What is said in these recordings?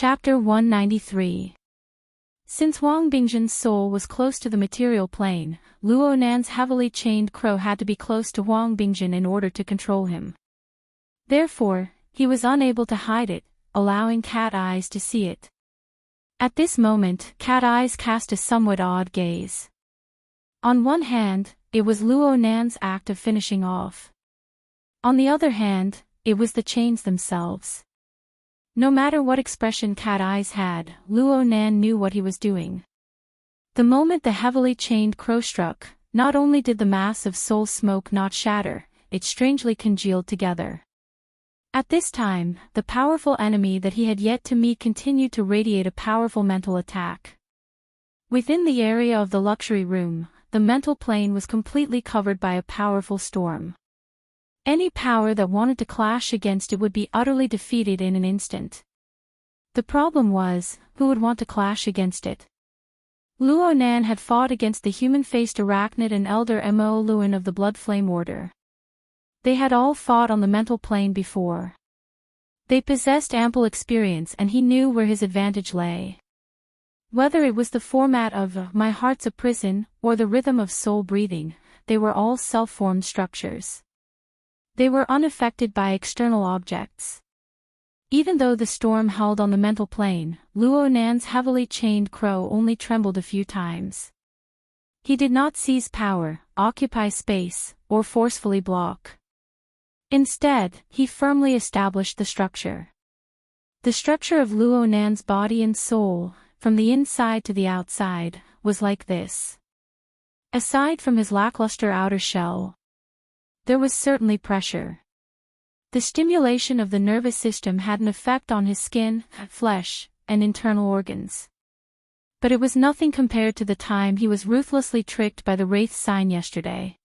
Chapter 193. Since Huang Bingzhen's soul was close to the material plane, Luo Nan's heavily chained crow had to be close to Huang Bingzhen in order to control him. Therefore, he was unable to hide it, allowing Cat Eyes to see it. At this moment, Cat Eyes cast a somewhat odd gaze. On one hand, it was Luo Nan's act of finishing off. On the other hand, it was the chains themselves. No matter what expression Cat Eyes had, Luo Nan knew what he was doing. The moment the heavily chained crow struck, not only did the mass of soul smoke not shatter, it strangely congealed together. At this time, the powerful enemy that he had yet to meet continued to radiate a powerful mental attack. Within the area of the luxury room, the mental plane was completely covered by a powerful storm. Any power that wanted to clash against it would be utterly defeated in an instant. The problem was, who would want to clash against it? Luo Nan had fought against the human-faced arachnid and elder Mo Luan of the Blood Flame Order. They had all fought on the mental plane before. They possessed ample experience and he knew where his advantage lay. Whether it was the format of "my heart's a prison" or the rhythm of soul breathing, they were all self-formed structures. They were unaffected by external objects. Even though the storm held on the mental plane, Luo Nan's heavily chained crow only trembled a few times. He did not seize power, occupy space, or forcefully block. Instead, he firmly established the structure. The structure of Luo Nan's body and soul, from the inside to the outside, was like this. Aside from his lackluster outer shell, there was certainly pressure. The stimulation of the nervous system had an effect on his skin, flesh, and internal organs. But it was nothing compared to the time he was ruthlessly tricked by the Wraith sign yesterday.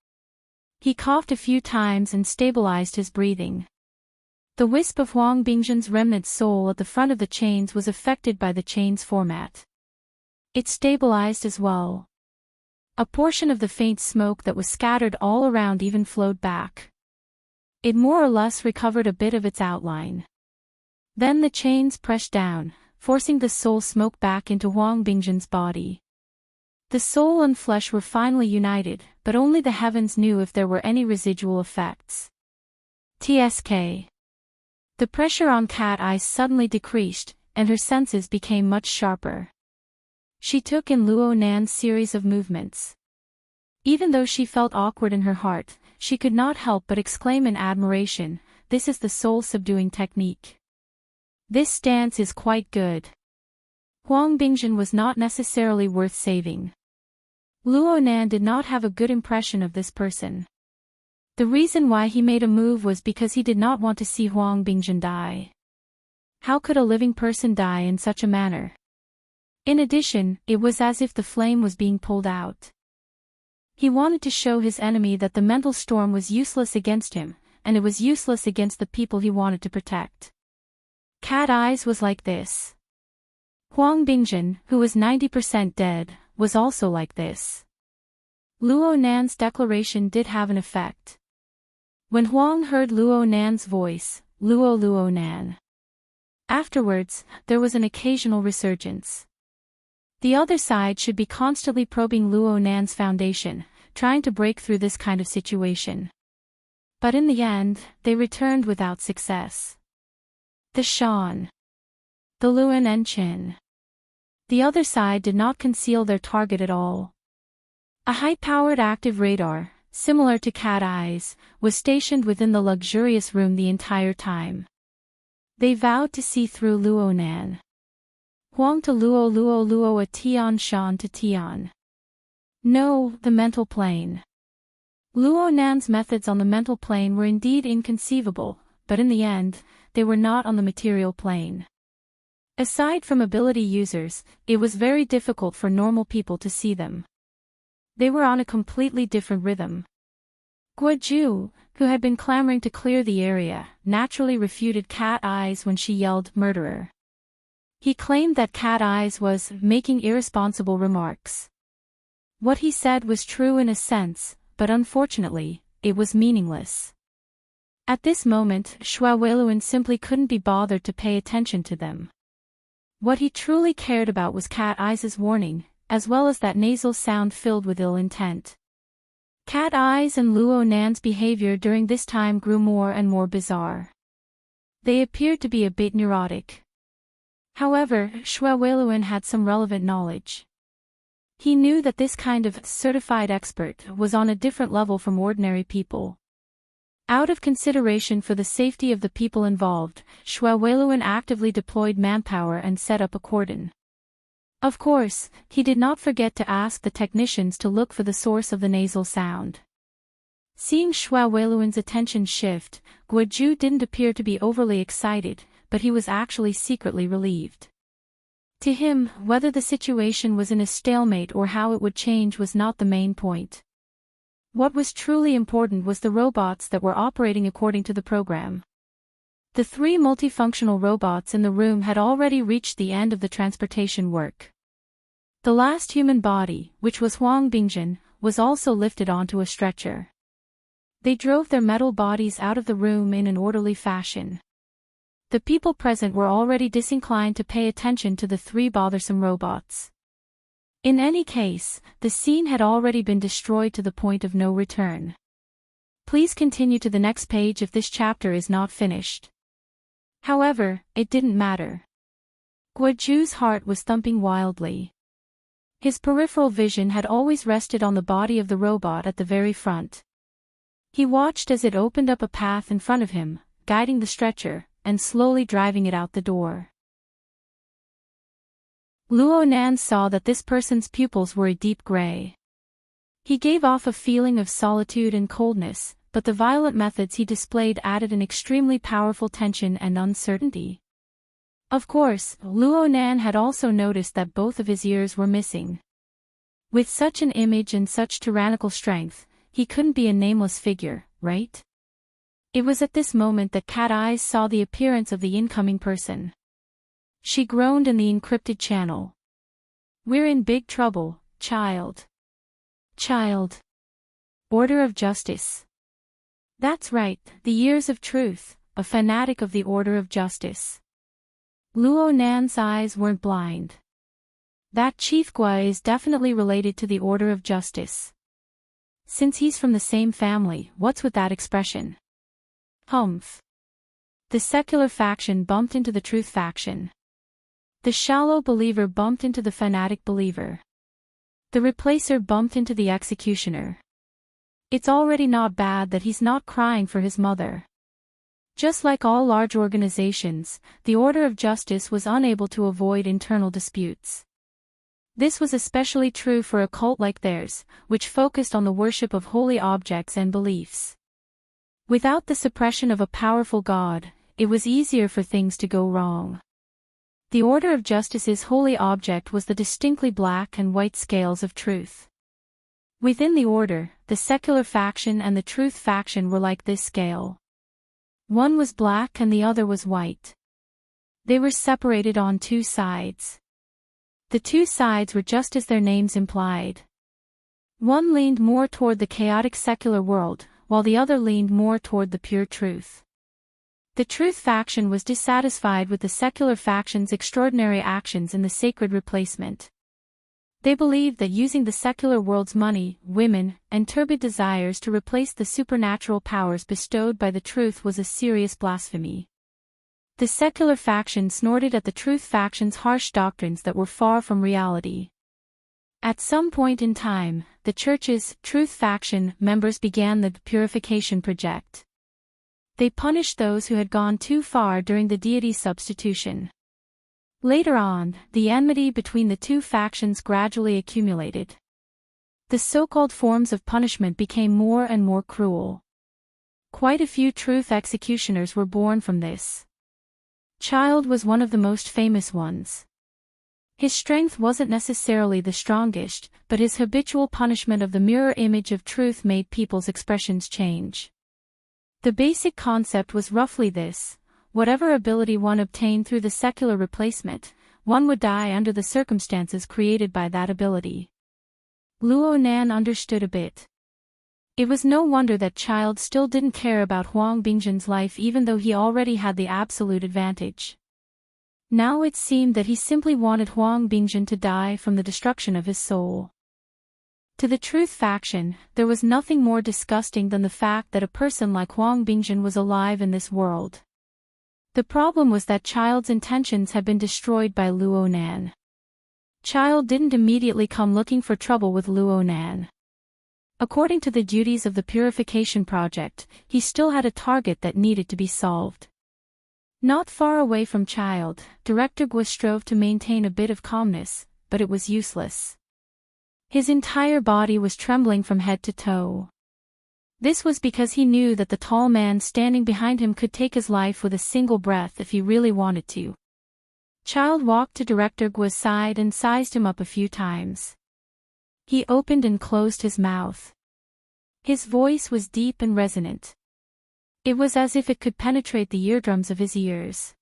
He coughed a few times and stabilized his breathing. The wisp of Huang Bingzhen's remnant soul at the front of the chains was affected by the chain's format. It stabilized as well. A portion of the faint smoke that was scattered all around even flowed back. It more or less recovered a bit of its outline. Then the chains pressed down, forcing the soul smoke back into Huang Bingzhen's body. The soul and flesh were finally united, but only the heavens knew if there were any residual effects. TSK. The pressure on Cat Eyes suddenly decreased, and her senses became much sharper. She took in Luo Nan's series of movements. Even though she felt awkward in her heart, she could not help but exclaim in admiration, "This is the soul-subduing technique. This stance is quite good." Huang Bingzhen was not necessarily worth saving. Luo Nan did not have a good impression of this person. The reason why he made a move was because he did not want to see Huang Bingzhen die. How could a living person die in such a manner? In addition, it was as if the flame was being pulled out. He wanted to show his enemy that the mental storm was useless against him, and it was useless against the people he wanted to protect. Cat Eyes was like this. Huang Bingzhen, who was 90% dead, was also like this. Luo Nan's declaration did have an effect. When Huang heard Luo Nan's voice, Luo Nan. Afterwards, there was an occasional resurgence. The other side should be constantly probing Luo Nan's foundation, trying to break through this kind of situation. But in the end, they returned without success. The Shan. The Luan and Qin. The other side did not conceal their target at all. A high-powered active radar, similar to Cat Eyes, was stationed within the luxurious room the entire time. They vowed to see through Luo Nan. Huang to Luo a Tian Shan to Tian. No, the mental plane. Luo Nan's methods on the mental plane were indeed inconceivable, but in the end, they were not on the material plane. Aside from ability users, it was very difficult for normal people to see them. They were on a completely different rhythm. Guoju, who had been clamoring to clear the area, naturally refuted Cat Eyes when she yelled "murderer." He claimed that Cat Eyes was making irresponsible remarks. What he said was true in a sense, but unfortunately, it was meaningless. At this moment, Shuai Weiluan simply couldn't be bothered to pay attention to them. What he truly cared about was Cat Eye's warning, as well as that nasal sound filled with ill intent. Cat Eye's and Luo Nan's behavior during this time grew more and more bizarre. They appeared to be a bit neurotic. However, Shui Weiluan had some relevant knowledge. He knew that this kind of certified expert was on a different level from ordinary people. Out of consideration for the safety of the people involved, Shui Weiluan actively deployed manpower and set up a cordon. Of course, he did not forget to ask the technicians to look for the source of the nasal sound. Seeing Shui Weiluan's attention shift, Guozhu didn't appear to be overly excited, but he was actually secretly relieved. To him, whether the situation was in a stalemate or how it would change was not the main point. What was truly important was the robots that were operating according to the program. The 3 multifunctional robots in the room had already reached the end of the transportation work. The last human body, which was Huang Bingjin, was also lifted onto a stretcher. They drove their metal bodies out of the room in an orderly fashion. The people present were already disinclined to pay attention to the 3 bothersome robots. In any case, the scene had already been destroyed to the point of no return. Please continue to the next page if this chapter is not finished. However, it didn't matter. Guozhu's heart was thumping wildly. His peripheral vision had always rested on the body of the robot at the very front. He watched as it opened up a path in front of him, guiding the stretcher, and slowly driving it out the door. Luo Nan saw that this person's pupils were a deep gray. He gave off a feeling of solitude and coldness, but the violent methods he displayed added an extremely powerful tension and uncertainty. Of course, Luo Nan had also noticed that both of his ears were missing. With such an image and such tyrannical strength, he couldn't be a nameless figure, right? It was at this moment that Cat Eyes saw the appearance of the incoming person. She groaned in the encrypted channel. "We're in big trouble, child. Child. Order of Justice." That's right, the ears of truth, a fanatic of the Order of Justice. Luo Nan's eyes weren't blind. That Chief Gui is definitely related to the Order of Justice. Since he's from the same family, what's with that expression? Humph. The secular faction bumped into the truth faction. The shallow believer bumped into the fanatic believer. The replacer bumped into the executioner. It's already not bad that he's not crying for his mother. Just like all large organizations, the Order of Justice was unable to avoid internal disputes. This was especially true for a cult like theirs, which focused on the worship of holy objects and beliefs. Without the suppression of a powerful god, it was easier for things to go wrong. The Order of Justice's holy object was the distinctly black and white scales of truth. Within the order, the secular faction and the truth faction were like this scale. One was black and the other was white. They were separated on 2 sides. The 2 sides were just as their names implied. One leaned more toward the chaotic secular world, while the other leaned more toward the pure truth. The truth faction was dissatisfied with the secular faction's extraordinary actions in the sacred replacement. They believed that using the secular world's money, women, and turbid desires to replace the supernatural powers bestowed by the truth was a serious blasphemy. The secular faction snorted at the truth faction's harsh doctrines that were far from reality. At some point in time, the church's truth faction members began the purification project. They punished those who had gone too far during the deity substitution. Later on, the enmity between the 2 factions gradually accumulated. The so-called forms of punishment became more and more cruel. Quite a few truth executioners were born from this. Child was one of the most famous ones. His strength wasn't necessarily the strongest, but his habitual punishment of the mirror image of truth made people's expressions change. The basic concept was roughly this: whatever ability one obtained through the secular replacement, one would die under the circumstances created by that ability. Luo Nan understood a bit. It was no wonder that Child still didn't care about Huang Bingjin's life even though he already had the absolute advantage. Now it seemed that he simply wanted Huang Bingjin to die from the destruction of his soul. To the Truth faction, there was nothing more disgusting than the fact that a person like Huang Bingjin was alive in this world. The problem was that Child's intentions had been destroyed by Luo Nan. Child didn't immediately come looking for trouble with Luo Nan. According to the duties of the Purification Project, he still had a target that needed to be solved. Not far away from Child, Director Gua strove to maintain a bit of calmness, but it was useless. His entire body was trembling from head to toe. This was because he knew that the tall man standing behind him could take his life with a single breath if he really wanted to. Child walked to Director Gua's side and sized him up a few times. He opened and closed his mouth. His voice was deep and resonant. It was as if it could penetrate the eardrums of his ears.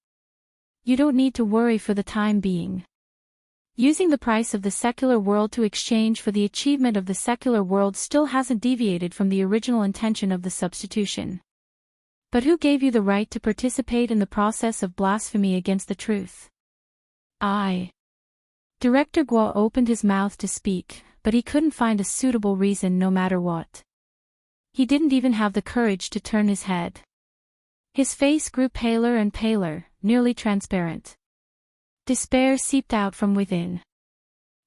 You don't need to worry for the time being. Using the price of the secular world to exchange for the achievement of the secular world still hasn't deviated from the original intention of the substitution. But who gave you the right to participate in the process of blasphemy against the truth? I. Director Gua opened his mouth to speak, but he couldn't find a suitable reason no matter what. He didn't even have the courage to turn his head. His face grew paler and paler, nearly transparent. Despair seeped out from within.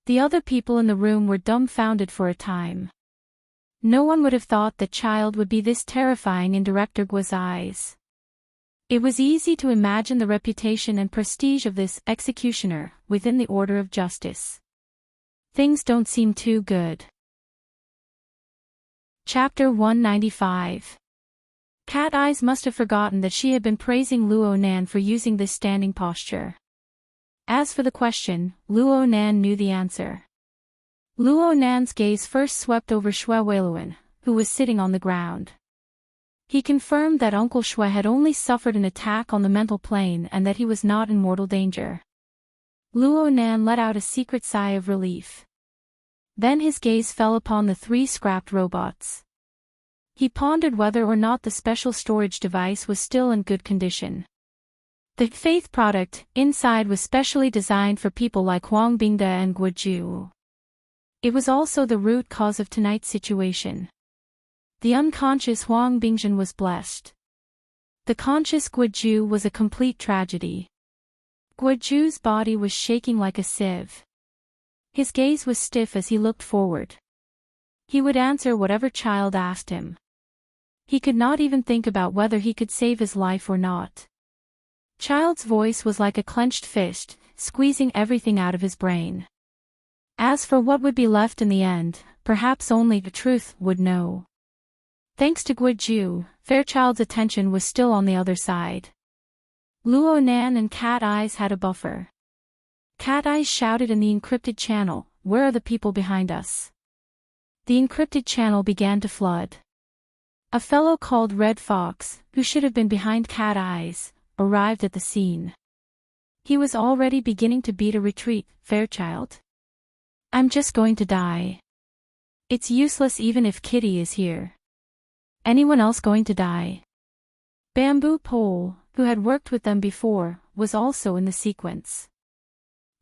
The other people in the room were dumbfounded for a time. No one would have thought that Child would be this terrifying in Director Gua's eyes. It was easy to imagine the reputation and prestige of this executioner within the order of justice. Things don't seem too good. Chapter 195. Cat Eyes must have forgotten that she had been praising Luo Nan for using this standing posture. As for the question, Luo Nan knew the answer. Luo Nan's gaze first swept over Xue Weiluan, who was sitting on the ground. He confirmed that Uncle Xue had only suffered an attack on the mental plane and that he was not in mortal danger. Luo Nan let out a secret sigh of relief. Then his gaze fell upon the 3 scrapped robots. He pondered whether or not the special storage device was still in good condition. The faith product inside was specially designed for people like Huang Bingde and Guoju. It was also the root cause of tonight's situation. The unconscious Huang Bingjin was blessed. The conscious Guoju was a complete tragedy. Guoju's body was shaking like a sieve. His gaze was stiff as he looked forward. He would answer whatever Child asked him. He could not even think about whether he could save his life or not. Child's voice was like a clenched fist, squeezing everything out of his brain. As for what would be left in the end, perhaps only the truth would know. Thanks to Guoju, Fairchild's attention was still on the other side. Luo Nan and Cat Eyes had a buffer. Cat Eyes shouted in the encrypted channel, "Where are the people behind us?" The encrypted channel began to flood. A fellow called Red Fox, who should have been behind Cat Eyes, arrived at the scene. He was already beginning to beat a retreat. "Fairchild? I'm just going to die. It's useless even if Kitty is here. Anyone else going to die?" Bamboo Pole, who had worked with them before, was also in the sequence.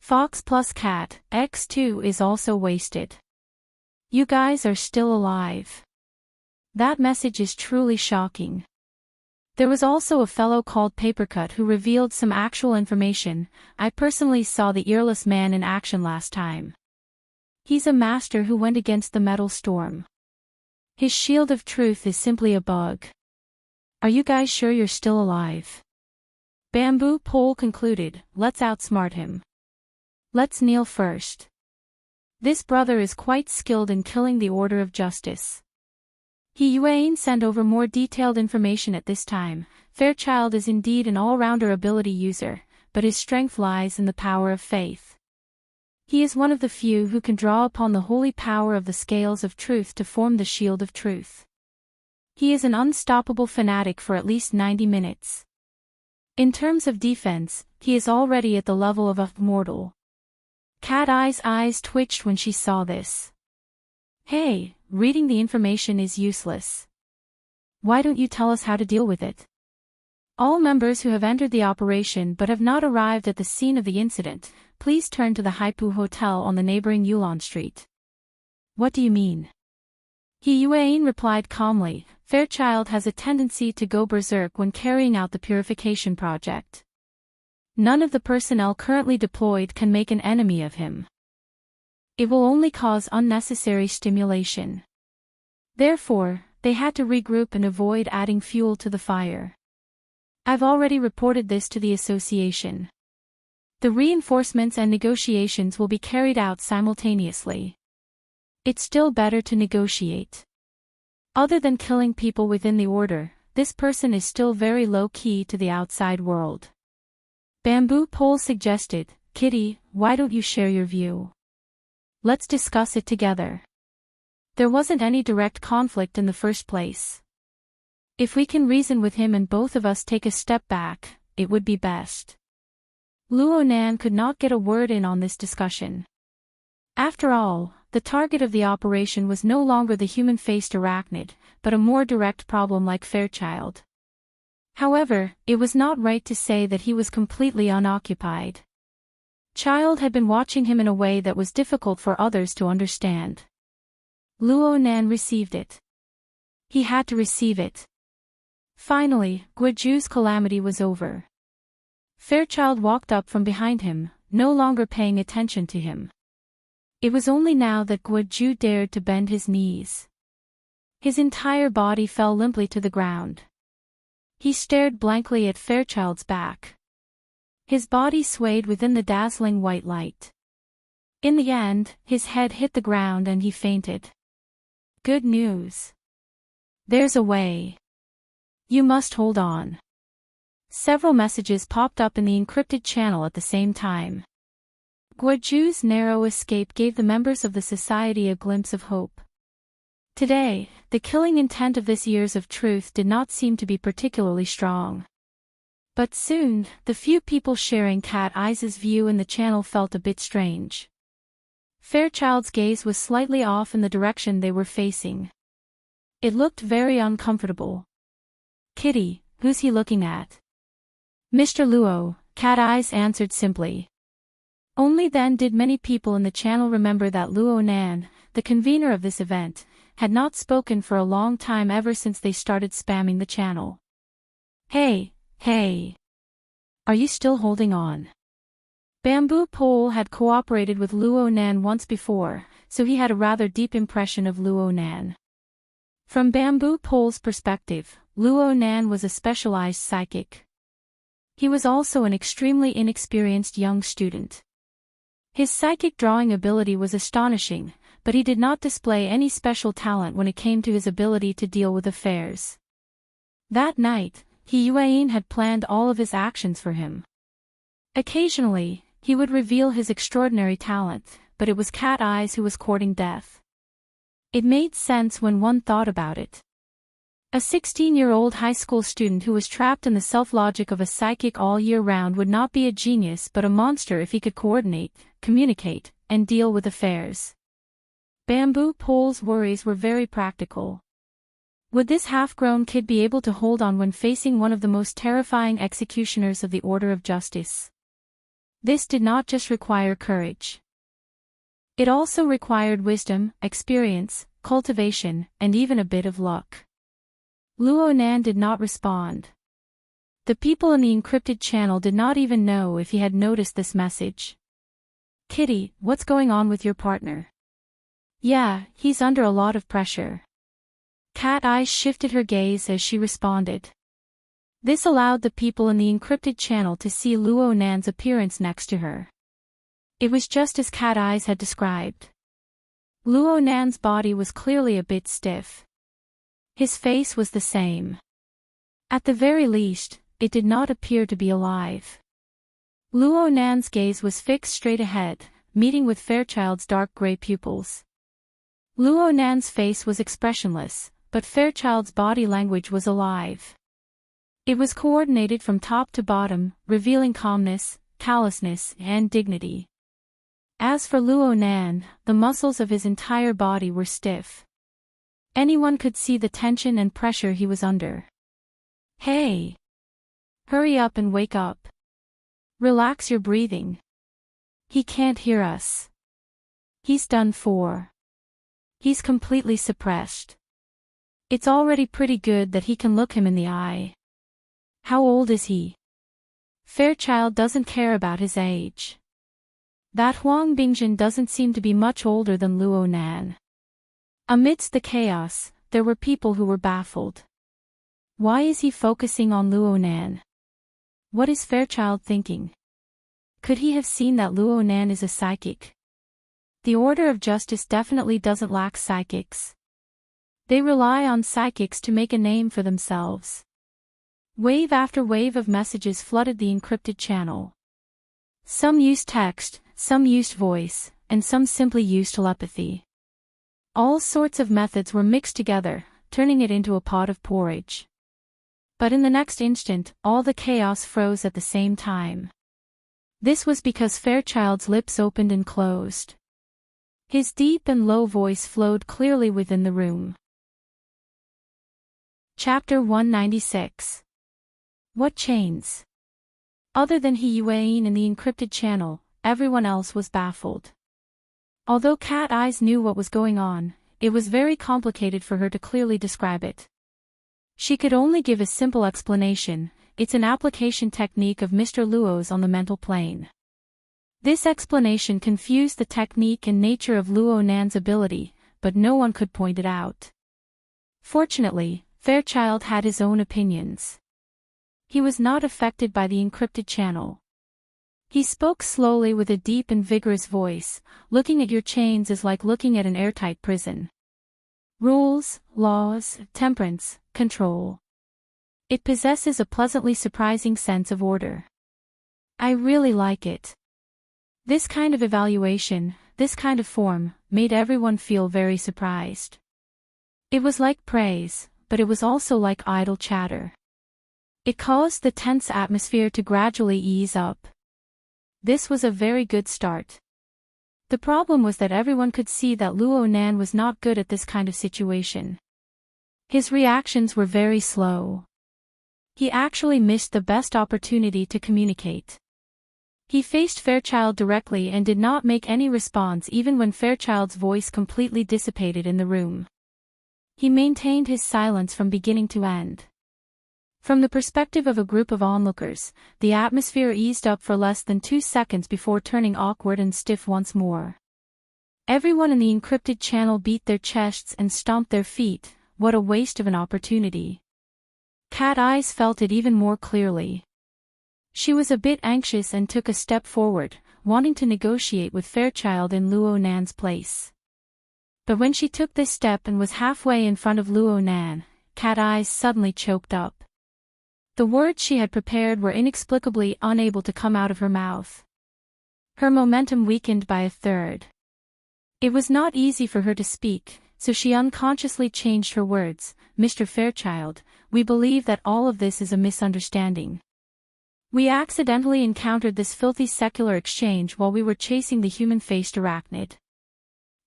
Fox plus Cat, X2 is also wasted. You guys are still alive. That message is truly shocking. There was also a fellow called Papercut who revealed some actual information. I personally saw the earless man in action last time. He's a master who went against the metal storm. His shield of truth is simply a bug. Are you guys sure you're still alive? Bamboo Pole concluded, let's outsmart him. Let's kneel first. This brother is quite skilled in killing the order of justice. He Yuan sent over more detailed information at this time. Fairchild is indeed an all-rounder ability user, but his strength lies in the power of faith. He is one of the few who can draw upon the holy power of the scales of truth to form the shield of truth. He is an unstoppable fanatic for at least 90 minutes. In terms of defense, he is already at the level of a mortal. Cat Eye's eyes twitched when she saw this. Hey, reading the information is useless. Why don't you tell us how to deal with it? All members who have entered the operation but have not arrived at the scene of the incident, please turn to the Haipu Hotel on the neighboring Yulon Street. What do you mean? He Yuan replied calmly, Fairchild has a tendency to go berserk when carrying out the purification project. None of the personnel currently deployed can make an enemy of him. It will only cause unnecessary stimulation. Therefore, they had to regroup and avoid adding fuel to the fire. I've already reported this to the association. The reinforcements and negotiations will be carried out simultaneously. It's still better to negotiate. Other than killing people within the order, this person is still very low-key to the outside world. Bamboo Pole suggested, Kitty, why don't you share your view? Let's discuss it together. There wasn't any direct conflict in the first place. If we can reason with him and both of us take a step back, it would be best. Luo Nan could not get a word in on this discussion. After all, the target of the operation was no longer the human-faced arachnid, but a more direct problem like Fairchild. However, it was not right to say that he was completely unoccupied. Child had been watching him in a way that was difficult for others to understand. Luo Nan received it. He had to receive it. Finally, Guoju's calamity was over. Fairchild walked up from behind him, no longer paying attention to him. It was only now that Guoju dared to bend his knees. His entire body fell limply to the ground. He stared blankly at Fairchild's back. His body swayed within the dazzling white light. In the end, his head hit the ground and he fainted. Good news. There's a way. You must hold on. Several messages popped up in the encrypted channel at the same time. Guoju's narrow escape gave the members of the society a glimpse of hope. Today, the killing intent of this Years of Truth did not seem to be particularly strong. But soon, the few people sharing Cat Eyes' view in the channel felt a bit strange. Fairchild's gaze was slightly off in the direction they were facing. It looked very uncomfortable. Kitty, who's he looking at? Mr. Luo, Cat Eyes answered simply. Only then did many people in the channel remember that Luo Nan, the convener of this event, had not spoken for a long time ever since they started spamming the channel. Hey. Are you still holding on? Bamboo Pole had cooperated with Luo Nan once before, so he had a rather deep impression of Luo Nan. From Bamboo Pole's perspective, Luo Nan was a specialized psychic. He was also an extremely inexperienced young student. His psychic drawing ability was astonishing, but he did not display any special talent when it came to his ability to deal with affairs. That night, He Yuan had planned all of his actions for him. Occasionally, he would reveal his extraordinary talent, but it was Cat Eyes who was courting death. It made sense when one thought about it. A 16-year-old high school student who was trapped in the self-logic of a psychic all year round would not be a genius but a monster if he could coordinate, communicate, and deal with affairs. Bamboo Pole's worries were very practical. Would this half-grown kid be able to hold on when facing one of the most terrifying executioners of the Order of Justice? This did not just require courage. It also required wisdom, experience, cultivation, and even a bit of luck. Luo Nan did not respond. The people in the encrypted channel did not even know if he had noticed this message. Kitty, what's going on with your partner? Yeah, he's under a lot of pressure. Cat Eyes shifted her gaze as she responded. This allowed the people in the encrypted channel to see Luo Nan's appearance next to her. It was just as Cat Eyes had described. Luo Nan's body was clearly a bit stiff. His face was the same. At the very least, it did not appear to be alive. Luo Nan's gaze was fixed straight ahead, meeting with Fairchild's dark gray pupils. Luo Nan's face was expressionless, but Fairchild's body language was alive. It was coordinated from top to bottom, revealing calmness, callousness, and dignity. As for Luo Nan, the muscles of his entire body were stiff. Anyone could see the tension and pressure he was under. Hey! Hurry up and wake up. Relax your breathing. He can't hear us. He's done for. He's completely suppressed. It's already pretty good that he can look him in the eye. How old is he? Fairchild doesn't care about his age. That Huang Bingjin doesn't seem to be much older than Luo Nan. Amidst the chaos, there were people who were baffled. Why is he focusing on Luo Nan? What is Fairchild thinking? Could he have seen that Luo Nan is a psychic? The Order of Justice definitely doesn't lack psychics. They rely on psychics to make a name for themselves. Wave after wave of messages flooded the encrypted channel. Some used text, some used voice, and some simply used telepathy. All sorts of methods were mixed together, turning it into a pot of porridge. But in the next instant, all the chaos froze at the same time. This was because Fairchild's lips opened and closed. His deep and low voice flowed clearly within the room. Chapter 196. What chains? Other than He Yuan in the encrypted channel, everyone else was baffled. Although Cat Eyes knew what was going on, it was very complicated for her to clearly describe it. She could only give a simple explanation: it's an application technique of Mr. Luo's on the mental plane. This explanation confused the technique and nature of Luo Nan's ability, but no one could point it out. Fortunately, Fairchild had his own opinions. He was not affected by the encrypted channel. He spoke slowly with a deep and vigorous voice. Looking at your chains is like looking at an airtight prison. Rules, laws, temperance, control. It possesses a pleasantly surprising sense of order. I really like it. This kind of evaluation, this kind of form, made everyone feel very surprised. It was like praise, but it was also like idle chatter. It caused the tense atmosphere to gradually ease up. This was a very good start. The problem was that everyone could see that Luo Nan was not good at this kind of situation. His reactions were very slow. He actually missed the best opportunity to communicate. He faced Fairchild directly and did not make any response even when Fairchild's voice completely dissipated in the room. He maintained his silence from beginning to end. From the perspective of a group of onlookers, the atmosphere eased up for less than 2 seconds before turning awkward and stiff once more. Everyone in the encrypted channel beat their chests and stomped their feet. What a waste of an opportunity. Cat Eyes felt it even more clearly. She was a bit anxious and took a step forward, wanting to negotiate with Fairchild in Luo Nan's place. But when she took this step and was halfway in front of Luo Nan, Cat Eyes suddenly choked up. The words she had prepared were inexplicably unable to come out of her mouth. Her momentum weakened by a third. It was not easy for her to speak, so she unconsciously changed her words. Mr. Fairchild, we believe that all of this is a misunderstanding. We accidentally encountered this filthy secular exchange while we were chasing the human-faced arachnid.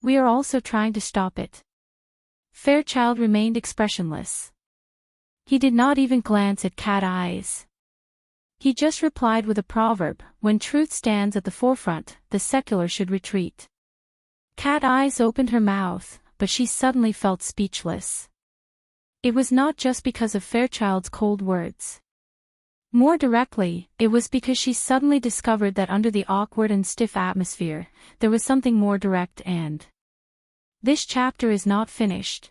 We are also trying to stop it. Fairchild remained expressionless. He did not even glance at Cat Eyes. He just replied with a proverb: when truth stands at the forefront, the secular should retreat. Cat Eyes opened her mouth, but she suddenly felt speechless. It was not just because of Fairchild's cold words. More directly, it was because she suddenly discovered that under the awkward and stiff atmosphere, there was something more direct and... This chapter is not finished.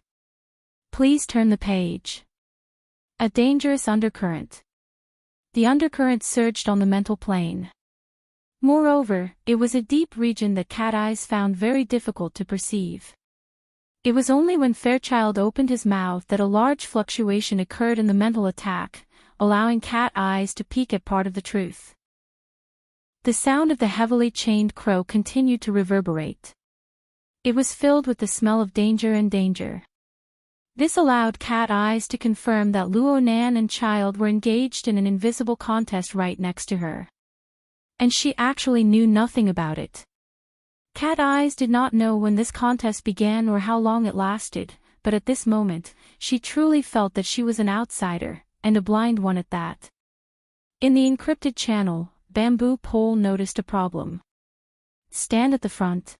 Please turn the page. A dangerous undercurrent. The undercurrent surged on the mental plane. Moreover, it was a deep region that Cat Eyes found very difficult to perceive. It was only when Fairchild opened his mouth that a large fluctuation occurred in the mental attack, allowing Cat Eyes to peek at part of the truth. The sound of the heavily chained crow continued to reverberate. It was filled with the smell of danger and danger. This allowed Cat Eyes to confirm that Luo Nan and Child were engaged in an invisible contest right next to her. And she actually knew nothing about it. Cat Eyes did not know when this contest began or how long it lasted, but at this moment, she truly felt that she was an outsider, and a blind one at that. In the encrypted channel, Bamboo Pole noticed a problem. Stand at the front.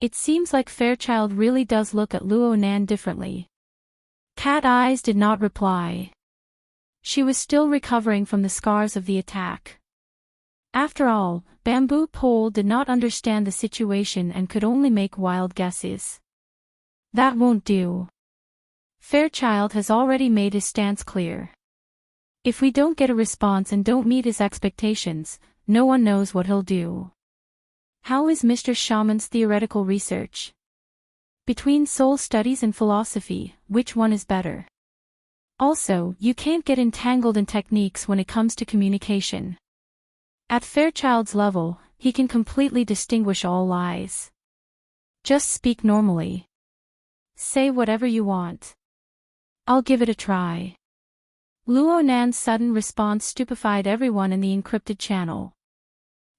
It seems like Fairchild really does look at Luo Nan differently. Cat Eyes did not reply. She was still recovering from the scars of the attack. After all, Bamboo Pole did not understand the situation and could only make wild guesses. That won't do. Fairchild has already made his stance clear. If we don't get a response and don't meet his expectations, no one knows what he'll do. How is Mr. Shaman's theoretical research? Between soul studies and philosophy, which one is better? Also, you can't get entangled in techniques when it comes to communication. At Fairchild's level, he can completely distinguish all lies. Just speak normally. Say whatever you want. I'll give it a try. Luo Nan's sudden response stupefied everyone in the encrypted channel.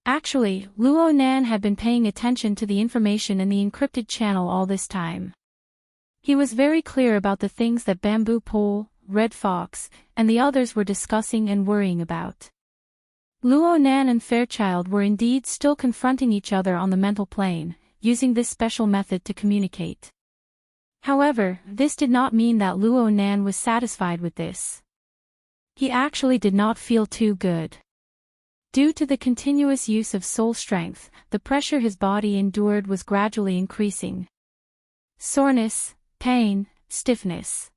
Actually, Luo Nan had been paying attention to the information in the encrypted channel all this time. He was very clear about the things that Bamboo Pole, Red Fox, and the others were discussing and worrying about. Luo Nan and Fairchild were indeed still confronting each other on the mental plane, using this special method to communicate. However, this did not mean that Luo Nan was satisfied with this. He actually did not feel too good. Due to the continuous use of soul strength, the pressure his body endured was gradually increasing. Soreness, pain, stiffness.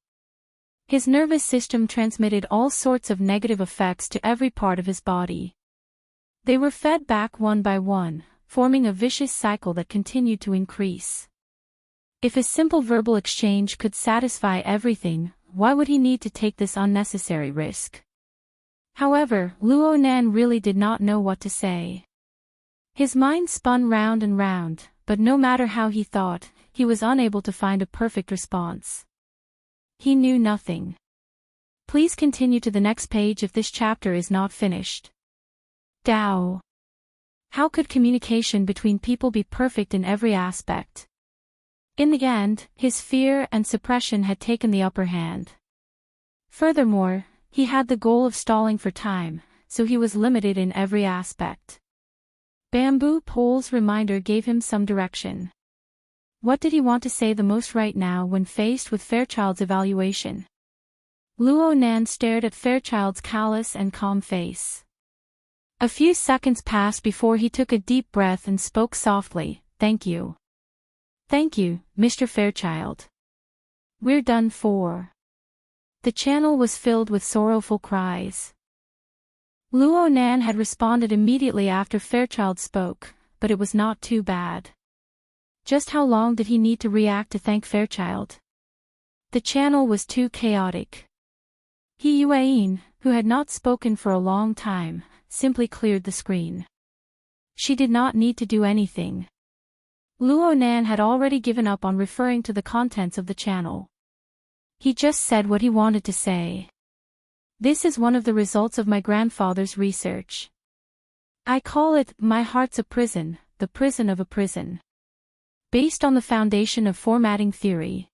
His nervous system transmitted all sorts of negative effects to every part of his body. They were fed back one by one, forming a vicious cycle that continued to increase. If a simple verbal exchange could satisfy everything, why would he need to take this unnecessary risk? However, Luo Nan really did not know what to say. His mind spun round and round, but no matter how he thought, he was unable to find a perfect response. He knew nothing. Please continue to the next page if this chapter is not finished. Tao. How could communication between people be perfect in every aspect? In the end, his fear and suppression had taken the upper hand. Furthermore, he had the goal of stalling for time, so he was limited in every aspect. Bamboo Pole's reminder gave him some direction. What did he want to say the most right now when faced with Fairchild's evaluation? Luo Nan stared at Fairchild's callous and calm face. A few seconds passed before he took a deep breath and spoke softly, "Thank you. Thank you, Mr. Fairchild. We're done for." The channel was filled with sorrowful cries. Luo Nan had responded immediately after Fairchild spoke, but it was not too bad. Just how long did he need to react to thank Fairchild? The channel was too chaotic. Yuan, who had not spoken for a long time, simply cleared the screen. She did not need to do anything. Luo Nan had already given up on referring to the contents of the channel. He just said what he wanted to say. This is one of the results of my grandfather's research. I call it, my heart's a prison, the prison of a prison. Based on the foundation of formatting theory.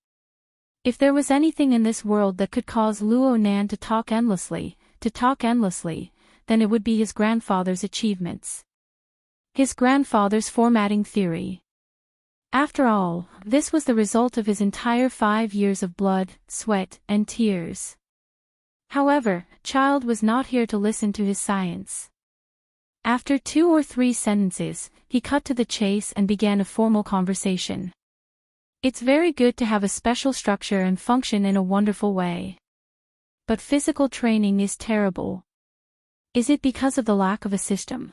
If there was anything in this world that could cause Luo Nan to talk endlessly, then it would be his grandfather's achievements. His grandfather's formatting theory. After all, this was the result of his entire 5 years of blood, sweat, and tears. However, Child was not here to listen to his science. After 2 or 3 sentences, he cut to the chase and began a formal conversation. It's very good to have a special structure and function in a wonderful way. But physical training is terrible. Is it because of the lack of a system?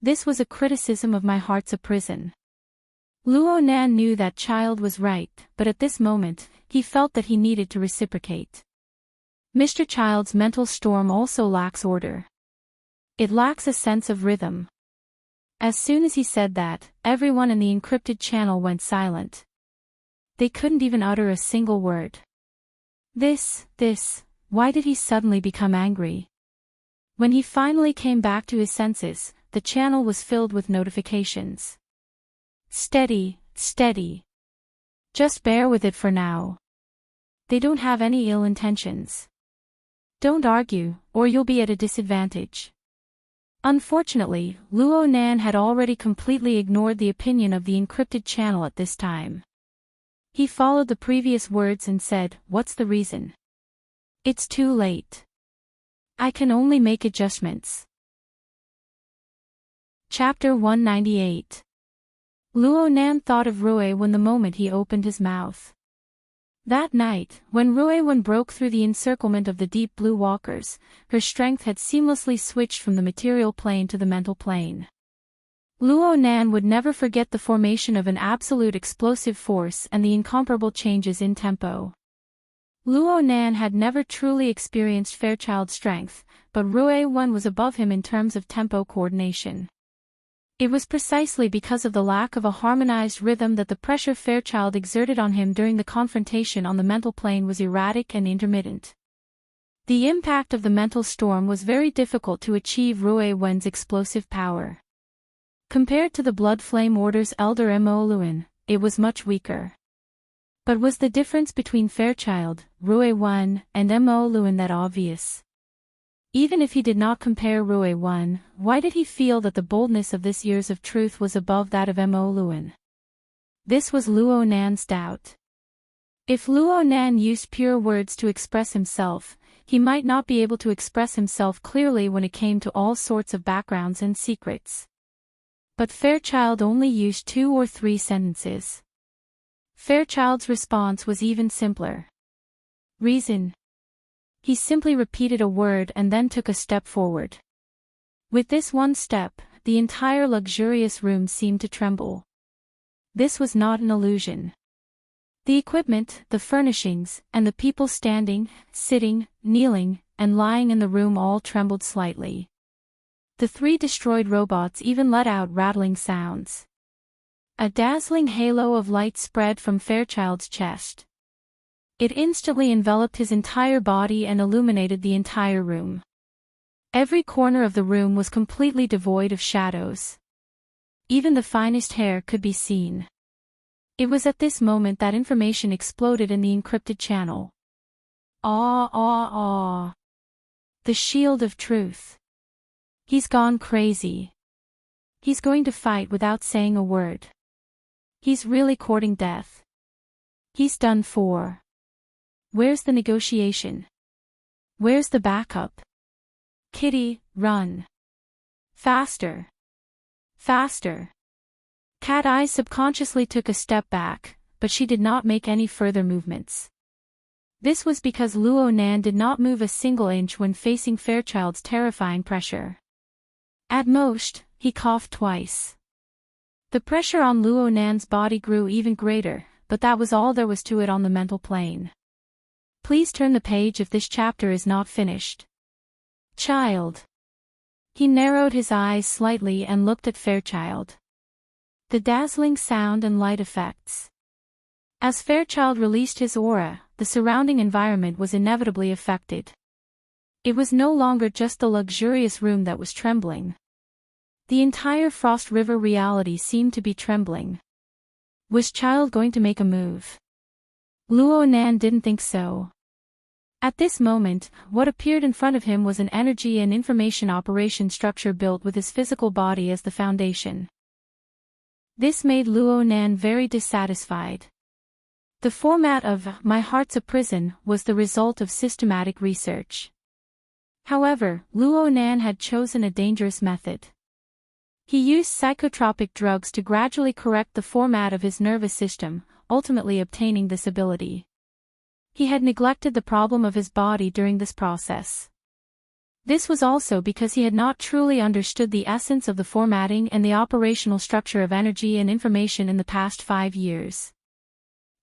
This was a criticism of my heart's a prison. Luo Nan knew that Child was right, but at this moment, he felt that he needed to reciprocate. Mr. Child's mental storm also lacks order. It lacks a sense of rhythm. As soon as he said that, everyone in the encrypted channel went silent. They couldn't even utter a single word. Why did he suddenly become angry? When he finally came back to his senses, the channel was filled with notifications. Steady. Just bear with it for now. They don't have any ill intentions. Don't argue, or you'll be at a disadvantage. Unfortunately, Luo Nan had already completely ignored the opinion of the encrypted channel at this time. He followed the previous words and said, "What's the reason?" "It's too late. I can only make adjustments." Chapter 198. Luo Nan thought of Ruiwen the moment he opened his mouth. That night, when Ruiwen broke through the encirclement of the deep blue walkers, her strength had seamlessly switched from the material plane to the mental plane. Luo Nan would never forget the formation of an absolute explosive force and the incomparable changes in tempo. Luo Nan had never truly experienced Fairchild's strength, but Ruiwen was above him in terms of tempo coordination. It was precisely because of the lack of a harmonized rhythm that the pressure Fairchild exerted on him during the confrontation on the mental plane was erratic and intermittent. The impact of the mental storm was very difficult to achieve Ruiwen's explosive power. Compared to the Blood Flame Order's Elder Mo Luin, it was much weaker. But was the difference between Fairchild, Ruiwen, and Mo Luin that obvious? Even if he did not compare Ruiwen, why did he feel that the boldness of this Years of Truth was above that of Mo Luin? This was Luo Nan's doubt. If Luo Nan used pure words to express himself, he might not be able to express himself clearly when it came to all sorts of backgrounds and secrets. But Fairchild only used 2 or 3 sentences. Fairchild's response was even simpler. Reason. He simply repeated a word and then took a step forward. With this one step, the entire luxurious room seemed to tremble. This was not an illusion. The equipment, the furnishings, and the people standing, sitting, kneeling, and lying in the room all trembled slightly. The 3 destroyed robots even let out rattling sounds. A dazzling halo of light spread from Fairchild's chest. It instantly enveloped his entire body and illuminated the entire room. Every corner of the room was completely devoid of shadows. Even the finest hair could be seen. It was at this moment that information exploded in the encrypted channel. Ah, ah, ah. The shield of truth. He's gone crazy. He's going to fight without saying a word. He's really courting death. He's done for. Where's the negotiation? Where's the backup? Kitty, run. Faster. Faster. Cat Eye subconsciously took a step back, but she did not make any further movements. This was because Luo Nan did not move a single inch when facing Fairchild's terrifying pressure. At most, he coughed twice. The pressure on Luo Nan's body grew even greater, but that was all there was to it on the mental plane. Please turn the page if this chapter is not finished. Child. He narrowed his eyes slightly and looked at Fairchild. The dazzling sound and light effects. As Fairchild released his aura, the surrounding environment was inevitably affected. It was no longer just the luxurious room that was trembling. The entire Frost River reality seemed to be trembling. Was Child going to make a move? Luo Nan didn't think so. At this moment, what appeared in front of him was an energy and information operation structure built with his physical body as the foundation. This made Luo Nan very dissatisfied. The format of "My Heart's a Prison" was the result of systematic research. However, Luo Nan had chosen a dangerous method. He used psychotropic drugs to gradually correct the format of his nervous system, ultimately obtaining this ability. He had neglected the problem of his body during this process. This was also because he had not truly understood the essence of the formatting and the operational structure of energy and information in the past 5 years.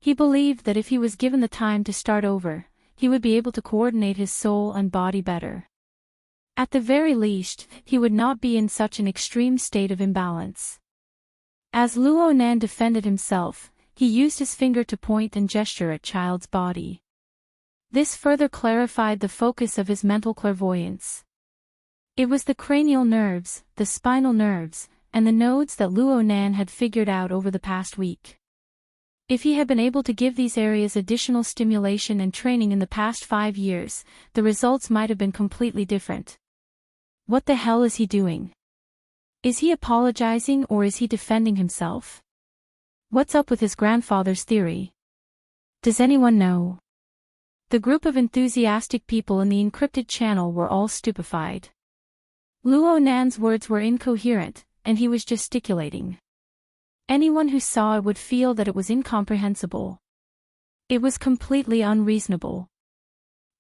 He believed that if he was given the time to start over, he would be able to coordinate his soul and body better. At the very least, he would not be in such an extreme state of imbalance. As Luo Nan defended himself, he used his finger to point and gesture at Child's body. This further clarified the focus of his mental clairvoyance. It was the cranial nerves, the spinal nerves, and the nodes that Luo Nan had figured out over the past week. If he had been able to give these areas additional stimulation and training in the past 5 years, the results might have been completely different. What the hell is he doing? Is he apologizing or is he defending himself? What's up with his grandfather's theory? Does anyone know? The group of enthusiastic people in the encrypted channel were all stupefied. Luo Nan's words were incoherent, and he was gesticulating. Anyone who saw it would feel that it was incomprehensible. It was completely unreasonable.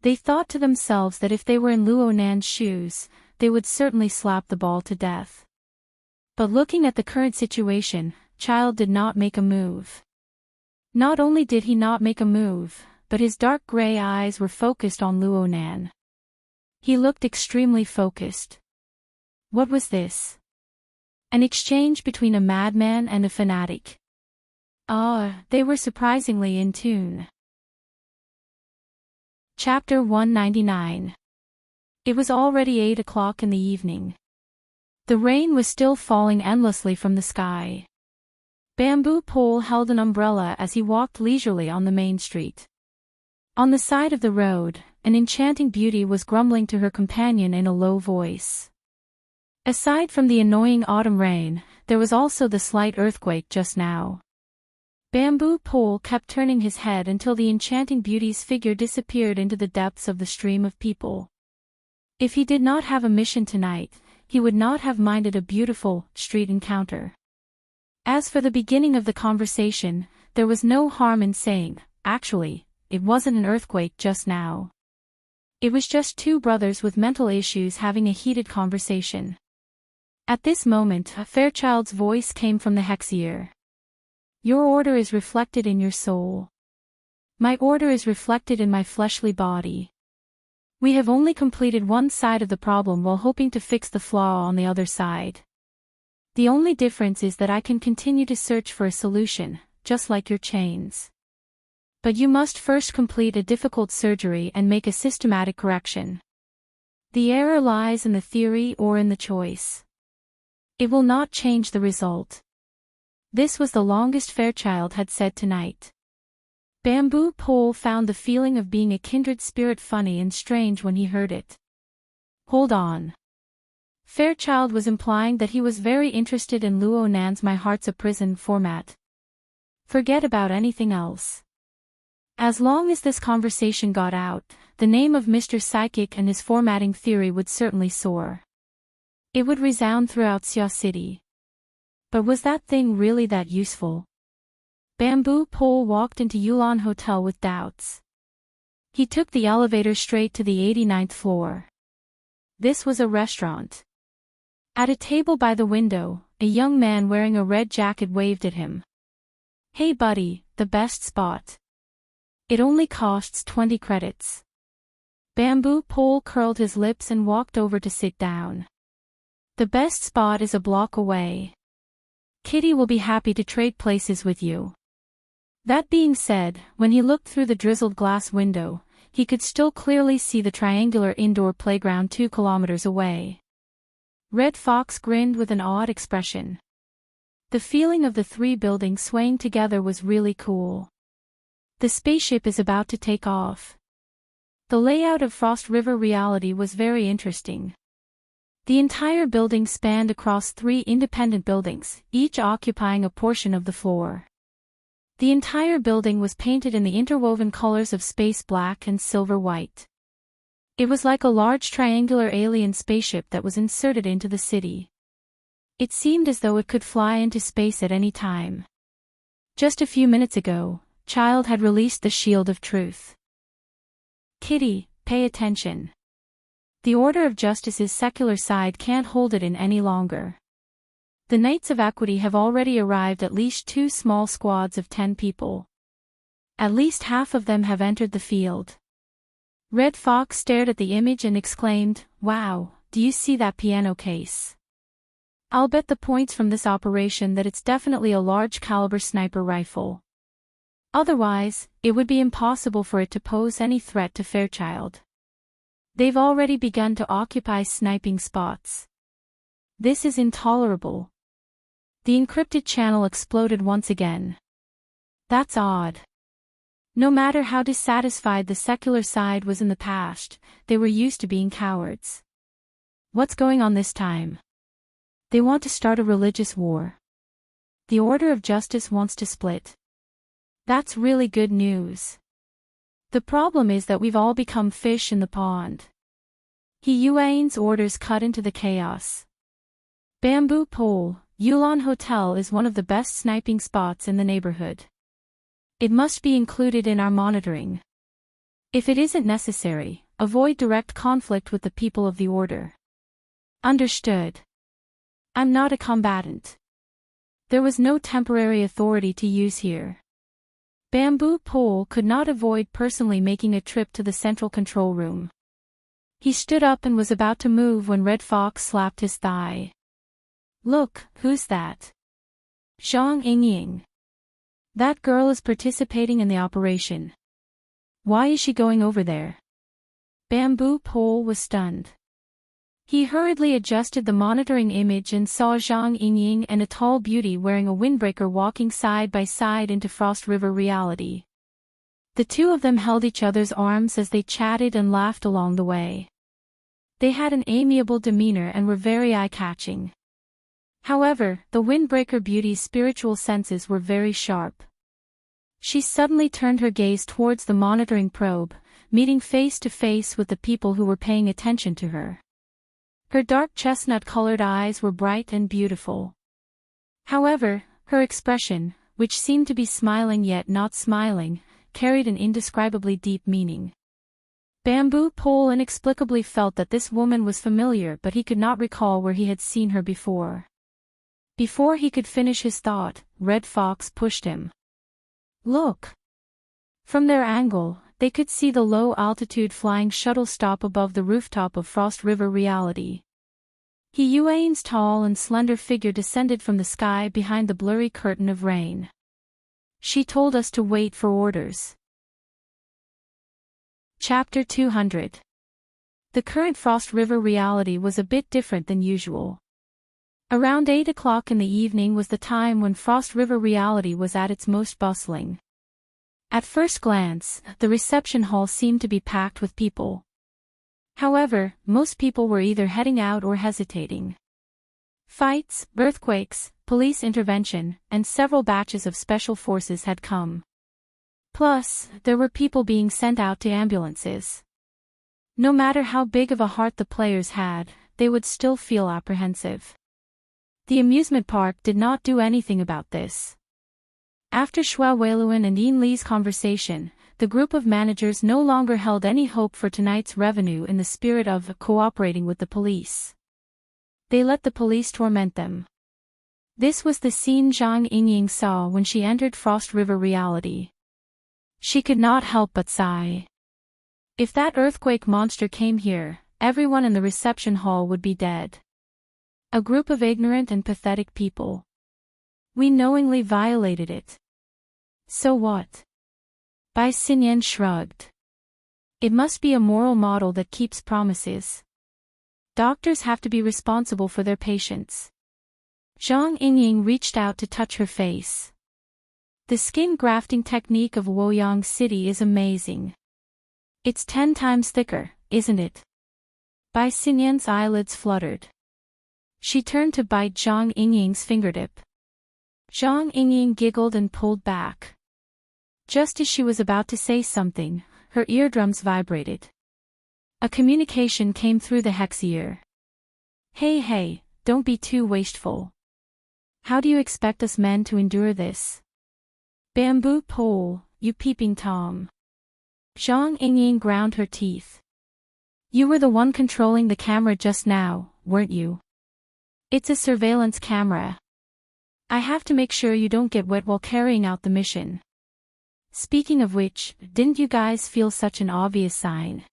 They thought to themselves that if they were in Luo Nan's shoes, they would certainly slap the ball to death. But looking at the current situation, Child did not make a move. Not only did he not make a move, but his dark gray eyes were focused on Luo Nan. He looked extremely focused. What was this? An exchange between a madman and a fanatic. They were surprisingly in tune. Chapter 199. It was already 8 o'clock in the evening. The rain was still falling endlessly from the sky. Bamboo Pole held an umbrella as he walked leisurely on the main street. On the side of the road, an enchanting beauty was grumbling to her companion in a low voice. Aside from the annoying autumn rain, there was also the slight earthquake just now. Bamboo Pole kept turning his head until the enchanting beauty's figure disappeared into the depths of the stream of people. If he did not have a mission tonight, he would not have minded a beautiful street encounter. As for the beginning of the conversation, there was no harm in saying, actually, it wasn't an earthquake just now. It was just two brothers with mental issues having a heated conversation. At this moment, Fairchild's voice came from the Hexier. Your order is reflected in your soul. My order is reflected in my fleshly body. We have only completed one side of the problem while hoping to fix the flaw on the other side. The only difference is that I can continue to search for a solution, just like your chains. But you must first complete a difficult surgery and make a systematic correction. The error lies in the theory or in the choice. It will not change the result. This was the longest Fairchild had said tonight. Bamboo Pole found the feeling of being a kindred spirit funny and strange when he heard it. Hold on. Fairchild was implying that he was very interested in Luo Nan's My Heart's a Prison format. Forget about anything else. As long as this conversation got out, the name of Mr. Psychic and his formatting theory would certainly soar. It would resound throughout Xia City. But was that thing really that useful? Bamboo Pole walked into Yulan Hotel with doubts. He took the elevator straight to the 89th floor. This was a restaurant. At a table by the window, a young man wearing a red jacket waved at him. Hey buddy, the best spot. It only costs 20 credits. Bamboo Pole curled his lips and walked over to sit down. The best spot is a block away. Kitty will be happy to trade places with you. That being said, when he looked through the drizzled glass window, he could still clearly see the triangular indoor playground 2 kilometers away. Red Fox grinned with an odd expression. The feeling of the 3 buildings swaying together was really cool. The spaceship is about to take off. The layout of Frost River Reality was very interesting. The entire building spanned across 3 independent buildings, each occupying a portion of the floor. The entire building was painted in the interwoven colors of space black and silver white. It was like a large triangular alien spaceship that was inserted into the city. It seemed as though it could fly into space at any time. Just a few minutes ago, Child had released the Shield of Truth. Kitty, pay attention. The Order of Justice's secular side can't hold it in any longer. The Knights of Equity have already arrived, at least 2 small squads of 10 people. At least half of them have entered the field. Red Fox stared at the image and exclaimed, wow, do you see that piano case? I'll bet the points from this operation that it's definitely a large caliber sniper rifle. Otherwise, it would be impossible for it to pose any threat to Fairchild. They've already begun to occupy sniping spots. This is intolerable. The encrypted channel exploded once again. That's odd. No matter how dissatisfied the secular side was in the past, they were used to being cowards. What's going on this time? They want to start a religious war. The order of justice wants to split. That's really good news. The problem is that we've all become fish in the pond. Yuan's orders cut into the chaos. Bamboo Pole, Yulon Hotel is one of the best sniping spots in the neighborhood. It must be included in our monitoring. If it isn't necessary, avoid direct conflict with the people of the order. Understood. I'm not a combatant. There was no temporary authority to use here. Bamboo Pole could not avoid personally making a trip to the central control room. He stood up and was about to move when Red Fox slapped his thigh. Look, who's that? Zhang Yingying. That girl is participating in the operation. Why is she going over there? Bamboo Pole was stunned. He hurriedly adjusted the monitoring image and saw Zhang Yingying and a tall beauty wearing a windbreaker walking side by side into Frost River reality. The two of them held each other's arms as they chatted and laughed along the way. They had an amiable demeanor and were very eye-catching. However, the windbreaker beauty's spiritual senses were very sharp. She suddenly turned her gaze towards the monitoring probe, meeting face to face with the people who were paying attention to her. Her dark chestnut-colored eyes were bright and beautiful. However, her expression, which seemed to be smiling yet not smiling, carried an indescribably deep meaning. Bamboo Pole inexplicably felt that this woman was familiar, but he could not recall where he had seen her before. Before he could finish his thought, Red Fox pushed him. Look! From their angle, they could see the low-altitude flying shuttle stop above the rooftop of Frost River reality. Yuan's tall and slender figure descended from the sky behind the blurry curtain of rain. She told us to wait for orders. Chapter 200. The current Frost River reality was a bit different than usual. Around 8 o'clock in the evening was the time when Frost River reality was at its most bustling. At first glance, the reception hall seemed to be packed with people. However, most people were either heading out or hesitating. Fights, earthquakes, police intervention, and several batches of special forces had come. Plus, there were people being sent out to ambulances. No matter how big of a heart the players had, they would still feel apprehensive. The amusement park did not do anything about this. After Xue Weiluan and Yin Li's conversation, the group of managers no longer held any hope for tonight's revenue in the spirit of cooperating with the police. They let the police torment them. This was the scene Zhang Yingying saw when she entered Frost River reality. She could not help but sigh. If that earthquake monster came here, everyone in the reception hall would be dead. A group of ignorant and pathetic people. We knowingly violated it. So what? Bai Xinyan shrugged. It must be a moral model that keeps promises. Doctors have to be responsible for their patients. Zhang Yingying reached out to touch her face. The skin grafting technique of Luoyang City is amazing. It's 10 times thicker, isn't it? Bai Xinyan's eyelids fluttered. She turned to bite Zhang Yingying's fingertip. Zhang Yingying giggled and pulled back. Just as she was about to say something, her eardrums vibrated. A communication came through the hex ear. Hey, don't be too wasteful. How do you expect us men to endure this? Bamboo Pole, you peeping Tom. Zhang Yingying ground her teeth. You were the one controlling the camera just now, weren't you? It's a surveillance camera. I have to make sure you don't get wet while carrying out the mission. Speaking of which, didn't you guys feel such an obvious sign?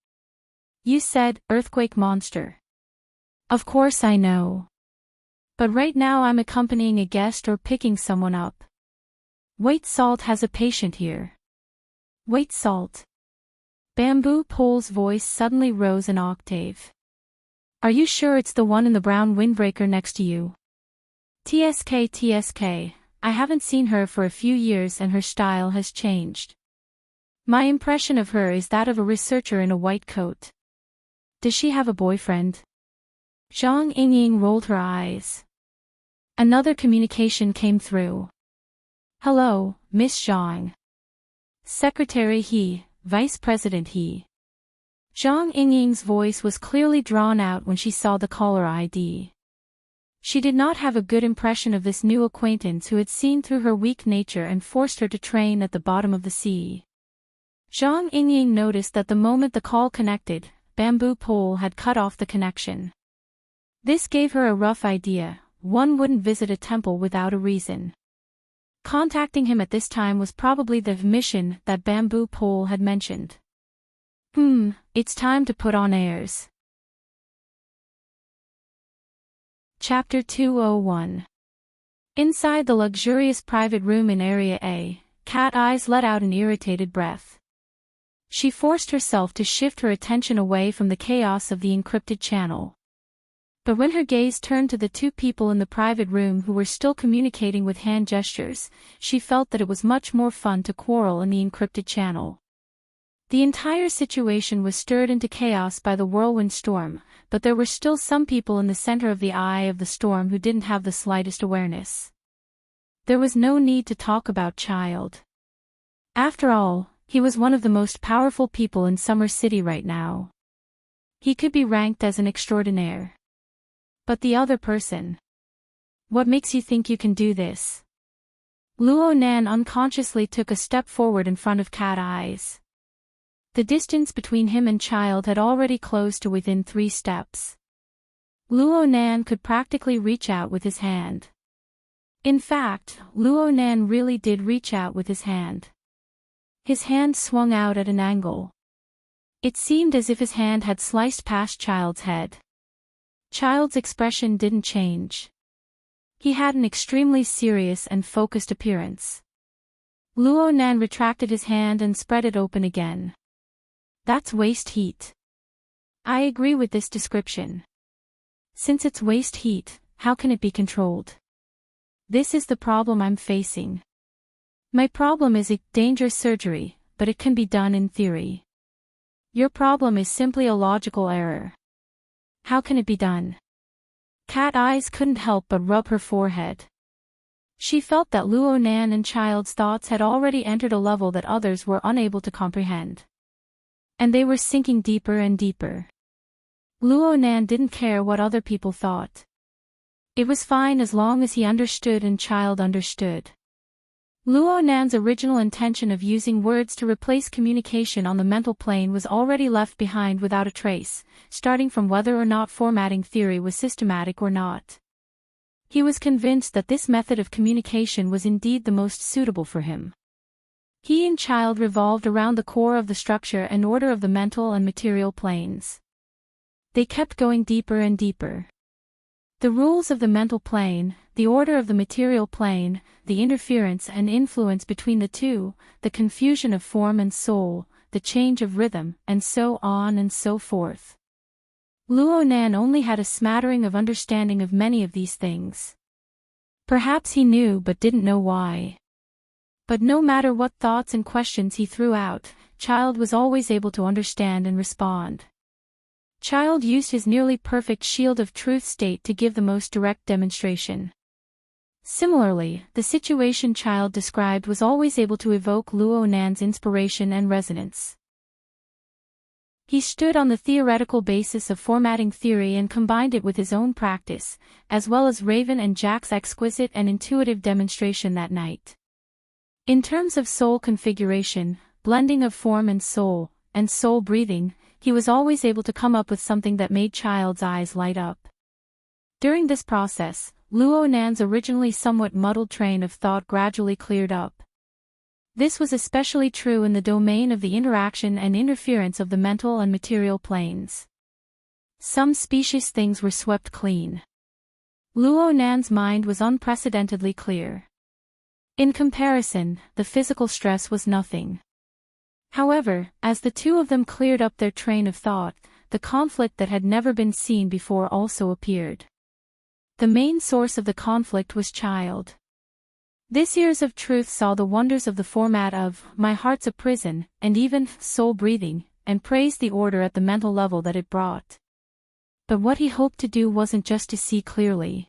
You said, earthquake monster. Of course I know. But right now I'm accompanying a guest or picking someone up. Wait, Salt has a patient here. Wait, Salt. Bamboo Pole's voice suddenly rose an octave. Are you sure it's the one in the brown windbreaker next to you? TSK, I haven't seen her for a few years and her style has changed. My impression of her is that of a researcher in a white coat. Does she have a boyfriend? Zhang Yingying rolled her eyes. Another communication came through. Hello, Miss Zhang. Secretary He, Vice President He. Zhang Yingying's voice was clearly drawn out when she saw the caller ID. She did not have a good impression of this new acquaintance who had seen through her weak nature and forced her to train at the bottom of the sea. Zhang Yingying noticed that the moment the call connected, bamboo pole had cut off the connection. This gave her a rough idea: one wouldn't visit a temple without a reason. Contacting him at this time was probably the mission that bamboo pole had mentioned. It's time to put on airs. Chapter 201. Inside the luxurious private room in Area A, Cat Eyes let out an irritated breath. She forced herself to shift her attention away from the chaos of the encrypted channel. But when her gaze turned to the two people in the private room who were still communicating with hand gestures, she felt that it was much more fun to quarrel in the encrypted channel. The entire situation was stirred into chaos by the whirlwind storm, but there were still some people in the center of the eye of the storm who didn't have the slightest awareness. There was no need to talk about Child. After all, he was one of the most powerful people in Summer City right now. He could be ranked as an extraordinaire. But the other person. What makes you think you can do this? Luo Nan unconsciously took a step forward in front of Cat Eyes. The distance between him and Child had already closed to within 3 steps. Luo Nan could practically reach out with his hand. In fact, Luo Nan really did reach out with his hand. His hand swung out at an angle. It seemed as if his hand had sliced past Child's head. Child's expression didn't change. He had an extremely serious and focused appearance. Luo Nan retracted his hand and spread it open again. That's waste heat. I agree with this description. Since it's waste heat, how can it be controlled? This is the problem I'm facing. My problem is a dangerous surgery, but it can be done in theory. Your problem is simply a logical error. How can it be done? Cat Eyes couldn't help but rub her forehead. She felt that Luo Nan and Child's thoughts had already entered a level that others were unable to comprehend. And they were sinking deeper and deeper. Luo Nan didn't care what other people thought. It was fine as long as he understood and Child understood. Luo Nan's original intention of using words to replace communication on the mental plane was already left behind without a trace, starting from whether or not formatting theory was systematic or not. He was convinced that this method of communication was indeed the most suitable for him. He and Child revolved around the core of the structure and order of the mental and material planes. They kept going deeper and deeper. The rules of the mental plane, the order of the material plane, the interference and influence between the two, the confusion of form and soul, the change of rhythm, and so on and so forth. Luo Nan only had a smattering of understanding of many of these things. Perhaps he knew but didn't know why. But no matter what thoughts and questions he threw out, Child was always able to understand and respond. Child used his nearly perfect shield of truth state to give the most direct demonstration. Similarly, the situation Child described was always able to evoke Luo Nan's inspiration and resonance. He stood on the theoretical basis of formatting theory and combined it with his own practice, as well as Raven and Jack's exquisite and intuitive demonstration that night. In terms of soul configuration, blending of form and soul breathing, he was always able to come up with something that made Child's eyes light up. During this process, Luo Nan's originally somewhat muddled train of thought gradually cleared up. This was especially true in the domain of the interaction and interference of the mental and material planes. Some specious things were swept clean. Luo Nan's mind was unprecedentedly clear. In comparison, the physical stress was nothing. However, as the two of them cleared up their train of thought, the conflict that had never been seen before also appeared. The main source of the conflict was Child. This Ears of Truth saw the wonders of the format of My Heart's a Prison, and even Soul Breathing, and praised the order at the mental level that it brought. But what he hoped to do wasn't just to see clearly.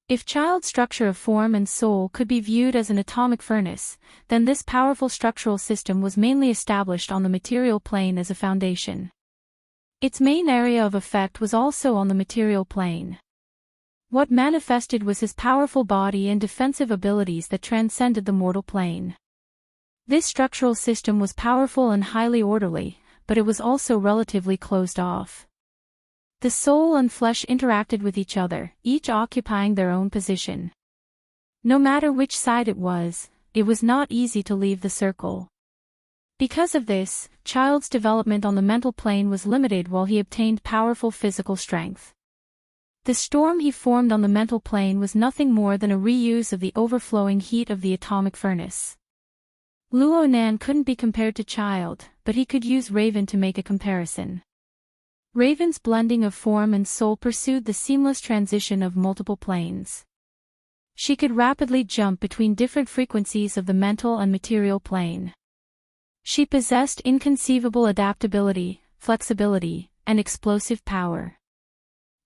If child structure of form and soul could be viewed as an atomic furnace, then this powerful structural system was mainly established on the material plane as a foundation. Its main area of effect was also on the material plane. What manifested was his powerful body and defensive abilities that transcended the mortal plane. This structural system was powerful and highly orderly, but it was also relatively closed off. The soul and flesh interacted with each other, each occupying their own position. No matter which side it was not easy to leave the circle. Because of this, child's development on the mental plane was limited while he obtained powerful physical strength. The storm he formed on the mental plane was nothing more than a reuse of the overflowing heat of the atomic furnace. Luo Nan couldn't be compared to child, but he could use Raven to make a comparison. Raven's blending of form and soul pursued the seamless transition of multiple planes. She could rapidly jump between different frequencies of the mental and material plane. She possessed inconceivable adaptability, flexibility, and explosive power.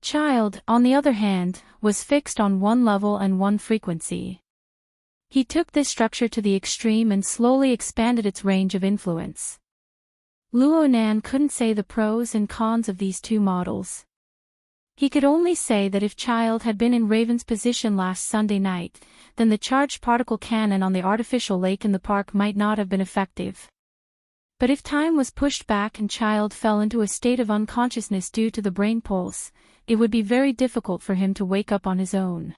Child, on the other hand, was fixed on one level and one frequency. He took this structure to the extreme and slowly expanded its range of influence. Luo Nan couldn't say the pros and cons of these two models. He could only say that if Child had been in Raven's position last Sunday night, then the charged particle cannon on the artificial lake in the park might not have been effective. But if time was pushed back and Child fell into a state of unconsciousness due to the brain pulse, it would be very difficult for him to wake up on his own.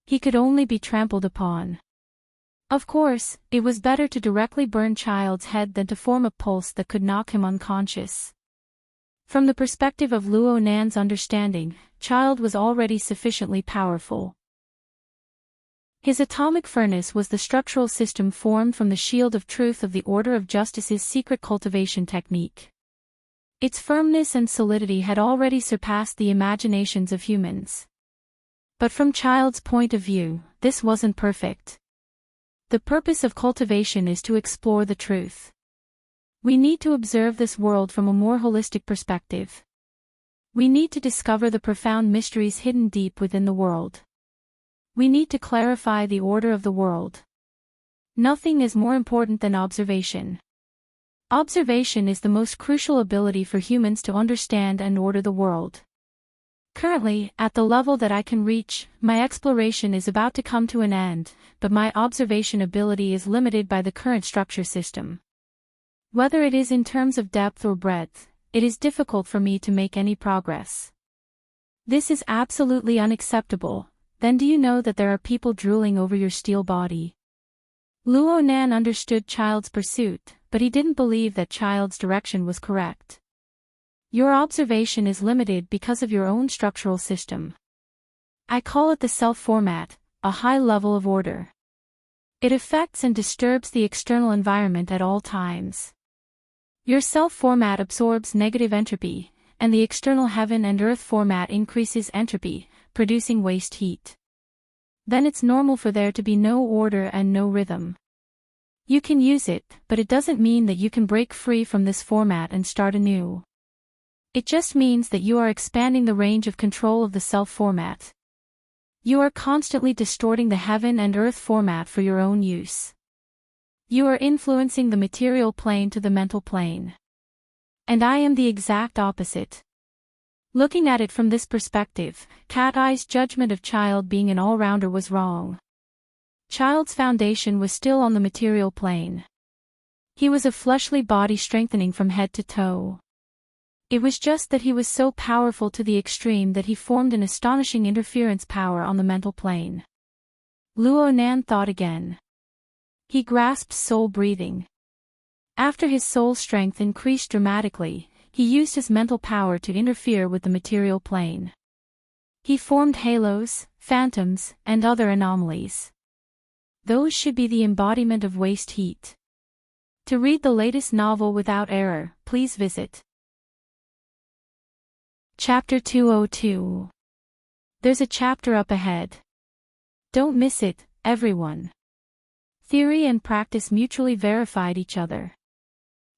He could only be trampled upon. Of course, it was better to directly burn Child's head than to form a pulse that could knock him unconscious. From the perspective of Luo Nan's understanding, Child was already sufficiently powerful. His atomic furnace was the structural system formed from the shield of truth of the Order of Justice's secret cultivation technique. Its firmness and solidity had already surpassed the imaginations of humans. But from Child's point of view, this wasn't perfect. The purpose of cultivation is to explore the truth. We need to observe this world from a more holistic perspective. We need to discover the profound mysteries hidden deep within the world. We need to clarify the order of the world. Nothing is more important than observation. Observation is the most crucial ability for humans to understand and order the world. Currently, at the level that I can reach, my exploration is about to come to an end, but my observation ability is limited by the current structure system. Whether it is in terms of depth or breadth, it is difficult for me to make any progress. This is absolutely unacceptable. Then do you know that there are people drooling over your steel body? Luo Nan understood Child's pursuit, but he didn't believe that Child's direction was correct. Your observation is limited because of your own structural system. I call it the self-format, a high level of order. It affects and disturbs the external environment at all times. Your self-format absorbs negative entropy, and the external heaven and earth format increases entropy, producing waste heat. Then it's normal for there to be no order and no rhythm. You can use it, but it doesn't mean that you can break free from this format and start anew. It just means that you are expanding the range of control of the self-format. You are constantly distorting the heaven and earth format for your own use. You are influencing the material plane to the mental plane. And I am the exact opposite. Looking at it from this perspective, Cat Eye's judgment of Child being an all-rounder was wrong. Child's foundation was still on the material plane. He was a fleshly body strengthening from head to toe. It was just that he was so powerful to the extreme that he formed an astonishing interference power on the mental plane. Luo Nan thought again. He grasped soul breathing. After his soul strength increased dramatically, he used his mental power to interfere with the material plane. He formed halos, phantoms, and other anomalies. Those should be the embodiment of waste heat. To read the latest novel without error, please visit Chapter 202. There's a chapter up ahead. Don't miss it, everyone. Theory and practice mutually verified each other.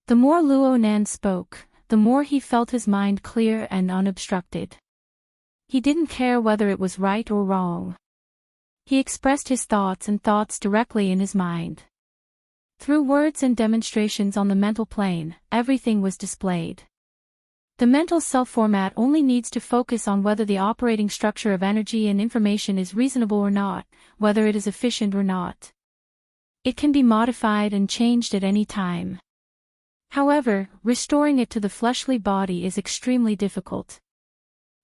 The more Luo Nan spoke, the more he felt his mind clear and unobstructed. He didn't care whether it was right or wrong. He expressed his thoughts directly in his mind. Through words and demonstrations on the mental plane, everything was displayed. The mental self-format only needs to focus on whether the operating structure of energy and information is reasonable or not, whether it is efficient or not. It can be modified and changed at any time. However, restoring it to the fleshly body is extremely difficult.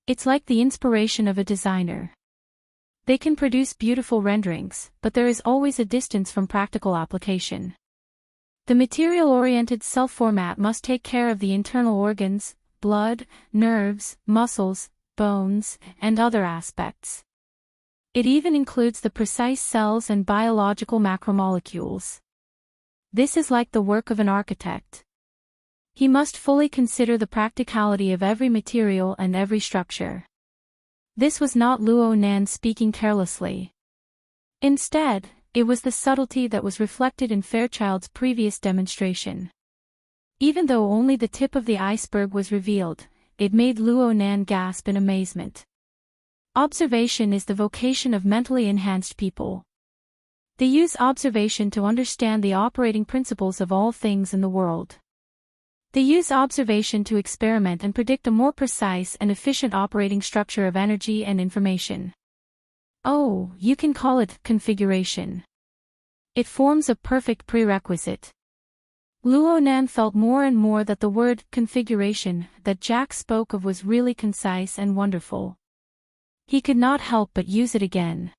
It's like the inspiration of a designer. They can produce beautiful renderings, but there is always a distance from practical application. The material-oriented self-format must take care of the internal organs, blood, nerves, muscles, bones, and other aspects. It even includes the precise cells and biological macromolecules. This is like the work of an architect. He must fully consider the practicality of every material and every structure. This was not Luo Nan speaking carelessly. Instead, it was the subtlety that was reflected in Fairchild's previous demonstration. Even though only the tip of the iceberg was revealed, it made Luo Nan gasp in amazement. Observation is the vocation of mentally enhanced people. They use observation to understand the operating principles of all things in the world. They use observation to experiment and predict a more precise and efficient operating structure of energy and information. Oh, you can call it configuration. It forms a perfect prerequisite. Luo Nan felt more and more that the word configuration that Jack spoke of was really concise and wonderful. He could not help but use it again.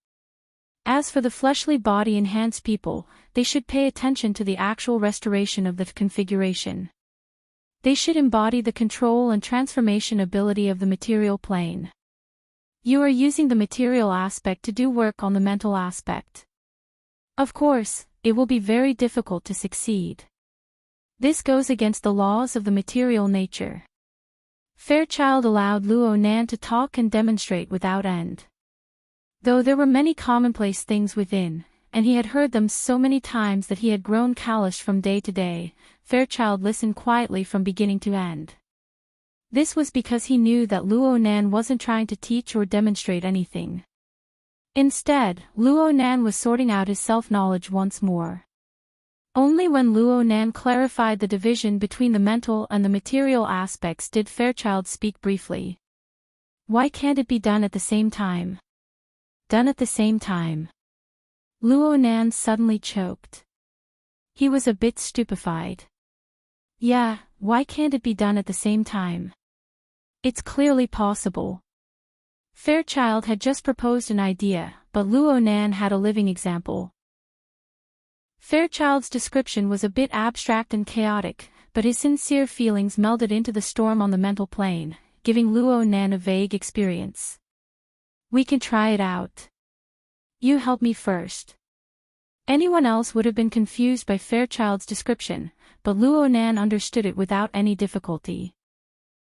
As for the fleshly body enhanced people, they should pay attention to the actual restoration of the configuration. They should embody the control and transformation ability of the material plane. You are using the material aspect to do work on the mental aspect. Of course, it will be very difficult to succeed. This goes against the laws of the material nature. Fairchild allowed Luo Nan to talk and demonstrate without end. Though there were many commonplace things within, and he had heard them so many times that he had grown calloused from day to day, Fairchild listened quietly from beginning to end. This was because he knew that Luo Nan wasn't trying to teach or demonstrate anything. Instead, Luo Nan was sorting out his self-knowledge once more. Only when Luo Nan clarified the division between the mental and the material aspects did Fairchild speak briefly. Why can't it be done at the same time? Done at the same time. Luo Nan suddenly choked. He was a bit stupefied. Yeah, why can't it be done at the same time? It's clearly possible. Fairchild had just proposed an idea, but Luo Nan had a living example. Fairchild's description was a bit abstract and chaotic, but his sincere feelings melded into the storm on the mental plane, giving Luo Nan a vague experience. We can try it out. You help me first. Anyone else would have been confused by Fairchild's description, but Luo Nan understood it without any difficulty.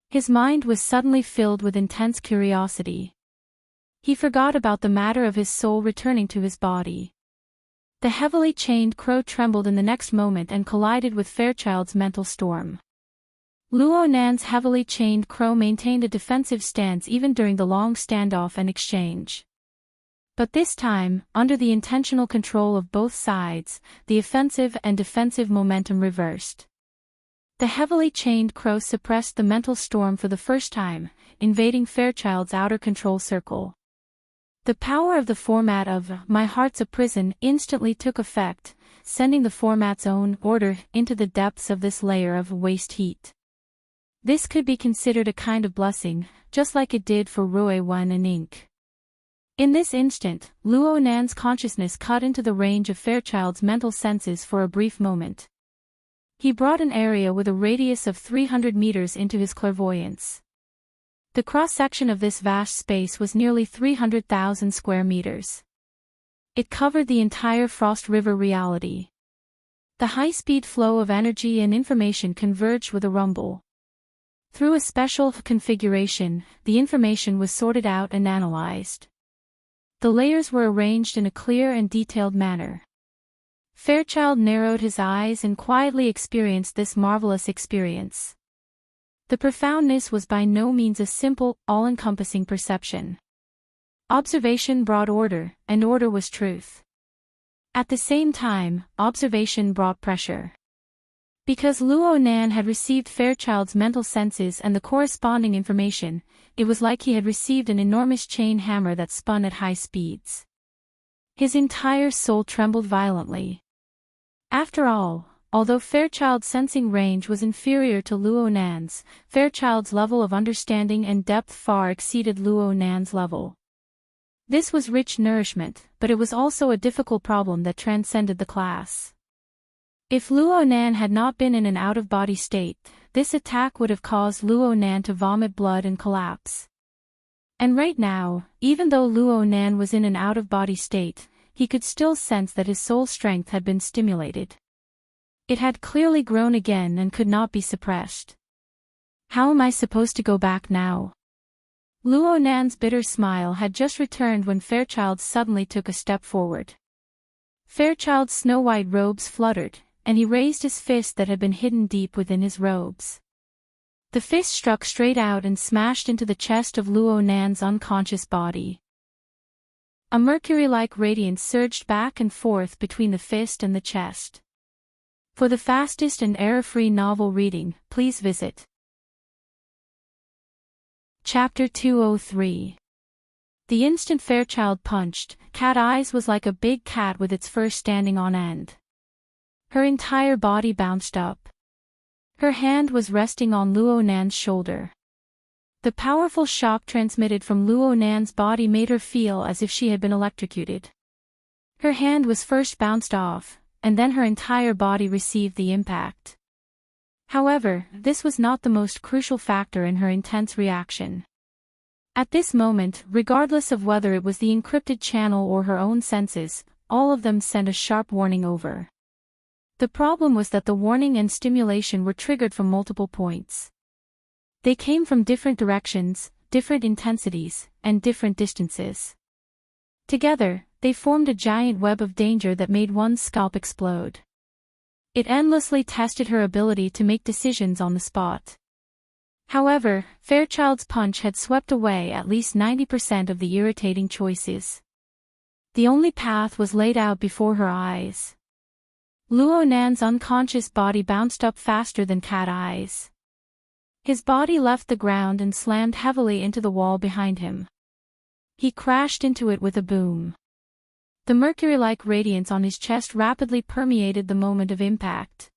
His mind was suddenly filled with intense curiosity. He forgot about the matter of his soul returning to his body. The heavily chained crow trembled in the next moment and collided with Fairchild's mental storm. Luo Nan's heavily chained crow maintained a defensive stance even during the long standoff and exchange. But this time, under the intentional control of both sides, the offensive and defensive momentum reversed. The heavily chained crow suppressed the mental storm for the first time, invading Fairchild's outer control circle. The power of the format of "My Heart's a Prison" instantly took effect, sending the format's own order into the depths of this layer of waste heat. This could be considered a kind of blessing, just like it did for Rui Wen and Ink. In this instant, Luo Nan's consciousness cut into the range of Fairchild's mental senses for a brief moment. He brought an area with a radius of 300 meters into his clairvoyance. The cross-section of this vast space was nearly 300,000 square meters. It covered the entire Frost River reality. The high-speed flow of energy and information converged with a rumble. Through a special configuration, the information was sorted out and analyzed. The layers were arranged in a clear and detailed manner. Fairchild narrowed his eyes and quietly experienced this marvelous experience. The profoundness was by no means a simple, all-encompassing perception. Observation brought order, and order was truth. At the same time, observation brought pressure. Because Luo Nan had received Fairchild's mental senses and the corresponding information, it was like he had received an enormous chain hammer that spun at high speeds. His entire soul trembled violently. After all, although Fairchild's sensing range was inferior to Luo Nan's, Fairchild's level of understanding and depth far exceeded Luo Nan's level. This was rich nourishment, but it was also a difficult problem that transcended the class. If Luo Nan had not been in an out-of-body state, this attack would have caused Luo Nan to vomit blood and collapse. And right now, even though Luo Nan was in an out-of-body state, he could still sense that his soul strength had been stimulated. It had clearly grown again and could not be suppressed. How am I supposed to go back now? Luo Nan's bitter smile had just returned when Fairchild suddenly took a step forward. Fairchild's snow-white robes fluttered, and he raised his fist that had been hidden deep within his robes. The fist struck straight out and smashed into the chest of Luo Nan's unconscious body. A mercury-like radiance surged back and forth between the fist and the chest. For the fastest and error-free novel reading, please visit Chapter 203. The instant Fairchild punched, Cat Eyes was like a big cat with its fur standing on end. Her entire body bounced up. Her hand was resting on Luo Nan's shoulder. The powerful shock transmitted from Luo Nan's body made her feel as if she had been electrocuted. Her hand was first bounced off, and then her entire body received the impact. However, this was not the most crucial factor in her intense reaction. At this moment, regardless of whether it was the encrypted channel or her own senses, all of them sent a sharp warning over. The problem was that the warning and stimulation were triggered from multiple points. They came from different directions, different intensities, and different distances. Together, they formed a giant web of danger that made one's scalp explode. It endlessly tested her ability to make decisions on the spot. However, Fairchild's punch had swept away at least 90% of the irritating choices. The only path was laid out before her eyes. Luo Nan's unconscious body bounced up faster than Cat Eyes. His body left the ground and slammed heavily into the wall behind him. He crashed into it with a boom. The mercury-like radiance on his chest rapidly permeated the moment of impact.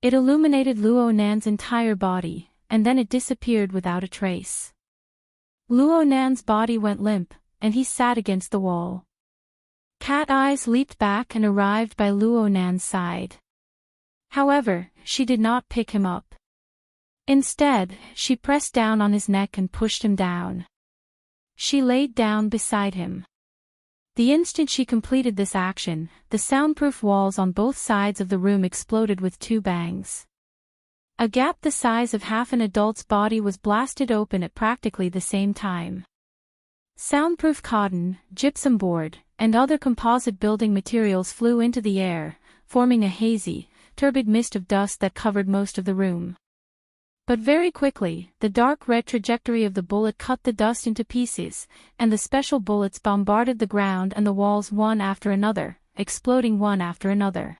It illuminated Luo Nan's entire body, and then it disappeared without a trace. Luo Nan's body went limp, and he sat against the wall. Cat Eyes leaped back and arrived by Luo Nan's side. However, she did not pick him up. Instead, she pressed down on his neck and pushed him down. She laid down beside him. The instant she completed this action, the soundproof walls on both sides of the room exploded with two bangs. A gap the size of half an adult's body was blasted open at practically the same time. Soundproof cotton, gypsum board, and other composite building materials flew into the air, forming a hazy, turbid mist of dust that covered most of the room. But very quickly, the dark red trajectory of the bullet cut the dust into pieces, and the special bullets bombarded the ground and the walls one after another, exploding one after another.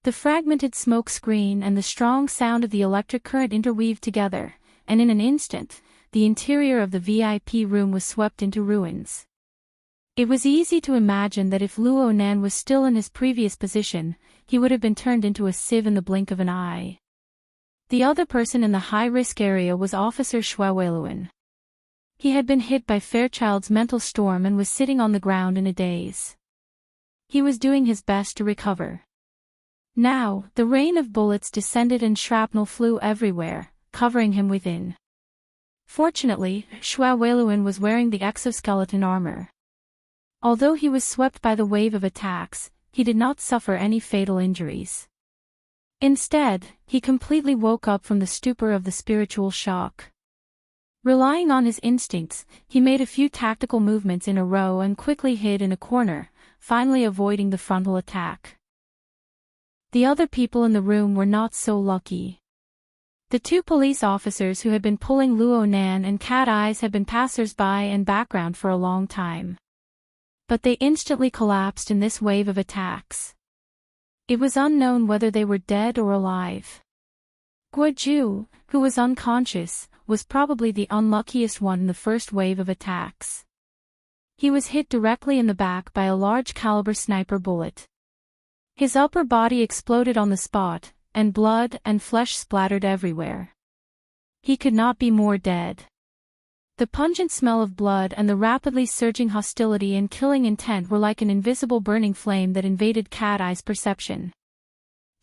The fragmented smoke screen and the strong sound of the electric current interweaved together, and in an instant, the interior of the VIP room was swept into ruins. It was easy to imagine that if Luo Nan was still in his previous position, he would have been turned into a sieve in the blink of an eye. The other person in the high-risk area was Officer Shuaweluan. He had been hit by Fairchild's mental storm and was sitting on the ground in a daze. He was doing his best to recover. Now, the rain of bullets descended and shrapnel flew everywhere, covering him within. Fortunately, Shuaweluan was wearing the exoskeleton armor. Although he was swept by the wave of attacks, he did not suffer any fatal injuries. Instead, he completely woke up from the stupor of the spiritual shock. Relying on his instincts, he made a few tactical movements in a row and quickly hid in a corner, finally avoiding the frontal attack. The other people in the room were not so lucky. The two police officers who had been pulling Luo Nan and Cat Eyes had been passers-by and background for a long time. But they instantly collapsed in this wave of attacks. It was unknown whether they were dead or alive. Guoju, who was unconscious, was probably the unluckiest one in the first wave of attacks. He was hit directly in the back by a large-caliber sniper bullet. His upper body exploded on the spot, and blood and flesh splattered everywhere. He could not be more dead. The pungent smell of blood and the rapidly surging hostility and killing intent were like an invisible burning flame that invaded Cat Eye's perception.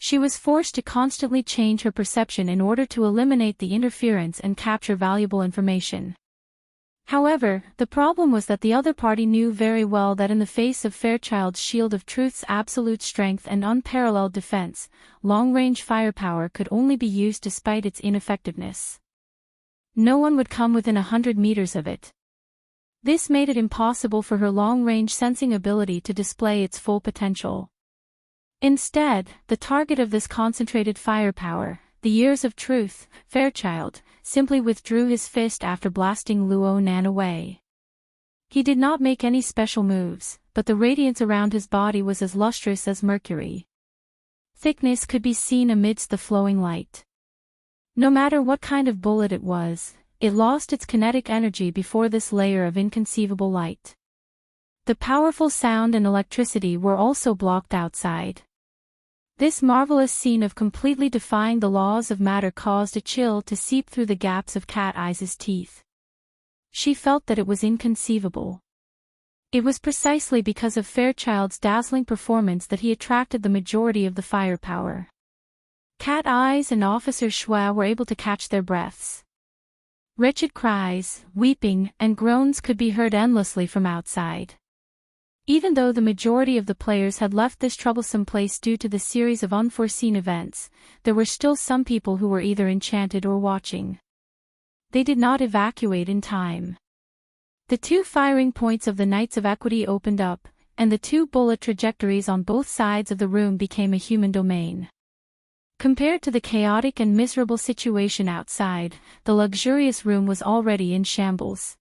She was forced to constantly change her perception in order to eliminate the interference and capture valuable information. However, the problem was that the other party knew very well that in the face of Fairchild's shield of truth's absolute strength and unparalleled defense, long-range firepower could only be used despite its ineffectiveness. No one would come within 100 meters of it. This made it impossible for her long-range sensing ability to display its full potential. Instead, the target of this concentrated firepower, the Years of Truth, Fairchild, simply withdrew his fist after blasting Luo Nan away. He did not make any special moves, but the radiance around his body was as lustrous as mercury. Thickness could be seen amidst the flowing light. No matter what kind of bullet it was, it lost its kinetic energy before this layer of inconceivable light. The powerful sound and electricity were also blocked outside. This marvelous scene of completely defying the laws of matter caused a chill to seep through the gaps of Cat Eyes' teeth. She felt that it was inconceivable. It was precisely because of Fairchild's dazzling performance that he attracted the majority of the firepower. Cat Eyes and Officer Shua were able to catch their breaths. Wretched cries, weeping, and groans could be heard endlessly from outside. Even though the majority of the players had left this troublesome place due to the series of unforeseen events, there were still some people who were either enchanted or watching. They did not evacuate in time. The two firing points of the Knights of Equity opened up, and the two bullet trajectories on both sides of the room became a human domain. Compared to the chaotic and miserable situation outside, the luxurious room was already in shambles.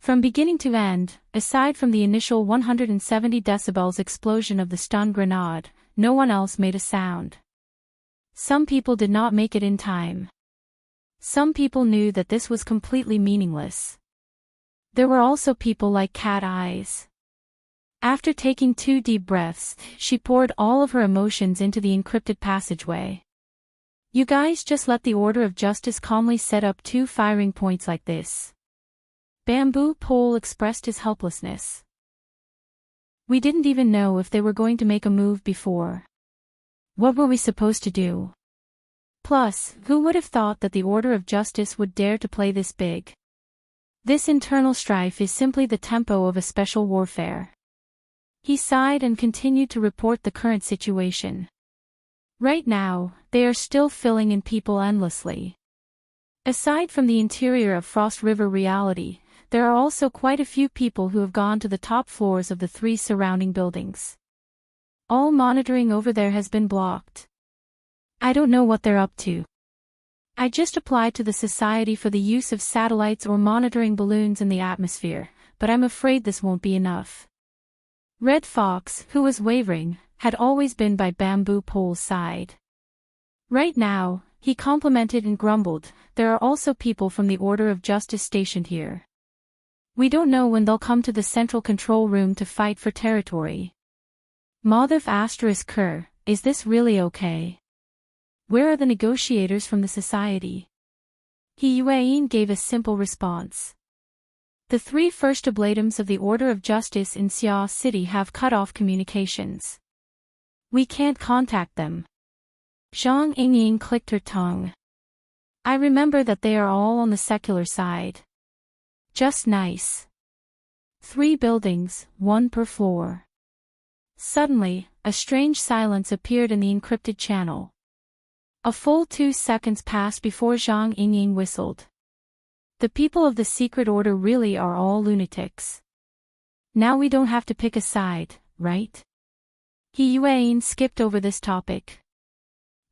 From beginning to end, aside from the initial 170 decibels explosion of the stun grenade, no one else made a sound. Some people did not make it in time. Some people knew that this was completely meaningless. There were also people like Cat Eyes. After taking 2 deep breaths, she poured all of her emotions into the encrypted passageway. You guys just let the Order of Justice calmly set up 2 firing points like this. Bamboo Pole expressed his helplessness. We didn't even know if they were going to make a move before. What were we supposed to do? Plus, who would have thought that the Order of Justice would dare to play this big? This internal strife is simply the tempo of a special warfare. He sighed and continued to report the current situation. Right now, they are still filling in people endlessly. Aside from the interior of Frost River reality, there are also quite a few people who have gone to the top floors of the 3 surrounding buildings. All monitoring over there has been blocked. I don't know what they're up to. I just applied to the Society for the use of satellites or monitoring balloons in the atmosphere, but I'm afraid this won't be enough. Red Fox, who was wavering, had always been by Bamboo Pole's side. Right now, he complimented and grumbled, there are also people from the Order of Justice stationed here. We don't know when they'll come to the central control room to fight for territory. Mothif *Ker, is this really okay? Where are the negotiators from the society? He Yuan gave a simple response. The 3 first oblatums of the Order of Justice in Xia City have cut off communications. We can't contact them. Zhang Yingying clicked her tongue. I remember that they are all on the secular side. Just nice. 3 buildings, 1 per floor. Suddenly, a strange silence appeared in the encrypted channel. A full 2 seconds passed before Zhang Yingying whistled. The people of the secret order really are all lunatics. Now we don't have to pick a side, right? He Yuan skipped over this topic.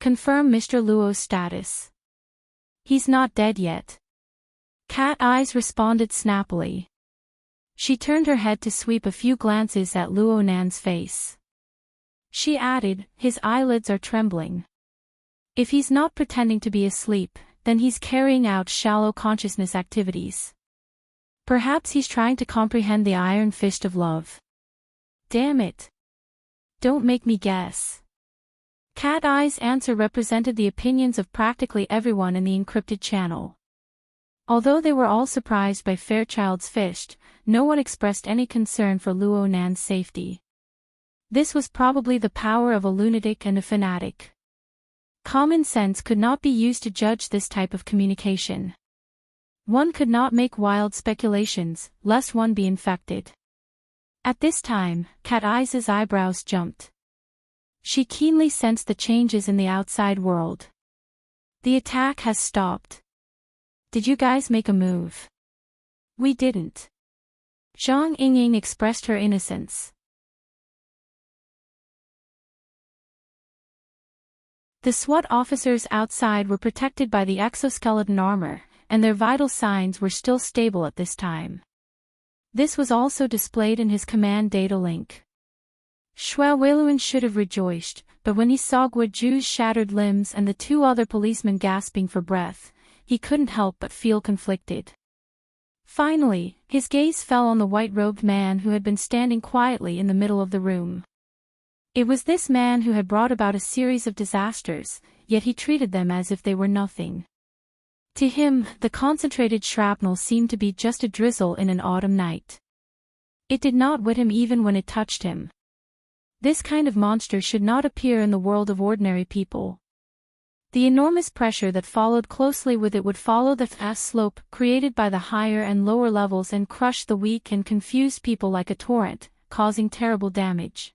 Confirm Mr. Luo's status. He's not dead yet. Cat Eyes responded snappily. She turned her head to sweep a few glances at Luo Nan's face. She added, his eyelids are trembling. If he's not pretending to be asleep, then he's carrying out shallow consciousness activities. Perhaps he's trying to comprehend the iron fist of love. Damn it. Don't make me guess. Cat Eye's answer represented the opinions of practically everyone in the encrypted channel. Although they were all surprised by Fairchild's fist, no one expressed any concern for Luo Nan's safety. This was probably the power of a lunatic and a fanatic. Common sense could not be used to judge this type of communication. One could not make wild speculations, lest one be infected. At this time, Cat Eyes' eyebrows jumped. She keenly sensed the changes in the outside world. The attack has stopped. Did you guys make a move? We didn't. Zhang Yingying expressed her innocence. The SWAT officers outside were protected by the exoskeleton armor, and their vital signs were still stable at this time. This was also displayed in his command data link. Xue Weiluan should have rejoiced, but when he saw Guoju's shattered limbs and the two other policemen gasping for breath, he couldn't help but feel conflicted. Finally, his gaze fell on the white-robed man who had been standing quietly in the middle of the room. It was this man who had brought about a series of disasters, yet he treated them as if they were nothing. To him, the concentrated shrapnel seemed to be just a drizzle in an autumn night. It did not wet him even when it touched him. This kind of monster should not appear in the world of ordinary people. The enormous pressure that followed closely with it would follow the fast slope created by the higher and lower levels and crush the weak and confused people like a torrent, causing terrible damage.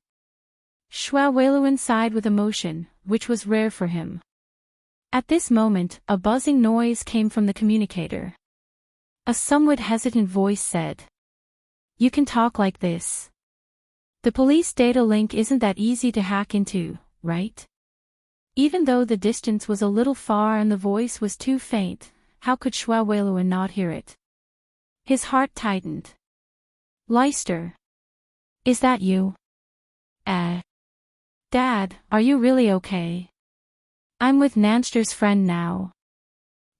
Xue Weiluan sighed with emotion, which was rare for him. At this moment, a buzzing noise came from the communicator. A somewhat hesitant voice said, "You can talk like this. The police data link isn't that easy to hack into, right?" Even though the distance was a little far and the voice was too faint, how could Xue Weiluan not hear it? His heart tightened. "Leicester. Is that you?" Dad, are you really okay?" "I'm with Nanster's friend now.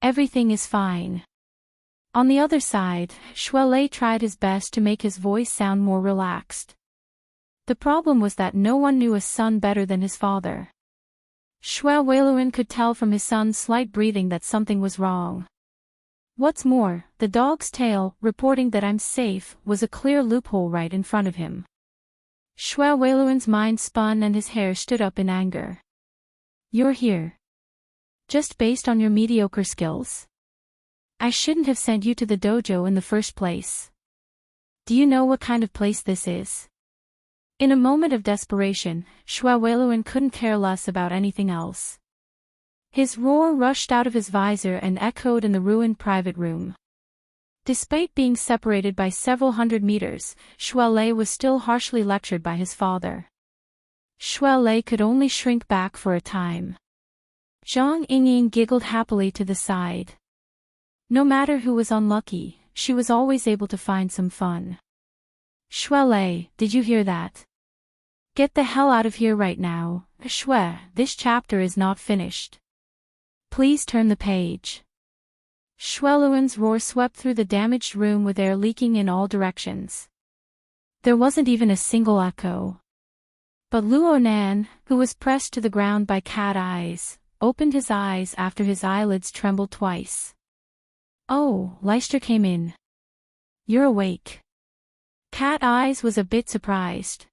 Everything is fine." On the other side, Xue tried his best to make his voice sound more relaxed. The problem was that no one knew a son better than his father. Xue Weiluan could tell from his son's slight breathing that something was wrong. What's more, the dog's tail, reporting that I'm safe, was a clear loophole right in front of him. Xue Weiluan's mind spun and his hair stood up in anger. "You're here. Just based on your mediocre skills? I shouldn't have sent you to the dojo in the first place. Do you know what kind of place this is?" In a moment of desperation, Xue Weiluan couldn't care less about anything else. His roar rushed out of his visor and echoed in the ruined private room. Despite being separated by several hundred meters, Xue was still harshly lectured by his father. Xue could only shrink back for a time. Zhang Yingying giggled happily to the side. No matter who was unlucky, she was always able to find some fun. "Xue, did you hear that? Get the hell out of here right now, Xue, this chapter is not finished. Please turn the page." Xueluan's roar swept through the damaged room with air leaking in all directions. There wasn't even a single echo. But Luo Nan, who was pressed to the ground by Cat Eyes, opened his eyes after his eyelids trembled twice. "Oh, Leicester came in. You're awake." Cat Eyes was a bit surprised.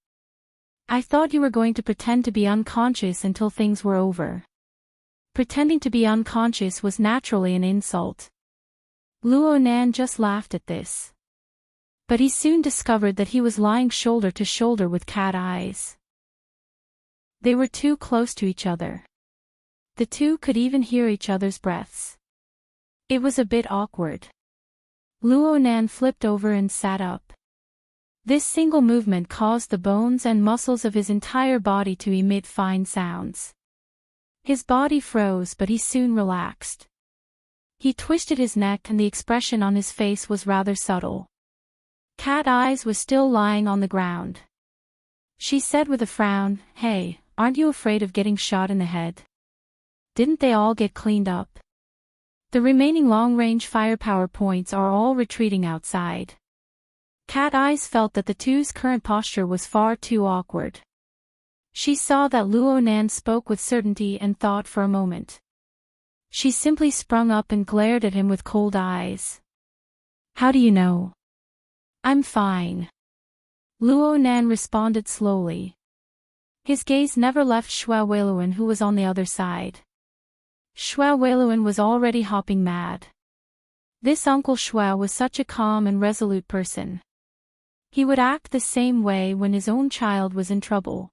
"I thought you were going to pretend to be unconscious until things were over." Pretending to be unconscious was naturally an insult. Luo Nan just laughed at this. But he soon discovered that he was lying shoulder to shoulder with Cat Eyes. They were too close to each other. The two could even hear each other's breaths. It was a bit awkward. Luo Nan flipped over and sat up. This single movement caused the bones and muscles of his entire body to emit fine sounds. His body froze, but he soon relaxed. He twisted his neck and the expression on his face was rather subtle. Cat Eyes was still lying on the ground. She said with a frown, "Hey, aren't you afraid of getting shot in the head? Didn't they all get cleaned up? The remaining long-range firepower points are all retreating outside." Cat Eyes felt that the two's current posture was far too awkward. She saw that Luo Nan spoke with certainty and thought for a moment. She simply sprung up and glared at him with cold eyes. "How do you know?" "I'm fine." Luo Nan responded slowly. His gaze never left Xue Weiluan, who was on the other side. Xue Weiluan was already hopping mad. This Uncle Xue was such a calm and resolute person. He would act the same way when his own child was in trouble.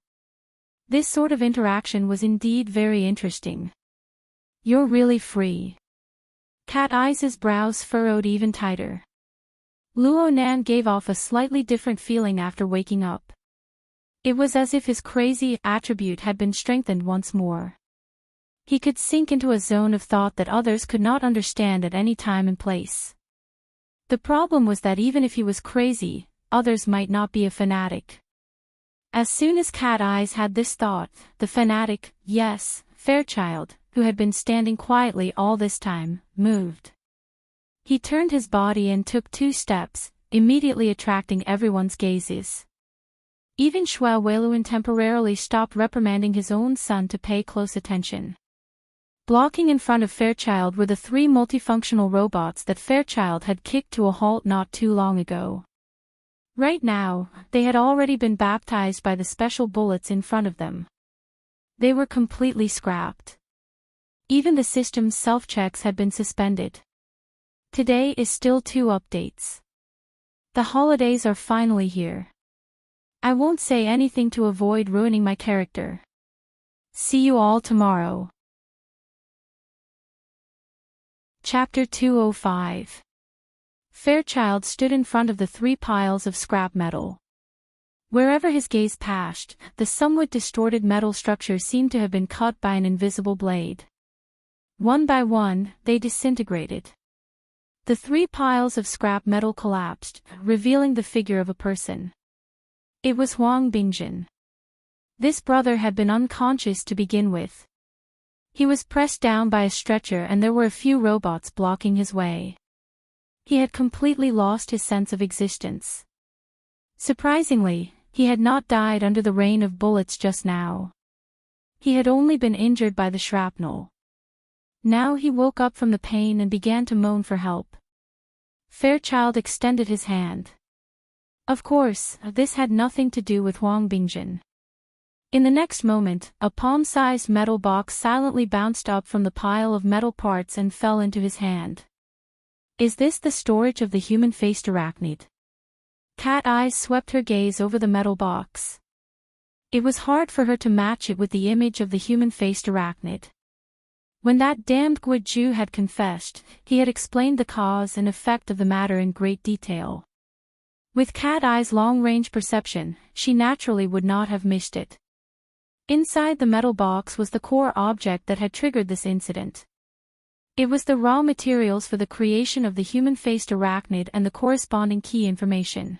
This sort of interaction was indeed very interesting. "You're really free." Cat Eyes' brows furrowed even tighter. Luo Nan gave off a slightly different feeling after waking up. It was as if his crazy attribute had been strengthened once more. He could sink into a zone of thought that others could not understand at any time and place. The problem was that even if he was crazy, others might not be a fanatic. As soon as Cat Eyes had this thought, the fanatic, yes, Fairchild, who had been standing quietly all this time, moved. He turned his body and took 2 steps, immediately attracting everyone's gazes. Even Xue Weiluan temporarily stopped reprimanding his own son to pay close attention. Blocking in front of Fairchild were the 3 multifunctional robots that Fairchild had kicked to a halt not too long ago. Right now, they had already been baptized by the special bullets in front of them. They were completely scrapped. Even the system's self-checks had been suspended. Today is still 2 updates. The holidays are finally here. I won't say anything to avoid ruining my character. See you all tomorrow. Chapter 205. Fairchild stood in front of the 3 piles of scrap metal. Wherever his gaze passed, the somewhat distorted metal structures seemed to have been cut by an invisible blade. One by one, they disintegrated. The 3 piles of scrap metal collapsed, revealing the figure of a person. It was Huang Bingjin. This brother had been unconscious to begin with. He was pressed down by a stretcher and there were a few robots blocking his way. He had completely lost his sense of existence. Surprisingly, he had not died under the rain of bullets just now. He had only been injured by the shrapnel. Now he woke up from the pain and began to moan for help. Fairchild extended his hand. Of course, this had nothing to do with Huang Bingjin. In the next moment, a palm-sized metal box silently bounced up from the pile of metal parts and fell into his hand. Is this the storage of the human-faced arachnid? Cat Eyes swept her gaze over the metal box. It was hard for her to match it with the image of the human-faced arachnid. When that damned Guiju had confessed, he had explained the cause and effect of the matter in great detail. With Cat Eye's long-range perception, she naturally would not have missed it. Inside the metal box was the core object that had triggered this incident. It was the raw materials for the creation of the human-faced arachnid and the corresponding key information.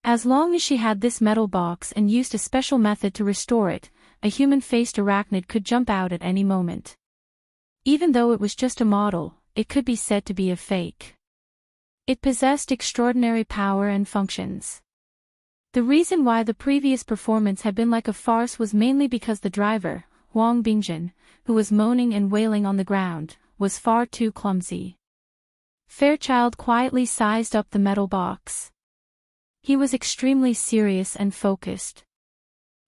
As long as she had this metal box and used a special method to restore it, a human-faced arachnid could jump out at any moment. Even though it was just a model, it could be said to be a fake. It possessed extraordinary power and functions. The reason why the previous performance had been like a farce was mainly because the driver, Huang Bingjin, who was moaning and wailing on the ground, was far too clumsy. Fairchild quietly sized up the metal box. He was extremely serious and focused.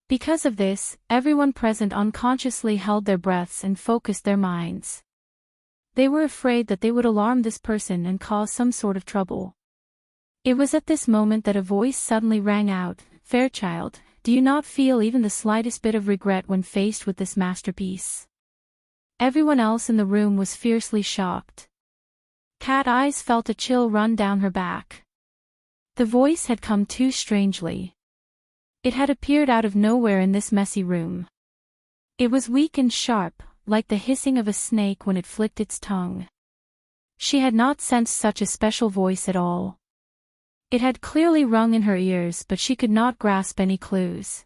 Because of this, everyone present unconsciously held their breaths and focused their minds. They were afraid that they would alarm this person and cause some sort of trouble. It was at this moment that a voice suddenly rang out, "Fairchild, do you not feel even the slightest bit of regret when faced with this masterpiece?" Everyone else in the room was fiercely shocked. Cat Eyes felt a chill run down her back. The voice had come too strangely. It had appeared out of nowhere in this messy room. It was weak and sharp, like the hissing of a snake when it flicked its tongue. She had not sensed such a special voice at all. It had clearly rung in her ears, but she could not grasp any clues.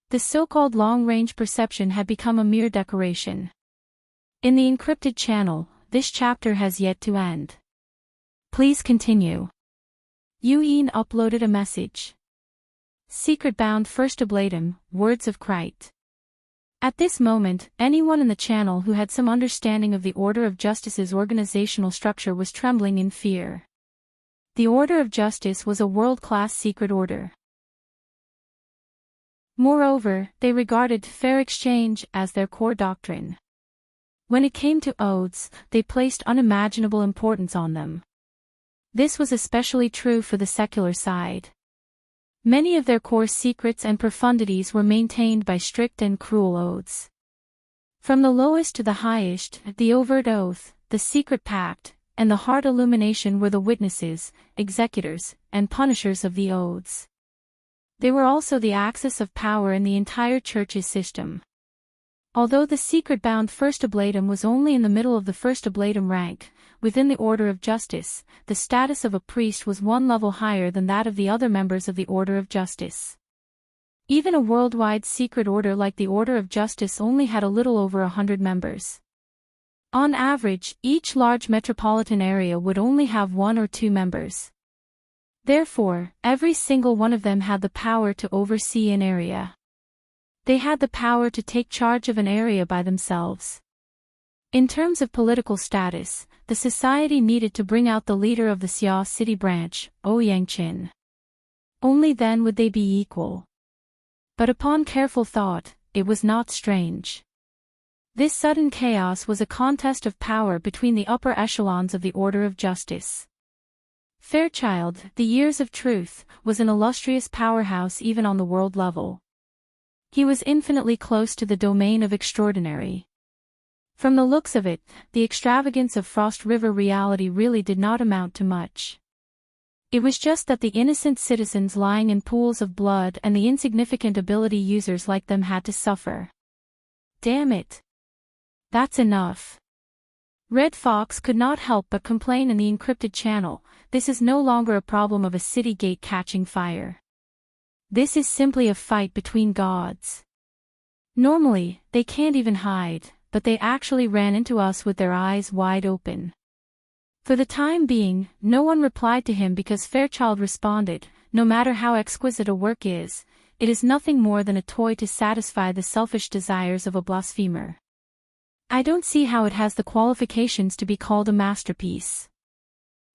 The so-called long-range perception had become a mere decoration. In the encrypted channel, this chapter has yet to end. Please continue. Yuyin uploaded a message. Secret bound first oblatum, words of Christ. At this moment, anyone in the channel who had some understanding of the Order of Justice's organizational structure was trembling in fear. The Order of Justice was a world-class secret order. Moreover, they regarded fair exchange as their core doctrine. When it came to oaths, they placed unimaginable importance on them. This was especially true for the secular side. Many of their core secrets and profundities were maintained by strict and cruel oaths. From the lowest to the highest, the overt oath, the secret pact, and the heart illumination were the witnesses, executors, and punishers of the oaths. They were also the axis of power in the entire church's system. Although the secret-bound first oblatum was only in the middle of the first oblatum rank, within the Order of Justice, the status of a priest was one level higher than that of the other members of the Order of Justice. Even a worldwide secret order like the Order of Justice only had a little over 100 members. On average, each large metropolitan area would only have 1 or 2 members. Therefore, every single one of them had the power to oversee an area. They had the power to take charge of an area by themselves. In terms of political status, the society needed to bring out the leader of the Xia city branch, Ouyangqin. Only then would they be equal. But upon careful thought, it was not strange. This sudden chaos was a contest of power between the upper echelons of the Order of Justice. Fairchild, the Years of Truth, was an illustrious powerhouse even on the world level. He was infinitely close to the domain of extraordinary. From the looks of it, the extravagance of Frost River reality really did not amount to much. It was just that the innocent citizens lying in pools of blood and the insignificant ability users like them had to suffer. Damn it. That's enough. Red Fox could not help but complain in the encrypted channel, this is no longer a problem of a city gate catching fire. This is simply a fight between gods. Normally, they can't even hide, but they actually ran into us with their eyes wide open. For the time being, no one replied to him because Fairchild responded, no matter how exquisite a work is, it is nothing more than a toy to satisfy the selfish desires of a blasphemer. I don't see how it has the qualifications to be called a masterpiece.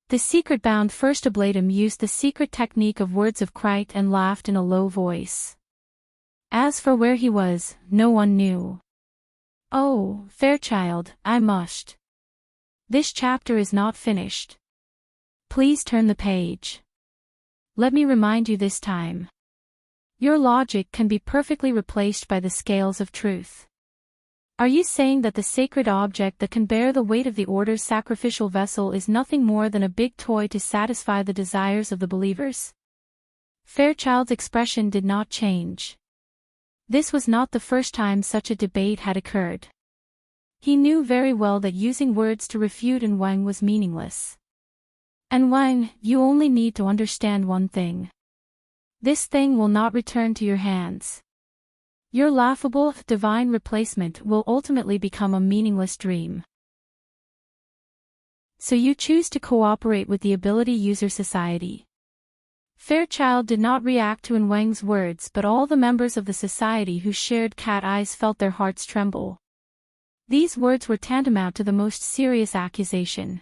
The secret-bound first oblatum used the secret technique of words of Christ and laughed in a low voice. As for where he was, no one knew. Oh, Fairchild, I must. This chapter is not finished. Please turn the page. Let me remind you this time. Your logic can be perfectly replaced by the scales of truth. Are you saying that the sacred object that can bear the weight of the Order's sacrificial vessel is nothing more than a big toy to satisfy the desires of the believers? Fairchild's expression did not change. This was not the first time such a debate had occurred. He knew very well that using words to refute An Wang was meaningless. An Wang, you only need to understand one thing. This thing will not return to your hands. Your laughable, divine replacement will ultimately become a meaningless dream. So you choose to cooperate with the Ability User Society. Fairchild did not react to An Wang's words, but all the members of the society who shared Cat Eyes felt their hearts tremble. These words were tantamount to the most serious accusation.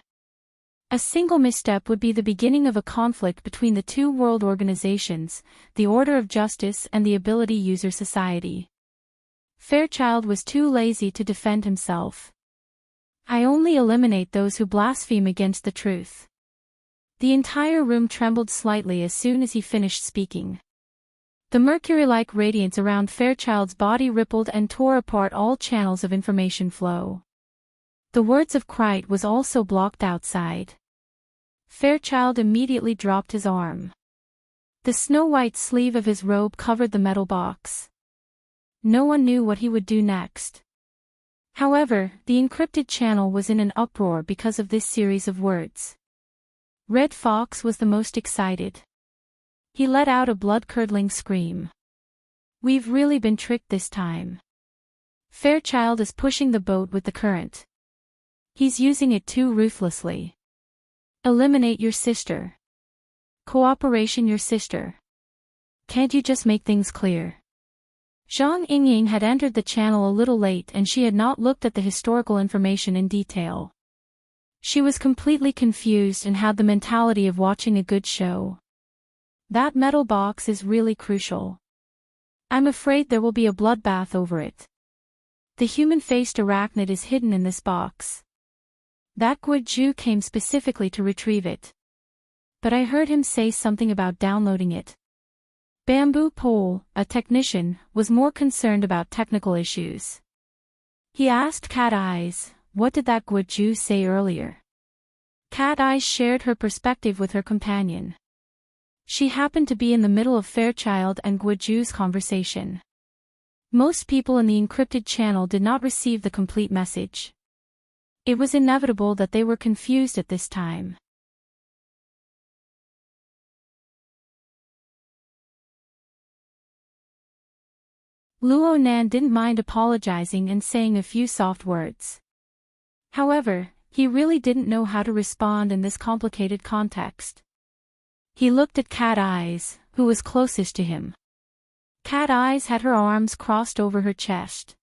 A single misstep would be the beginning of a conflict between the two world organizations, the Order of Justice and the Ability User Society. Fairchild was too lazy to defend himself. I only eliminate those who blaspheme against the truth. The entire room trembled slightly as soon as he finished speaking. The mercury-like radiance around Fairchild's body rippled and tore apart all channels of information flow. The words of Crite was also blocked outside. Fairchild immediately dropped his arm. The snow-white sleeve of his robe covered the metal box. No one knew what he would do next. However, the encrypted channel was in an uproar because of this series of words. Red Fox was the most excited. He let out a blood-curdling scream. We've really been tricked this time. Fairchild is pushing the boat with the current. He's using it too ruthlessly. Eliminate your sister. Cooperation your sister. Can't you just make things clear? Zhang Yingying had entered the channel a little late and she had not looked at the historical information in detail. She was completely confused and had the mentality of watching a good show. That metal box is really crucial. I'm afraid there will be a bloodbath over it. The human-faced arachnid is hidden in this box. That Guoju came specifically to retrieve it. But I heard him say something about downloading it. Bamboo Pole, a technician, was more concerned about technical issues. He asked Cat Eyes, what did that Guoju say earlier? Cat Eyes shared her perspective with her companion. She happened to be in the middle of Fairchild and Guoju's conversation. Most people in the encrypted channel did not receive the complete message. It was inevitable that they were confused at this time. Luo Nan didn't mind apologizing and saying a few soft words. However, he really didn't know how to respond in this complicated context. He looked at Cat Eyes, who was closest to him. Cat Eyes had her arms crossed over her chest.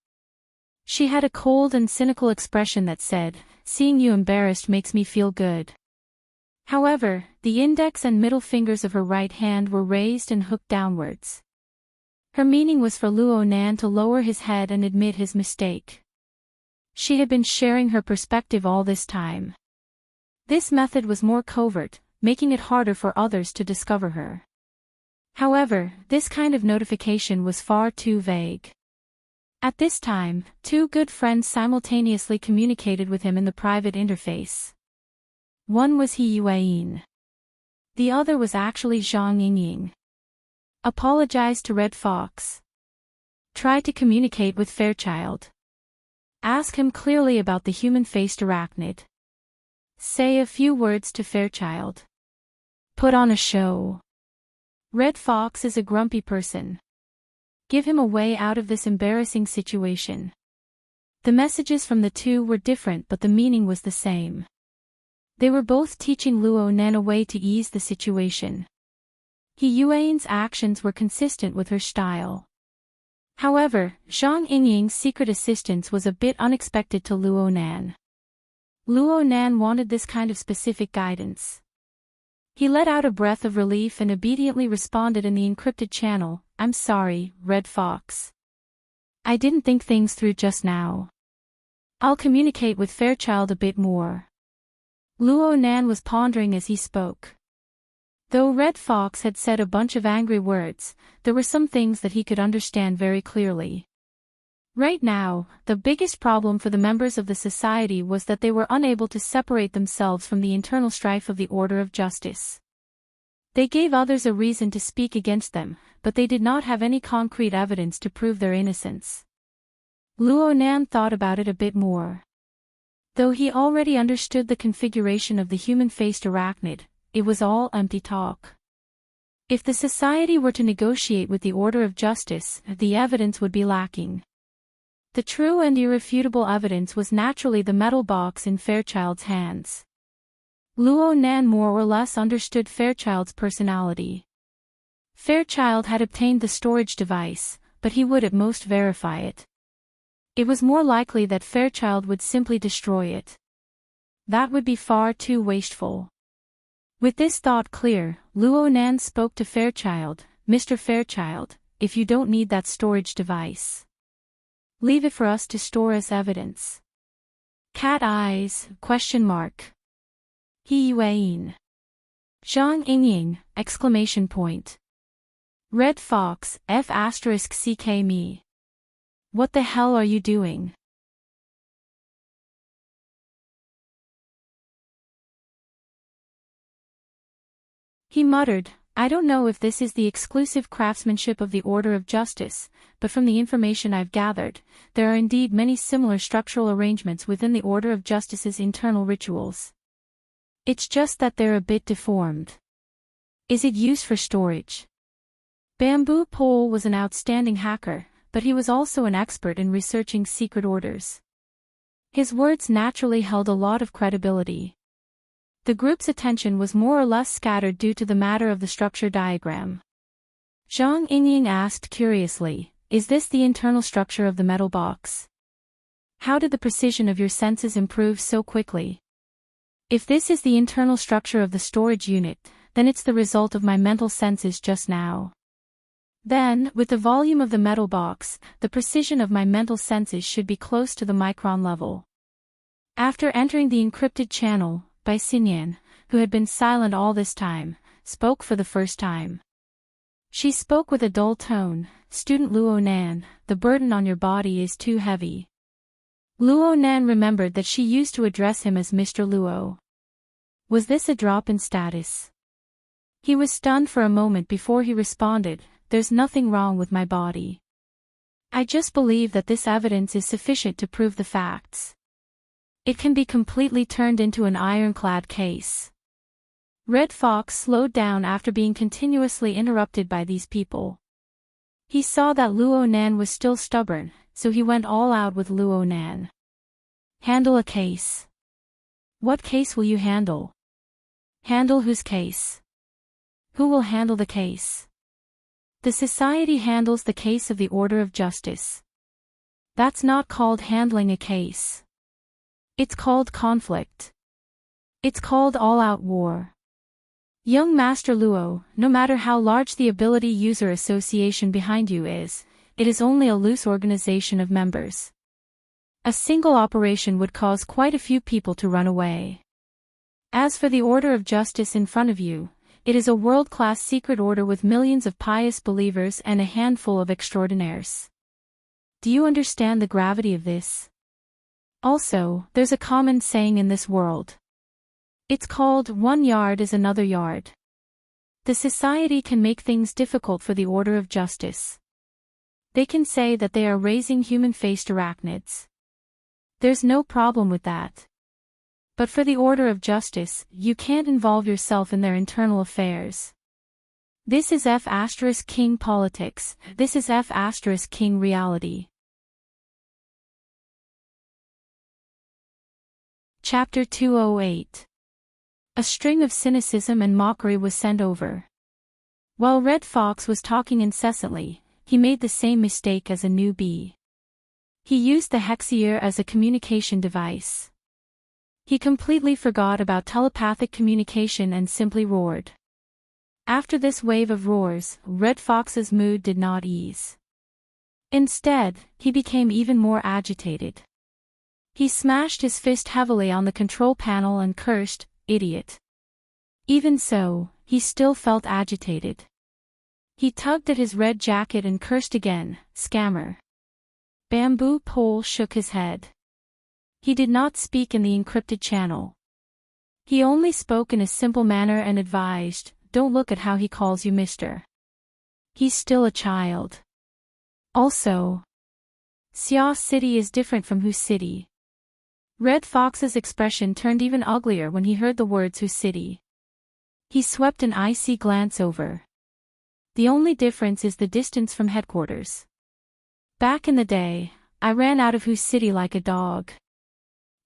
She had a cold and cynical expression that said, "Seeing you embarrassed makes me feel good." However, the index and middle fingers of her right hand were raised and hooked downwards. Her meaning was for Luo Nan to lower his head and admit his mistake. She had been sharing her perspective all this time. This method was more covert, making it harder for others to discover her. However, this kind of notification was far too vague. At this time, two good friends simultaneously communicated with him in the private interface. One was He Yueyin. The other was actually Zhang Yingying. Apologize to Red Fox. Try to communicate with Fairchild. Ask him clearly about the human-faced arachnid. Say a few words to Fairchild. Put on a show. Red Fox is a grumpy person. Give him a way out of this embarrassing situation. The messages from the two were different but the meaning was the same. They were both teaching Luo Nan a way to ease the situation. He Yueyin's actions were consistent with her style. However, Zhang Yingying's secret assistance was a bit unexpected to Luo Nan. Luo Nan wanted this kind of specific guidance. He let out a breath of relief and obediently responded in the encrypted channel, "I'm sorry, Red Fox. I didn't think things through just now. I'll communicate with Fairchild a bit more." Luo Nan was pondering as he spoke. Though Red Fox had said a bunch of angry words, there were some things that he could understand very clearly. Right now, the biggest problem for the members of the society was that they were unable to separate themselves from the internal strife of the order of justice. They gave others a reason to speak against them, but they did not have any concrete evidence to prove their innocence. Luo Nan thought about it a bit more. Though he already understood the configuration of the human-faced arachnid, it was all empty talk. If the society were to negotiate with the order of justice, the evidence would be lacking. The true and irrefutable evidence was naturally the metal box in Fairchild's hands. Luo Nan more or less understood Fairchild's personality. Fairchild had obtained the storage device, but he would at most verify it. It was more likely that Fairchild would simply destroy it. That would be far too wasteful. With this thought clear, Luo Nan spoke to Fairchild, "Mr. Fairchild, if you don't need that storage device, leave it for us to store as evidence." Cat Eyes, ? He Yueyin. Zhang Yingying, ! Red Fox, F***ck me. What the hell are you doing? He muttered, I don't know if this is the exclusive craftsmanship of the Order of Justice, but from the information I've gathered, there are indeed many similar structural arrangements within the Order of Justice's internal rituals. It's just that they're a bit deformed. Is it used for storage? Bamboo Pole was an outstanding hacker, but he was also an expert in researching secret orders. His words naturally held a lot of credibility. The group's attention was more or less scattered due to the matter of the structure diagram. Zhang Yingying asked curiously, is this the internal structure of the metal box? How did the precision of your senses improve so quickly? If this is the internal structure of the storage unit, then it's the result of my mental senses just now. Then, with the volume of the metal box, the precision of my mental senses should be close to the micron level. After entering the encrypted channel, Bai Xinyan, who had been silent all this time, spoke for the first time. She spoke with a dull tone, Student Luo Nan, the burden on your body is too heavy. Luo Nan remembered that she used to address him as Mr. Luo. Was this a drop in status? He was stunned for a moment before he responded, there's nothing wrong with my body. I just believe that this evidence is sufficient to prove the facts. It can be completely turned into an ironclad case. Red Fox slowed down after being continuously interrupted by these people. He saw that Luo Nan was still stubborn, so he went all out with Luo Nan. Handle a case. What case will you handle? Handle whose case? Who will handle the case? The society handles the case of the Order of Justice. That's not called handling a case. It's called conflict. It's called all-out war. Young Master Luo, no matter how large the ability user association behind you is, it is only a loose organization of members. A single operation would cause quite a few people to run away. As for the Order of Justice in front of you, it is a world-class secret order with millions of pious believers and a handful of extraordinaires. Do you understand the gravity of this? Also, there's a common saying in this world. It's called, 1 yard is another yard. The society can make things difficult for the Order of Justice. They can say that they are raising human-faced arachnids. There's no problem with that. But for the Order of Justice, you can't involve yourself in their internal affairs. This is F*King politics, this is F*King reality. Chapter 208. A string of cynicism and mockery was sent over. While Red Fox was talking incessantly, he made the same mistake as a newbie. He used the Hexier as a communication device. He completely forgot about telepathic communication and simply roared. After this wave of roars, Red Fox's mood did not ease. Instead, he became even more agitated. He smashed his fist heavily on the control panel and cursed, idiot. Even so, he still felt agitated. He tugged at his red jacket and cursed again, scammer. Bamboo Pole shook his head. He did not speak in the encrypted channel. He only spoke in a simple manner and advised, don't look at how he calls you mister. He's still a child. Also, Xia City is different from Hu City. Red Fox's expression turned even uglier when he heard the words Hu City. He swept an icy glance over. The only difference is the distance from headquarters. Back in the day, I ran out of Hu City like a dog.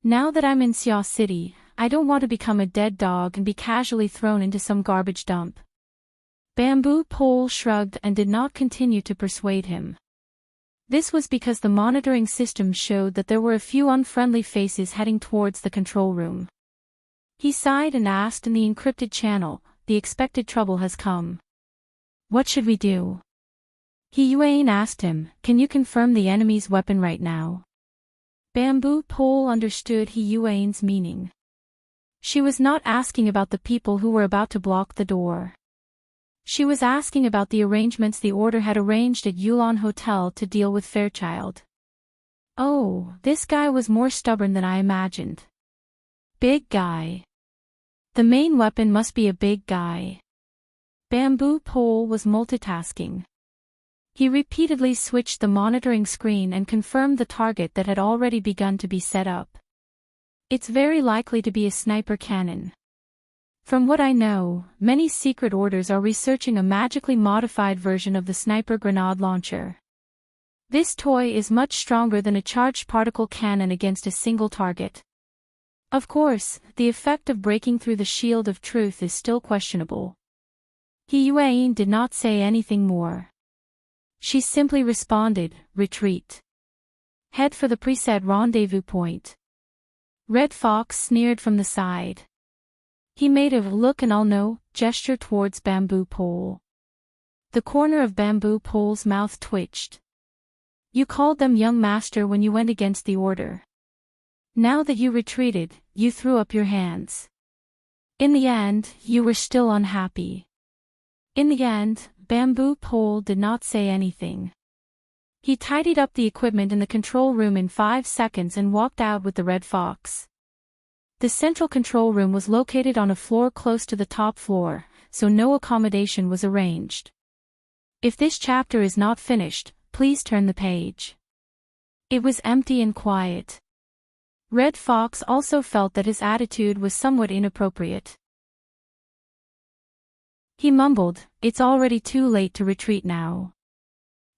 Now that I'm in Xia City, I don't want to become a dead dog and be casually thrown into some garbage dump. Bamboo Pole shrugged and did not continue to persuade him. This was because the monitoring system showed that there were a few unfriendly faces heading towards the control room. He sighed and asked in the encrypted channel, the expected trouble has come. What should we do? He Yuan asked him, can you confirm the enemy's weapon right now? Bamboo Pole understood He Yuan's meaning. She was not asking about the people who were about to block the door. She was asking about the arrangements the order had arranged at Yulon Hotel to deal with Fairchild. Oh, this guy was more stubborn than I imagined. Big guy. The main weapon must be a big guy. Bamboo Pole was multitasking. He repeatedly switched the monitoring screen and confirmed the target that had already begun to be set up. It's very likely to be a sniper cannon. From what I know, many secret orders are researching a magically modified version of the sniper grenade launcher. This toy is much stronger than a charged particle cannon against a single target. Of course, the effect of breaking through the shield of truth is still questionable. Yuan did not say anything more. She simply responded, "Retreat. Head for the preset rendezvous point." Red Fox sneered from the side. He made a "look and I'll know" gesture towards Bamboo Pole. The corner of Bamboo Pole's mouth twitched. "You called them young master when you went against the order. Now that you retreated, you threw up your hands. In the end, you were still unhappy." In the end, Bamboo Pole did not say anything. He tidied up the equipment in the control room in 5 seconds and walked out with the Red Fox. The central control room was located on a floor close to the top floor, so no accommodation was arranged. If this chapter is not finished, please turn the page. It was empty and quiet. Red Fox also felt that his attitude was somewhat inappropriate. He mumbled, "It's already too late to retreat now.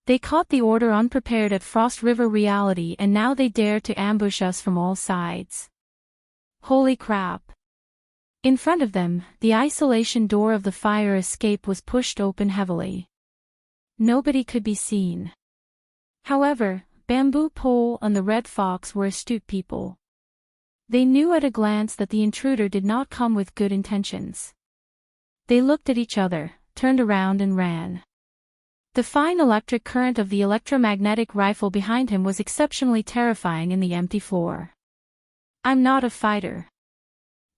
They caught the order unprepared at Frost River Reality and now they dare to ambush us from all sides. Holy crap." In front of them, the isolation door of the fire escape was pushed open heavily. Nobody could be seen. However, Bamboo Pole and the Red Fox were astute people. They knew at a glance that the intruder did not come with good intentions. They looked at each other, turned around and ran. The fine electric current of the electromagnetic rifle behind him was exceptionally terrifying in the empty floor. "I'm not a fighter."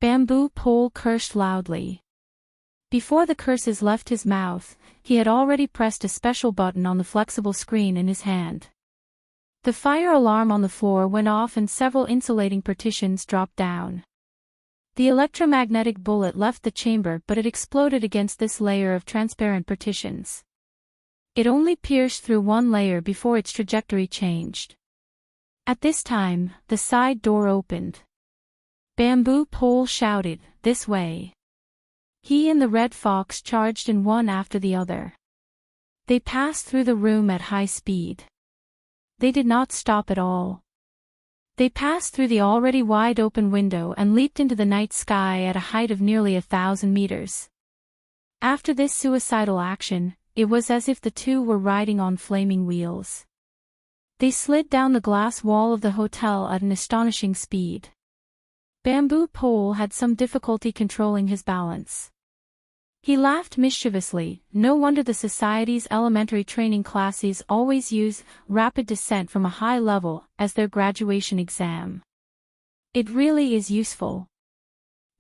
Bamboo Pole cursed loudly. Before the curses left his mouth, he had already pressed a special button on the flexible screen in his hand. The fire alarm on the floor went off and several insulating partitions dropped down. The electromagnetic bullet left the chamber, but it exploded against this layer of transparent partitions. It only pierced through one layer before its trajectory changed. At this time, the side door opened. Bamboo Pole shouted, "This way." He and the Red Fox charged in one after the other. They passed through the room at high speed. They did not stop at all. They passed through the already wide-open window and leaped into the night sky at a height of nearly 1,000 meters. After this suicidal action, it was as if the two were riding on flaming wheels. They slid down the glass wall of the hotel at an astonishing speed. Bamboo Pole had some difficulty controlling his balance. He laughed mischievously. No wonder the Society's elementary training classes always use rapid descent from a high level as their graduation exam. It really is useful.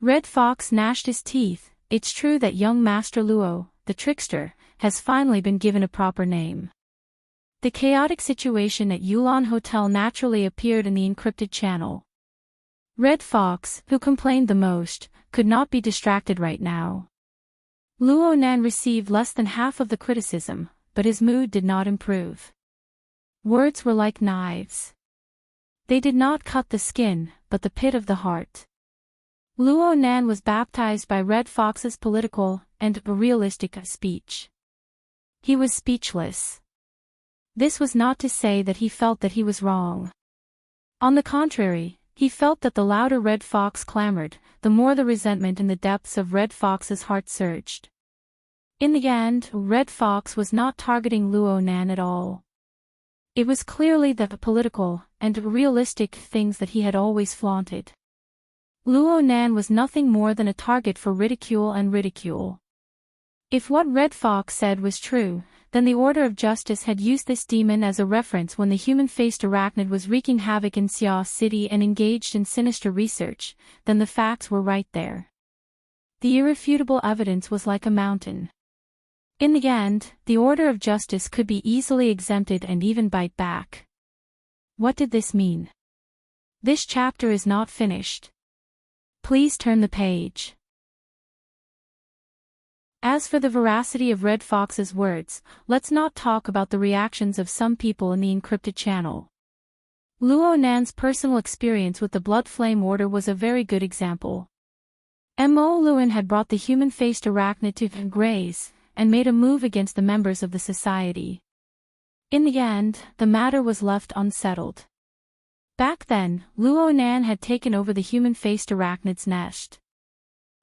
Red Fox gnashed his teeth. It's true that young Master Luo, the trickster, has finally been given a proper name. The chaotic situation at Yulon Hotel naturally appeared in the encrypted channel. Red Fox, who complained the most, could not be distracted right now. Luo Nan received less than half of the criticism, but his mood did not improve. Words were like knives. They did not cut the skin, but the pit of the heart. Luo Nan was baptized by Red Fox's political and realistic speech. He was speechless. This was not to say that he felt that he was wrong. On the contrary, he felt that the louder Red Fox clamored, the more the resentment in the depths of Red Fox's heart surged. In the end, Red Fox was not targeting Luo Nan at all. It was clearly the political and realistic things that he had always flaunted. Luo Nan was nothing more than a target for ridicule and ridicule. If what Red Fox said was true, then the Order of Justice had used this demon as a reference when the human-faced arachnid was wreaking havoc in Xia City and engaged in sinister research, then the facts were right there. The irrefutable evidence was like a mountain. In the end, the Order of Justice could be easily exempted and even bite back. What did this mean? This chapter is not finished. Please turn the page. As for the veracity of Red Fox's words, let's not talk about the reactions of some people in the encrypted channel. Luo Nan's personal experience with the Blood Flame Order was a very good example. Mo Luan had brought the human-faced arachnid to graze, and made a move against the members of the society. In the end, the matter was left unsettled. Back then, Luo Nan had taken over the human-faced arachnid's nest.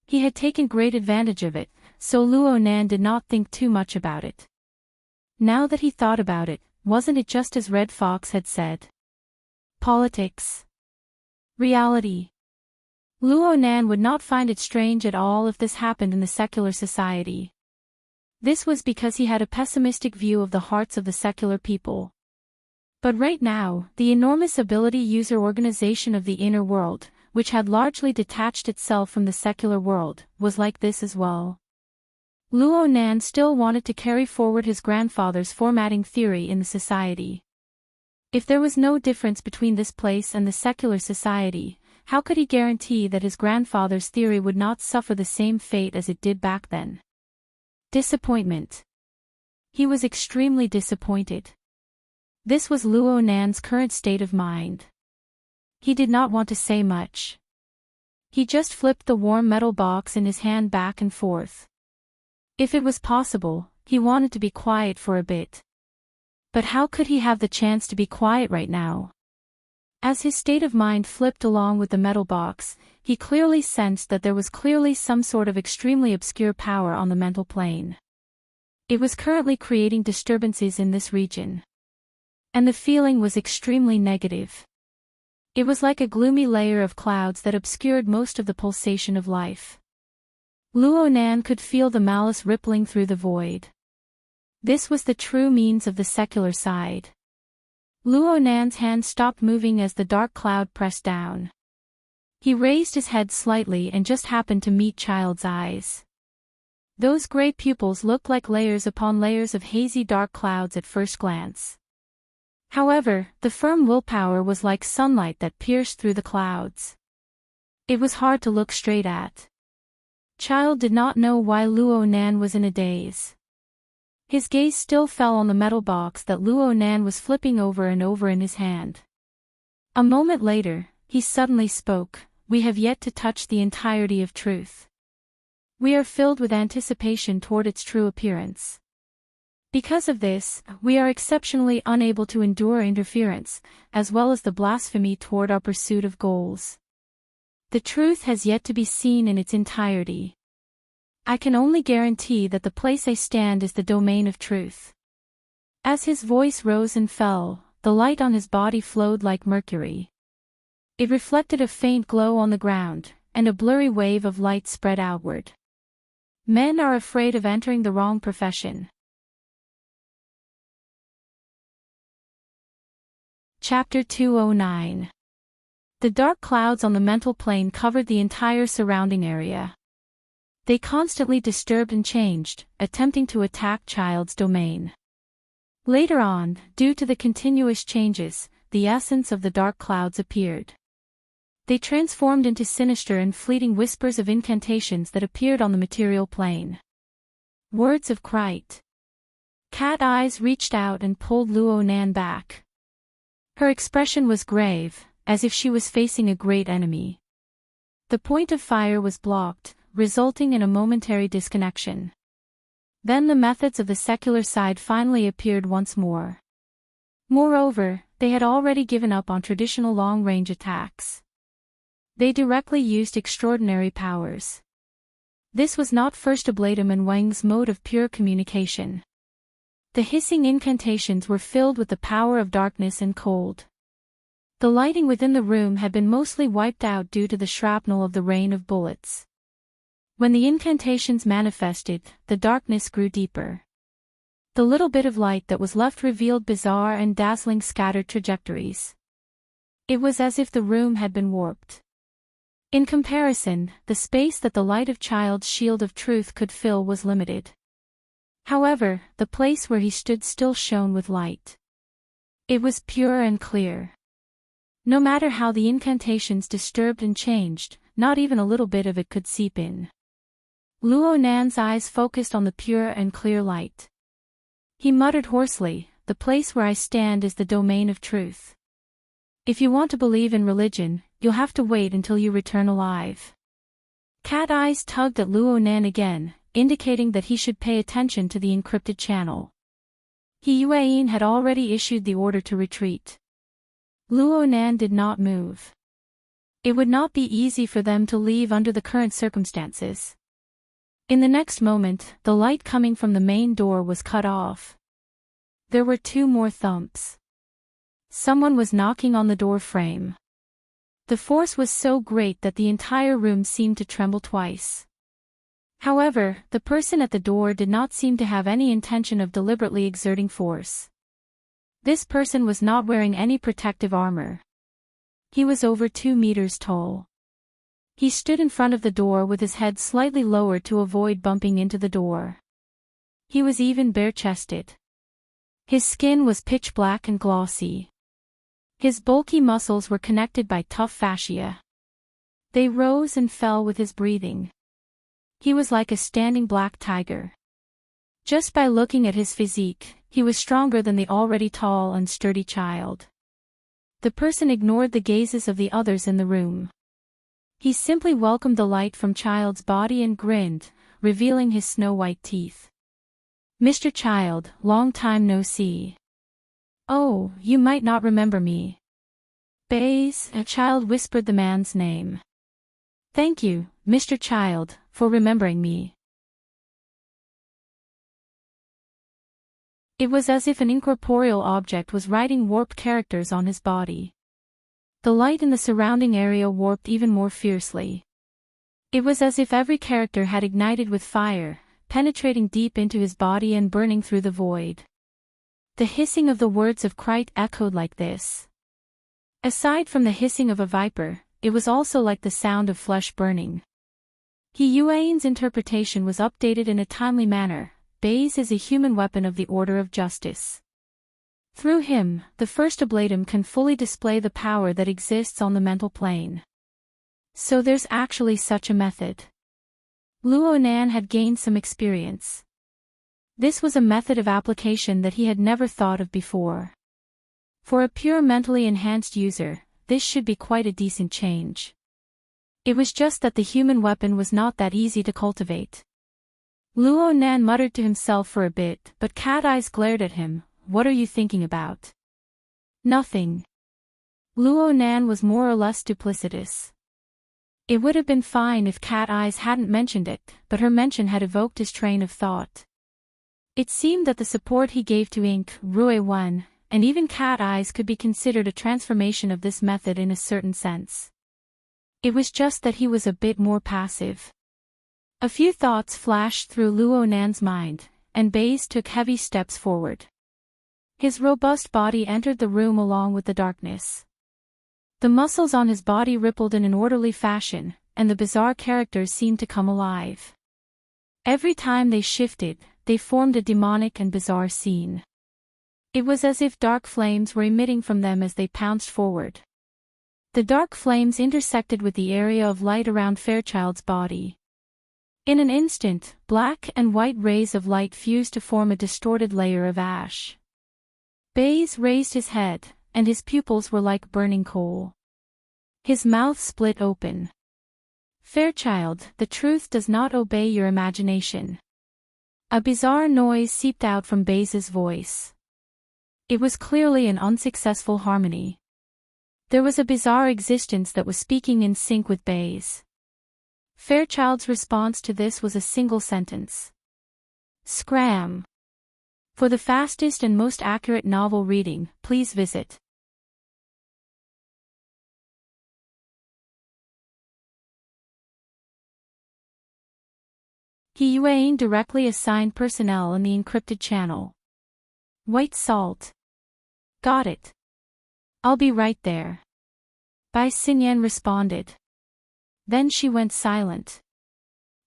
He had taken great advantage of it, so Luo Nan did not think too much about it. Now that he thought about it, wasn't it just as Red Fox had said? Politics. Reality. Luo Nan would not find it strange at all if this happened in the secular society. This was because he had a pessimistic view of the hearts of the secular people. But right now, the enormous ability user organization of the inner world, which had largely detached itself from the secular world, was like this as well. Luo Nan still wanted to carry forward his grandfather's formatting theory in the society. If there was no difference between this place and the secular society, how could he guarantee that his grandfather's theory would not suffer the same fate as it did back then? Disappointment. He was extremely disappointed. This was Luo Nan's current state of mind. He did not want to say much. He just flipped the warm metal box in his hand back and forth. If it was possible, he wanted to be quiet for a bit. But how could he have the chance to be quiet right now? As his state of mind flipped along with the metal box, he clearly sensed that there was clearly some sort of extremely obscure power on the mental plane. It was currently creating disturbances in this region. And the feeling was extremely negative. It was like a gloomy layer of clouds that obscured most of the pulsation of life. Luo Nan could feel the malice rippling through the void. This was the true means of the secular side. Luo Nan's hand stopped moving as the dark cloud pressed down. He raised his head slightly and just happened to meet Child's eyes. Those gray pupils looked like layers upon layers of hazy dark clouds at first glance. However, the firm willpower was like sunlight that pierced through the clouds. It was hard to look straight at. Child did not know why Luo Nan was in a daze. His gaze still fell on the metal box that Luo Nan was flipping over and over in his hand. A moment later, he suddenly spoke, "We have yet to touch the entirety of truth. We are filled with anticipation toward its true appearance. Because of this, we are exceptionally unable to endure interference, as well as the blasphemy toward our pursuit of goals. The truth has yet to be seen in its entirety. I can only guarantee that the place I stand is the domain of truth." As his voice rose and fell, the light on his body flowed like mercury. It reflected a faint glow on the ground, and a blurry wave of light spread outward. Men are afraid of entering the wrong profession. Chapter 209. The dark clouds on the mental plane covered the entire surrounding area. They constantly disturbed and changed, attempting to attack Child's domain. Later on, due to the continuous changes, the essence of the dark clouds appeared. They transformed into sinister and fleeting whispers of incantations that appeared on the material plane. Words of Krite. Cat Eyes reached out and pulled Luo Nan back. Her expression was grave, as if she was facing a great enemy. The point of fire was blocked, resulting in a momentary disconnection. Then the methods of the secular side finally appeared once more. Moreover, they had already given up on traditional long-range attacks. They directly used extraordinary powers. This was not First Ablatum and Wang's mode of pure communication. The hissing incantations were filled with the power of darkness and cold. The lighting within the room had been mostly wiped out due to the shrapnel of the rain of bullets. When the incantations manifested, the darkness grew deeper. The little bit of light that was left revealed bizarre and dazzling scattered trajectories. It was as if the room had been warped. In comparison, the space that the light of Child's shield of truth could fill was limited. However, the place where he stood still shone with light. It was pure and clear. No matter how the incantations disturbed and changed, not even a little bit of it could seep in. Luo Nan's eyes focused on the pure and clear light. He muttered hoarsely, "The place where I stand is the domain of truth. If you want to believe in religion, you'll have to wait until you return alive." Cat eyes tugged at Luo Nan again, indicating that he should pay attention to the encrypted channel. He Yuan had already issued the order to retreat. Luo Nan did not move. It would not be easy for them to leave under the current circumstances. In the next moment, the light coming from the main door was cut off. There were 2 more thumps. Someone was knocking on the door frame. The force was so great that the entire room seemed to tremble twice. However, the person at the door did not seem to have any intention of deliberately exerting force. This person was not wearing any protective armor. He was over 2 meters tall. He stood in front of the door with his head slightly lowered to avoid bumping into the door. He was even bare-chested. His skin was pitch black and glossy. His bulky muscles were connected by tough fascia. They rose and fell with his breathing. He was like a standing black tiger. Just by looking at his physique, he was stronger than the already tall and sturdy child. The person ignored the gazes of the others in the room. He simply welcomed the light from Child's body and grinned, revealing his snow-white teeth. "Mr. Child, long time no see. Oh, you might not remember me." "Baze," a child whispered the man's name. "Thank you, Mr. Child, for remembering me." It was as if an incorporeal object was writing warped characters on his body. The light in the surrounding area warped even more fiercely. It was as if every character had ignited with fire, penetrating deep into his body and burning through the void. The hissing of the words of Krite echoed like this. Aside from the hissing of a viper, it was also like the sound of flesh burning. He Yuan's interpretation was updated in a timely manner. Baze is a human weapon of the order of justice. Through him, the first ablatum can fully display the power that exists on the mental plane. So there's actually such a method. Luo Nan had gained some experience. This was a method of application that he had never thought of before. For a pure mentally enhanced user, this should be quite a decent change. It was just that the human weapon was not that easy to cultivate. Luo Nan muttered to himself for a bit, but Cat Eyes glared at him. "What are you thinking about?" "Nothing." Luo Nan was more or less duplicitous. It would have been fine if Cat Eyes hadn't mentioned it, but her mention had evoked his train of thought. It seemed that the support he gave to Ink, Rue 1, and even Cat Eyes could be considered a transformation of this method in a certain sense. It was just that he was a bit more passive. A few thoughts flashed through Luo Nan's mind, and Baze took heavy steps forward. His robust body entered the room along with the darkness. The muscles on his body rippled in an orderly fashion, and the bizarre characters seemed to come alive. Every time they shifted, they formed a demonic and bizarre scene. It was as if dark flames were emitting from them as they pounced forward. The dark flames intersected with the area of light around Fairchild's body. In an instant, black and white rays of light fused to form a distorted layer of ash. Baze raised his head, and his pupils were like burning coal. His mouth split open. "Fairchild, the truth does not obey your imagination." A bizarre noise seeped out from Baze's voice. It was clearly an unsuccessful harmony. There was a bizarre existence that was speaking in sync with Baze. Fairchild's response to this was a single sentence. "Scram." For the fastest and most accurate novel reading, please visit He Yuan directly assigned personnel in the encrypted channel. "White salt." "Got it. I'll be right there." Bai Xinyan responded. Then she went silent.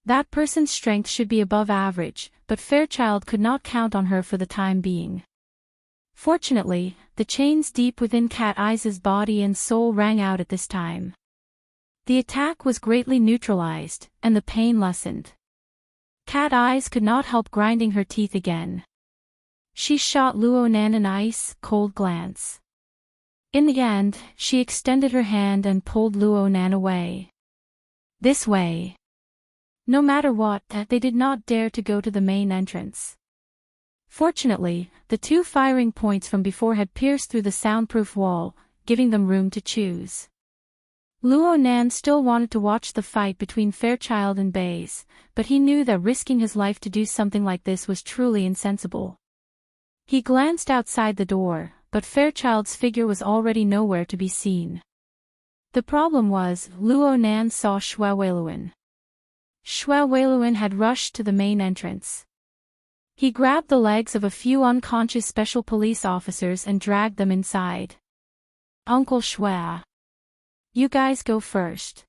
That person's strength should be above average, but Fairchild could not count on her for the time being. Fortunately, the chains deep within Cat Eyes' body and soul rang out at this time. The attack was greatly neutralized, and the pain lessened. Cat Eyes could not help grinding her teeth again. She shot Luo Nan an ice-cold glance. In the end, she extended her hand and pulled Luo Nan away. This way. No matter what, they did not dare to go to the main entrance. Fortunately, the two firing points from before had pierced through the soundproof wall, giving them room to choose. Luo Nan still wanted to watch the fight between Fairchild and Baze, but he knew that risking his life to do something like this was truly insensible. He glanced outside the door, but Fairchild's figure was already nowhere to be seen. The problem was, Luo Nan saw Xue Weiluan. Xue Weiluan had rushed to the main entrance. He grabbed the legs of a few unconscious special police officers and dragged them inside. Uncle Xue. You guys go first.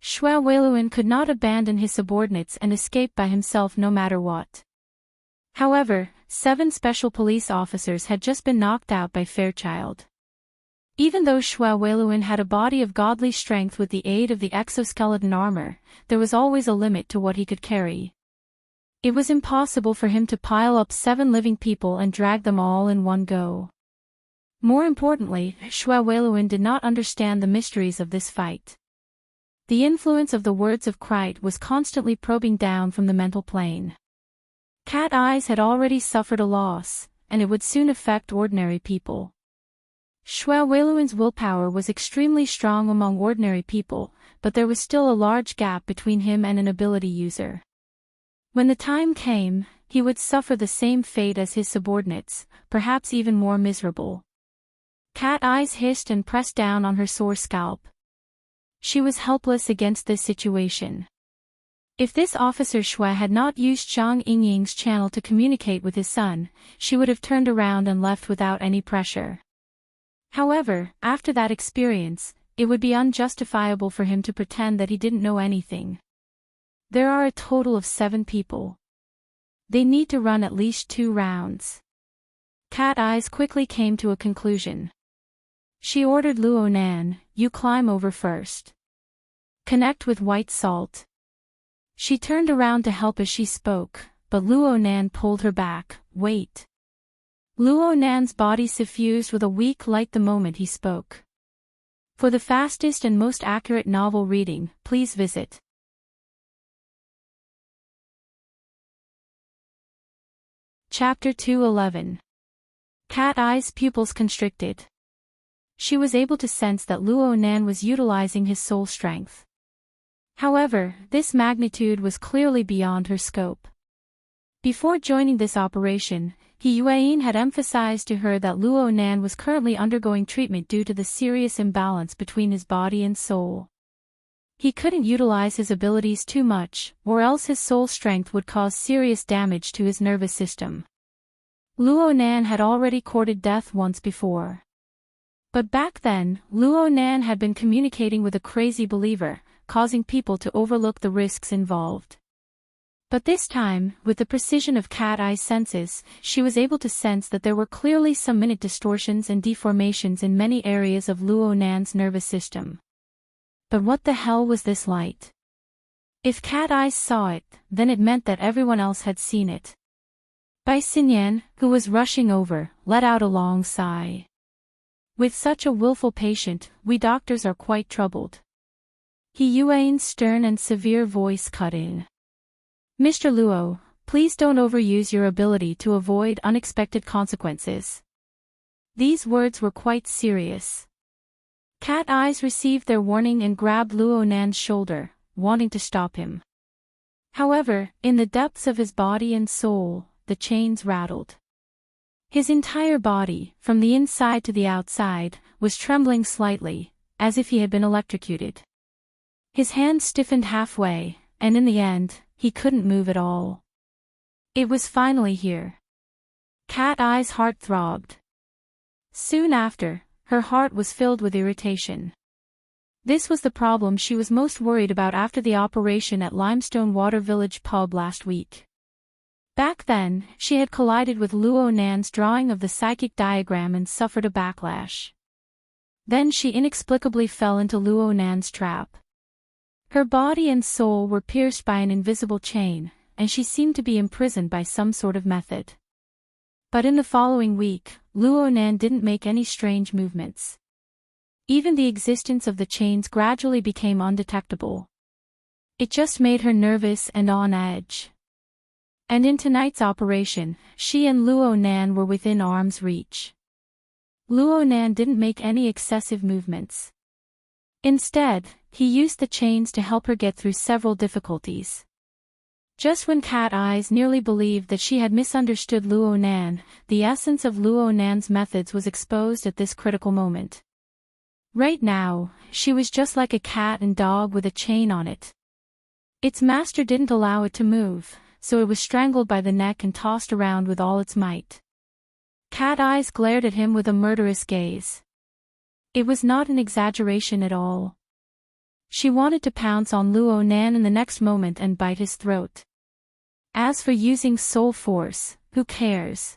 Xue Weiluan could not abandon his subordinates and escape by himself no matter what. However, 7 special police officers had just been knocked out by Fairchild. Even though Xue Weiluan had a body of godly strength with the aid of the exoskeleton armor, there was always a limit to what he could carry. It was impossible for him to pile up 7 living people and drag them all in one go. More importantly, Xue Weiluan did not understand the mysteries of this fight. The influence of the words of Krite was constantly probing down from the mental plane. Cat Eyes had already suffered a loss, and it would soon affect ordinary people. Xue Weiluan's willpower was extremely strong among ordinary people, but there was still a large gap between him and an ability user. When the time came, he would suffer the same fate as his subordinates, perhaps even more miserable. Cat Eyes hissed and pressed down on her sore scalp. She was helpless against this situation. If this officer Xue had not used Zhang Yingying's channel to communicate with his son, she would have turned around and left without any pressure. However, after that experience, it would be unjustifiable for him to pretend that he didn't know anything. There are a total of 7 people. They need to run at least 2 rounds. Cat Eyes quickly came to a conclusion. She ordered Luo Nan, you climb over first. Connect with White Salt. She turned around to help as she spoke, but Luo Nan pulled her back, wait. Luo Nan's body suffused with a weak light the moment he spoke. For the fastest and most accurate novel reading, please visit Chapter 211. Cat Eyes' pupils constricted. She was able to sense that Luo Nan was utilizing his soul strength. However, this magnitude was clearly beyond her scope. Before joining this operation, He Yuan had emphasized to her that Luo Nan was currently undergoing treatment due to the serious imbalance between his body and soul. He couldn't utilize his abilities too much, or else his soul strength would cause serious damage to his nervous system. Luo Nan had already courted death once before. But back then, Luo Nan had been communicating with a crazy believer, causing people to overlook the risks involved. But this time, with the precision of Cat Eye's senses, she was able to sense that there were clearly some minute distortions and deformations in many areas of Luo Nan's nervous system. But what the hell was this light? If Cat Eyes saw it, then it meant that everyone else had seen it. Bai Xinyan, who was rushing over, let out a long sigh. With such a willful patient, we doctors are quite troubled. He Yuan's stern and severe voice cut in. Mr. Luo, please don't overuse your ability to avoid unexpected consequences. These words were quite serious. Cat Eyes received their warning and grabbed Luo Nan's shoulder, wanting to stop him. However, in the depths of his body and soul, the chains rattled. His entire body, from the inside to the outside, was trembling slightly, as if he had been electrocuted. His hand stiffened halfway, and in the end, he couldn't move at all. It was finally here. Cat Eye's heart throbbed. Soon after, her heart was filled with irritation. This was the problem she was most worried about after the operation at Limestone Water Village pub last week. Back then, she had collided with Luo Nan's drawing of the psychic diagram and suffered a backlash. Then she inexplicably fell into Luo Nan's trap. Her body and soul were pierced by an invisible chain, and she seemed to be imprisoned by some sort of method. But in the following week, Luo Nan didn't make any strange movements. Even the existence of the chains gradually became undetectable. It just made her nervous and on edge. And in tonight's operation, she and Luo Nan were within arm's reach. Luo Nan didn't make any excessive movements. Instead, he used the chains to help her get through several difficulties. Just when Cat Eyes nearly believed that she had misunderstood Luo Nan, the essence of Luo Nan's methods was exposed at this critical moment. Right now, she was just like a cat and dog with a chain on it. Its master didn't allow it to move, so it was strangled by the neck and tossed around with all its might. Cat Eyes glared at him with a murderous gaze. It was not an exaggeration at all. She wanted to pounce on Luo Nan in the next moment and bite his throat. As for using soul force, who cares?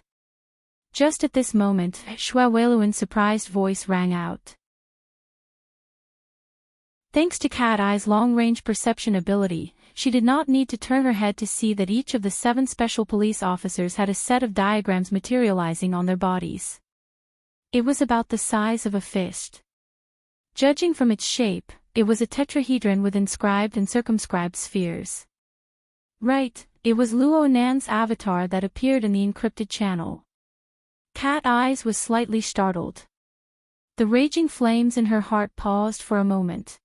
Just at this moment, Shui Weiluan's surprised voice rang out. Thanks to Cat Eye's long-range perception ability, she did not need to turn her head to see that each of the 7 special police officers had a set of diagrams materializing on their bodies. It was about the size of a fist. Judging from its shape, it was a tetrahedron with inscribed and circumscribed spheres. Right, it was Luo Nan's avatar that appeared in the encrypted channel. Cat Eyes was slightly startled. The raging flames in her heart paused for a moment.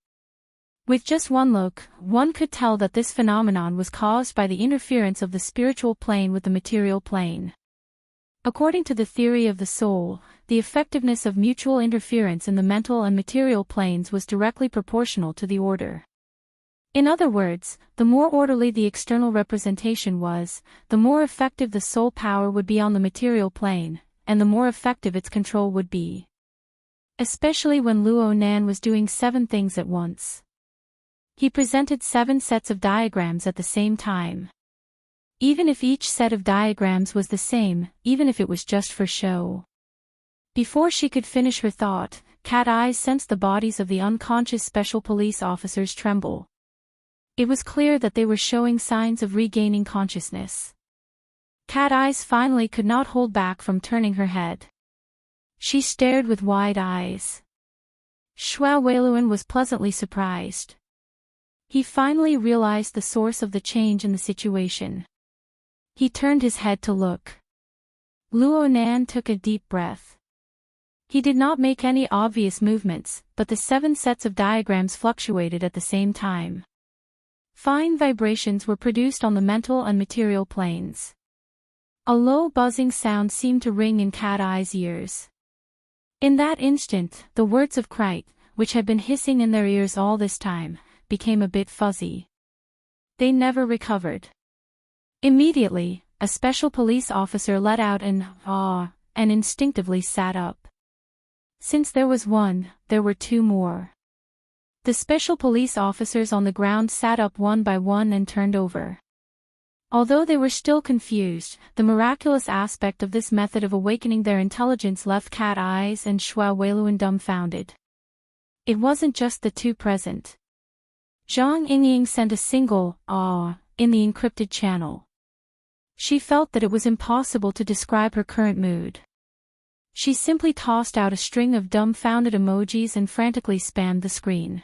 With just one look, one could tell that this phenomenon was caused by the interference of the spiritual plane with the material plane. According to the theory of the soul, the effectiveness of mutual interference in the mental and material planes was directly proportional to the order. In other words, the more orderly the external representation was, the more effective the soul power would be on the material plane, and the more effective its control would be. Especially when Luo Nan was doing 7 things at once. He presented 7 sets of diagrams at the same time. Even if each set of diagrams was the same, even if it was just for show. Before she could finish her thought, Cat Eyes sensed the bodies of the unconscious special police officers tremble. It was clear that they were showing signs of regaining consciousness. Cat Eyes finally could not hold back from turning her head. She stared with wide eyes. Shui Weiluan was pleasantly surprised. He finally realized the source of the change in the situation. He turned his head to look. Luo Nan took a deep breath. He did not make any obvious movements, but the 7 sets of diagrams fluctuated at the same time. Fine vibrations were produced on the mental and material planes. A low buzzing sound seemed to ring in Cat Eye's ears. In that instant, the words of Krite, which had been hissing in their ears all this time, became a bit fuzzy. They never recovered. Immediately, a special police officer let out an "ah" and instinctively sat up. Since there was one, there were 2 more. The special police officers on the ground sat up one by one and turned over. Although they were still confused, the miraculous aspect of this method of awakening their intelligence left Cat Eyes and Shui Weiluan dumbfounded. It wasn't just the 2 present. Zhang Yingying sent a single "ah" in the encrypted channel. She felt that it was impossible to describe her current mood. She simply tossed out a string of dumbfounded emojis and frantically spammed the screen.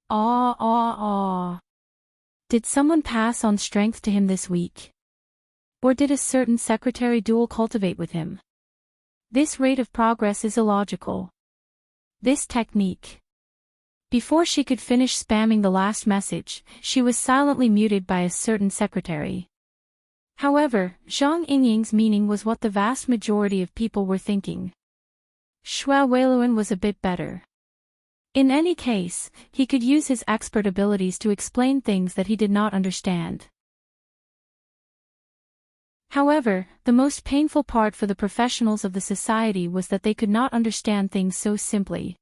Ah ah ah. Did someone pass on strength to him this week? Or did a certain secretary dual cultivate with him? This rate of progress is illogical. This technique. Before she could finish spamming the last message, she was silently muted by a certain secretary. However, Zhang Yingying's meaning was what the vast majority of people were thinking. Shui Weiluan was a bit better. In any case, he could use his expert abilities to explain things that he did not understand. However, the most painful part for the professionals of the society was that they could not understand things so simply.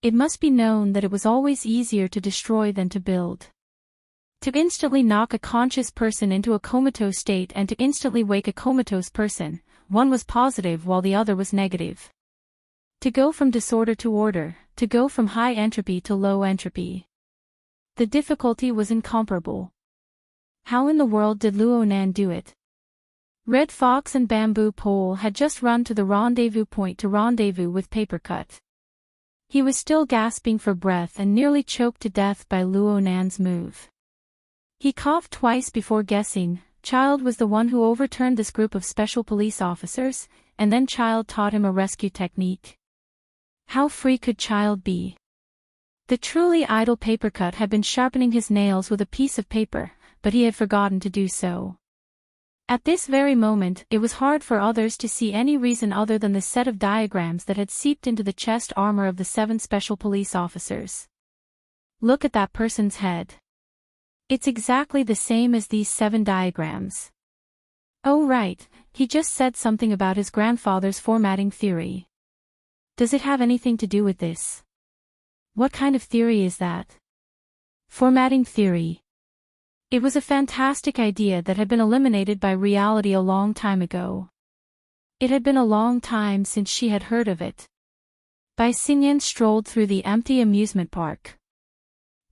It must be known that it was always easier to destroy than to build. To instantly knock a conscious person into a comatose state and to instantly wake a comatose person, one was positive while the other was negative. To go from disorder to order, to go from high entropy to low entropy. The difficulty was incomparable. How in the world did Luo Nan do it? Red Fox and Bamboo Pole had just run to the rendezvous point to rendezvous with Papercut. He was still gasping for breath and nearly choked to death by Luo Nan's move. He coughed twice before guessing. Child was the one who overturned this group of special police officers, and then Child taught him a rescue technique. How free could Child be? The truly idle Papercut had been sharpening his nails with a piece of paper, but he had forgotten to do so. At this very moment, it was hard for others to see any reason other than the set of diagrams that had seeped into the chest armor of the 7 special police officers. Look at that person's head. It's exactly the same as these 7 diagrams. Oh right, he just said something about his grandfather's formatting theory. Does it have anything to do with this? What kind of theory is that? Formatting theory. It was a fantastic idea that had been eliminated by reality a long time ago. It had been a long time since she had heard of it. Bai Xinyan strolled through the empty amusement park.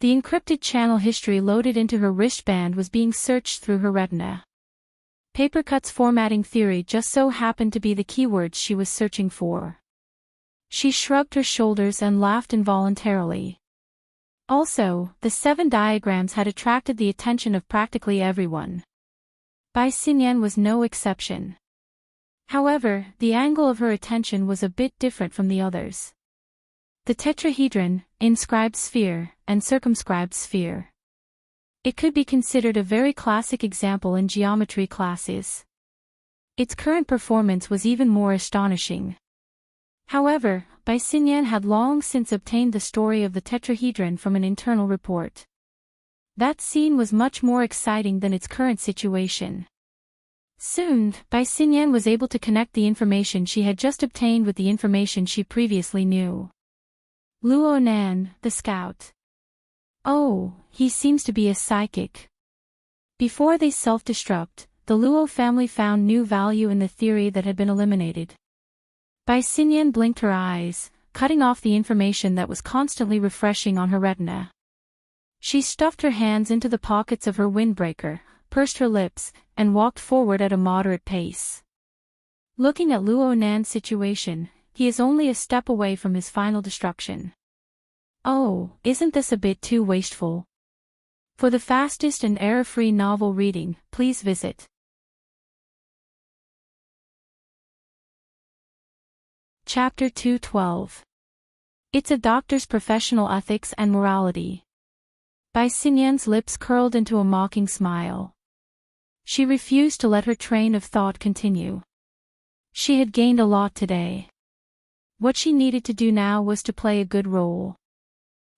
The encrypted channel history loaded into her wristband was being searched through her retina. Papercut's formatting theory just so happened to be the keywords she was searching for. She shrugged her shoulders and laughed involuntarily. Also, the 7 diagrams had attracted the attention of practically everyone. Bai Xinyan was no exception. However, the angle of her attention was a bit different from the others. The tetrahedron, inscribed sphere, and circumscribed sphere. It could be considered a very classic example in geometry classes. Its current performance was even more astonishing. However, Bai Xinyan had long since obtained the story of the tetrahedron from an internal report. That scene was much more exciting than its current situation. Soon, Bai Xinyan was able to connect the information she had just obtained with the information she previously knew. Luo Nan, the scout. Oh, he seems to be a psychic. Before they self-destruct, the Luo family found new value in the theory that had been eliminated. Bai Xinyan blinked her eyes, cutting off the information that was constantly refreshing on her retina. She stuffed her hands into the pockets of her windbreaker, pursed her lips, and walked forward at a moderate pace. Looking at Luo Nan's situation, he is only a step away from his final destruction. Oh, isn't this a bit too wasteful? For the fastest and error-free novel reading, please visit Chapter 212. It's a doctor's professional ethics and morality. Bai Xinyan's lips curled into a mocking smile. She refused to let her train of thought continue. She had gained a lot today. What she needed to do now was to play a good role.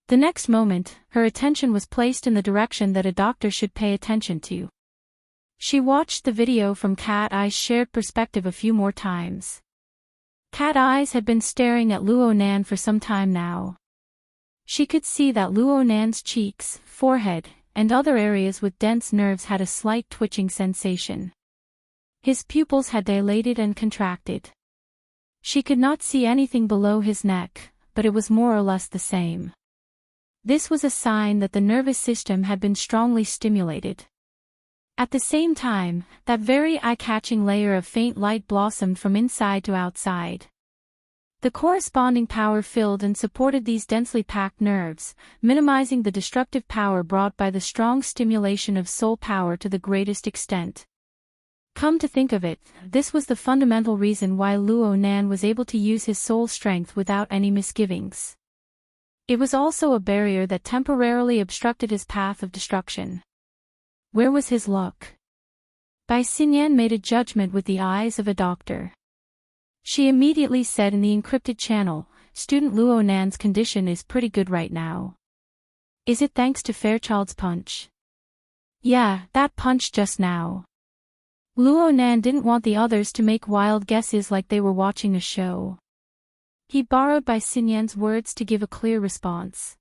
The next moment, her attention was placed in the direction that a doctor should pay attention to. She watched the video from Cat Eye's shared perspective a few more times. Cat Eyes had been staring at Luo Nan for some time now. She could see that Luo Nan's cheeks, forehead, and other areas with dense nerves had a slight twitching sensation. His pupils had dilated and contracted. She could not see anything below his neck, but it was more or less the same. This was a sign that the nervous system had been strongly stimulated. At the same time, that very eye-catching layer of faint light blossomed from inside to outside. The corresponding power filled and supported these densely packed nerves, minimizing the destructive power brought by the strong stimulation of soul power to the greatest extent. Come to think of it, this was the fundamental reason why Luo Nan was able to use his soul strength without any misgivings. It was also a barrier that temporarily obstructed his path of destruction. Where was his luck? Bai Xinyan made a judgment with the eyes of a doctor. She immediately said in the encrypted channel, Student Luo Nan's condition is pretty good right now. Is it thanks to Fairchild's punch? Yeah, that punch just now. Luo Nan didn't want the others to make wild guesses like they were watching a show. He borrowed Bai Xinyan's words to give a clear response.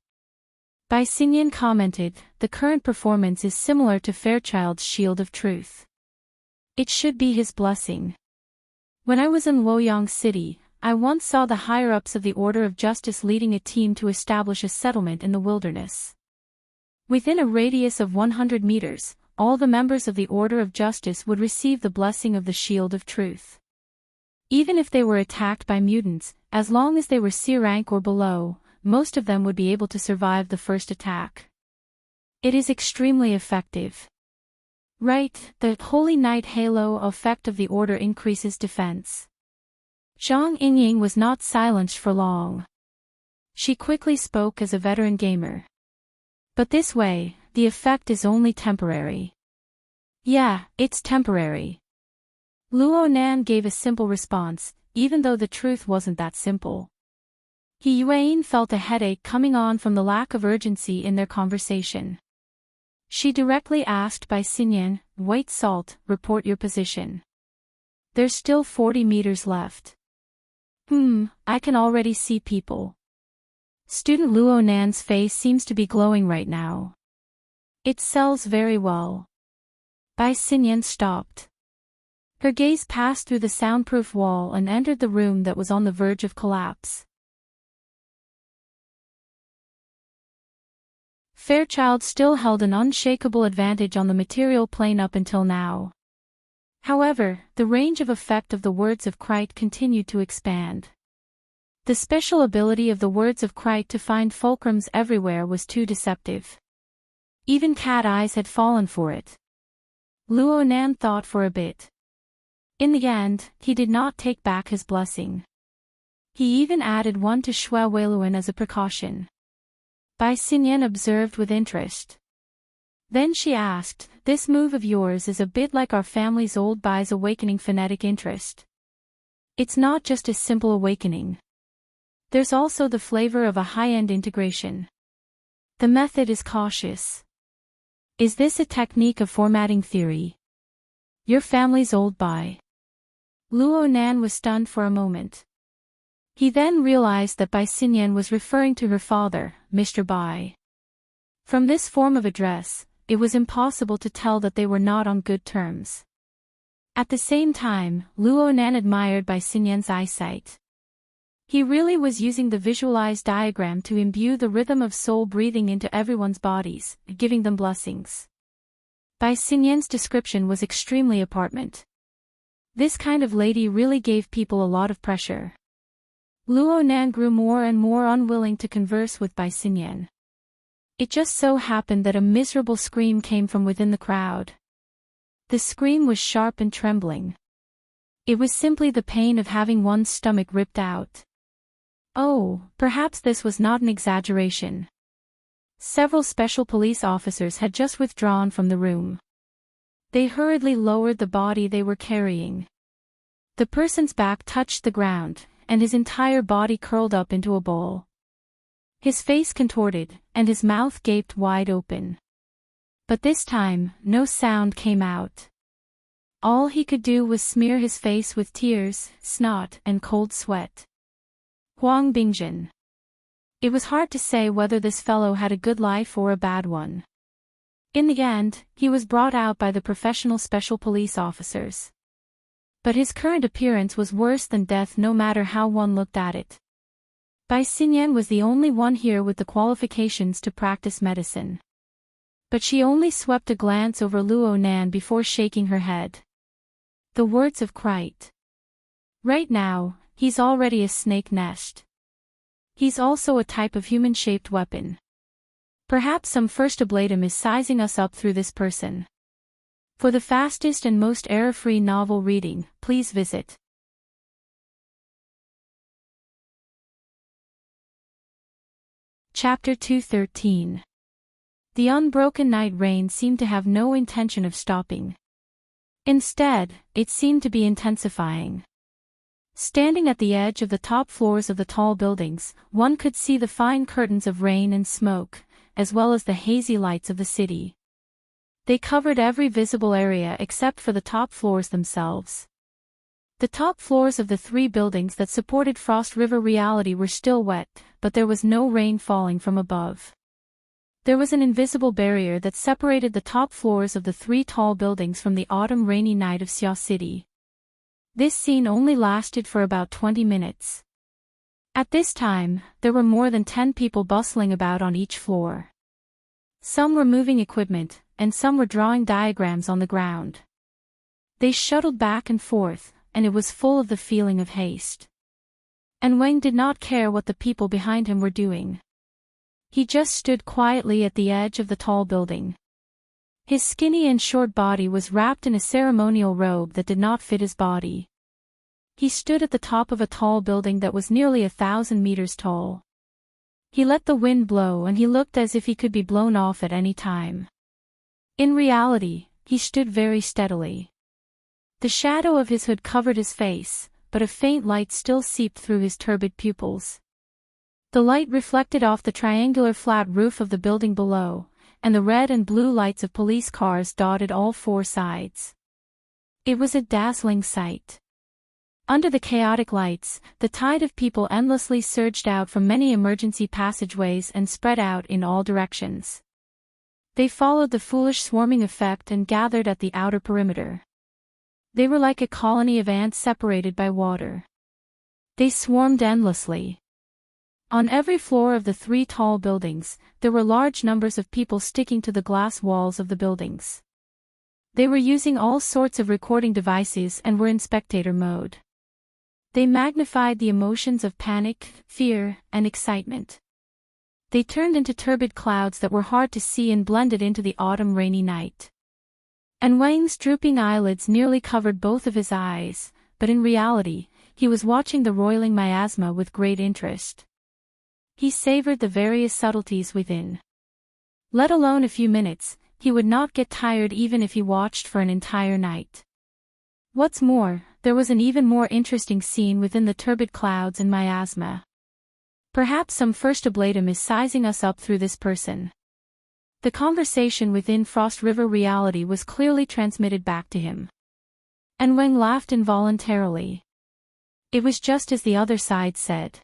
Bai Xinyan commented, the current performance is similar to Fairchild's Shield of Truth. It should be his blessing. When I was in Luoyang City, I once saw the higher-ups of the Order of Justice leading a team to establish a settlement in the wilderness. Within a radius of 100 meters, all the members of the Order of Justice would receive the blessing of the Shield of Truth. Even if they were attacked by mutants, as long as they were C rank or below, most of them would be able to survive the first attack. It is extremely effective. Right, the Holy Knight Halo effect of the Order increases defense. Zhang Yingying was not silenced for long. She quickly spoke as a veteran gamer. But this way, the effect is only temporary. Yeah, it's temporary. Luo Nan gave a simple response, even though the truth wasn't that simple. He Yuan felt a headache coming on from the lack of urgency in their conversation. She directly asked Bai Xinyan, "White Salt, report your position. There's still 40 meters left." I can already see people. Student Luo Nan's face seems to be glowing right now. It sells very well. Bai Xinyan stopped. Her gaze passed through the soundproof wall and entered the room that was on the verge of collapse. Fairchild still held an unshakable advantage on the material plane up until now. However, the range of effect of the words of Krite continued to expand. The special ability of the words of Krite to find fulcrums everywhere was too deceptive. Even cat eyes had fallen for it. Luo Nan thought for a bit. In the end, he did not take back his blessing. He even added one to Shui Weiluan as a precaution. Bai Xinyan observed with interest. Then she asked, "This move of yours is a bit like our family's old Bai's awakening phonetic interest. It's not just a simple awakening. There's also the flavor of a high-end integration. The method is cautious. Is this a technique of formatting theory? Your family's old Bai?" Luo Nan was stunned for a moment. He then realized that Bai Xinyan was referring to her father, Mr. Bai. From this form of address, it was impossible to tell that they were not on good terms. At the same time, Luo Nan admired Bai Xinyan's eyesight. He really was using the visualized diagram to imbue the rhythm of soul breathing into everyone's bodies, giving them blessings. Bai Xinyan's description was extremely apartment. This kind of lady really gave people a lot of pressure. Luo Nan grew more and more unwilling to converse with Bai Xinyan. It just so happened that a miserable scream came from within the crowd. The scream was sharp and trembling. It was simply the pain of having one's stomach ripped out. Oh, perhaps this was not an exaggeration. Several special police officers had just withdrawn from the room. They hurriedly lowered the body they were carrying. The person's back touched the ground, and his entire body curled up into a ball. His face contorted, and his mouth gaped wide open. But this time, no sound came out. All he could do was smear his face with tears, snot, and cold sweat. Huang Bingjin. It was hard to say whether this fellow had a good life or a bad one. In the end, he was brought out by the professional special police officers. But his current appearance was worse than death no matter how one looked at it. Bai Xinyan was the only one here with the qualifications to practice medicine. But she only swept a glance over Luo Nan before shaking her head. The words of Krite. Right now, he's already a snake nest. He's also a type of human-shaped weapon. Perhaps some first ablatum is sizing us up through this person. For the fastest and most error-free novel reading, please visit Chapter 213. The unbroken night rain seemed to have no intention of stopping. Instead, it seemed to be intensifying. Standing at the edge of the top floors of the tall buildings, one could see the fine curtains of rain and smoke, as well as the hazy lights of the city. They covered every visible area except for the top floors themselves. The top floors of the 3 buildings that supported Frost River Reality were still wet, but there was no rain falling from above. There was an invisible barrier that separated the top floors of the 3 tall buildings from the autumn rainy night of Xia City. This scene only lasted for about 20 minutes. At this time, there were more than 10 people bustling about on each floor. Some were moving equipment, and some were drawing diagrams on the ground. They shuttled back and forth, and it was full of the feeling of haste. And Wang did not care what the people behind him were doing. He just stood quietly at the edge of the tall building. His skinny and short body was wrapped in a ceremonial robe that did not fit his body. He stood at the top of a tall building that was nearly 1,000 meters tall. He let the wind blow and he looked as if he could be blown off at any time. In reality, he stood very steadily. The shadow of his hood covered his face, but a faint light still seeped through his turbid pupils. The light reflected off the triangular flat roof of the building below, and the red and blue lights of police cars dotted all four sides. It was a dazzling sight. Under the chaotic lights, the tide of people endlessly surged out from many emergency passageways and spread out in all directions. They followed the foolish swarming effect and gathered at the outer perimeter. They were like a colony of ants separated by water. They swarmed endlessly. On every floor of the 3 tall buildings, there were large numbers of people sticking to the glass walls of the buildings. They were using all sorts of recording devices and were in spectator mode. They magnified the emotions of panic, fear, and excitement. They turned into turbid clouds that were hard to see and blended into the autumn rainy night. And Wang's drooping eyelids nearly covered both of his eyes, but in reality, he was watching the roiling miasma with great interest. He savored the various subtleties within. Let alone a few minutes, he would not get tired even if he watched for an entire night. What's more, there was an even more interesting scene within the turbid clouds and miasma. Perhaps some first ablatum is sizing us up through this person. The conversation within Frost River reality was clearly transmitted back to him. And Wang laughed involuntarily. It was just as the other side said.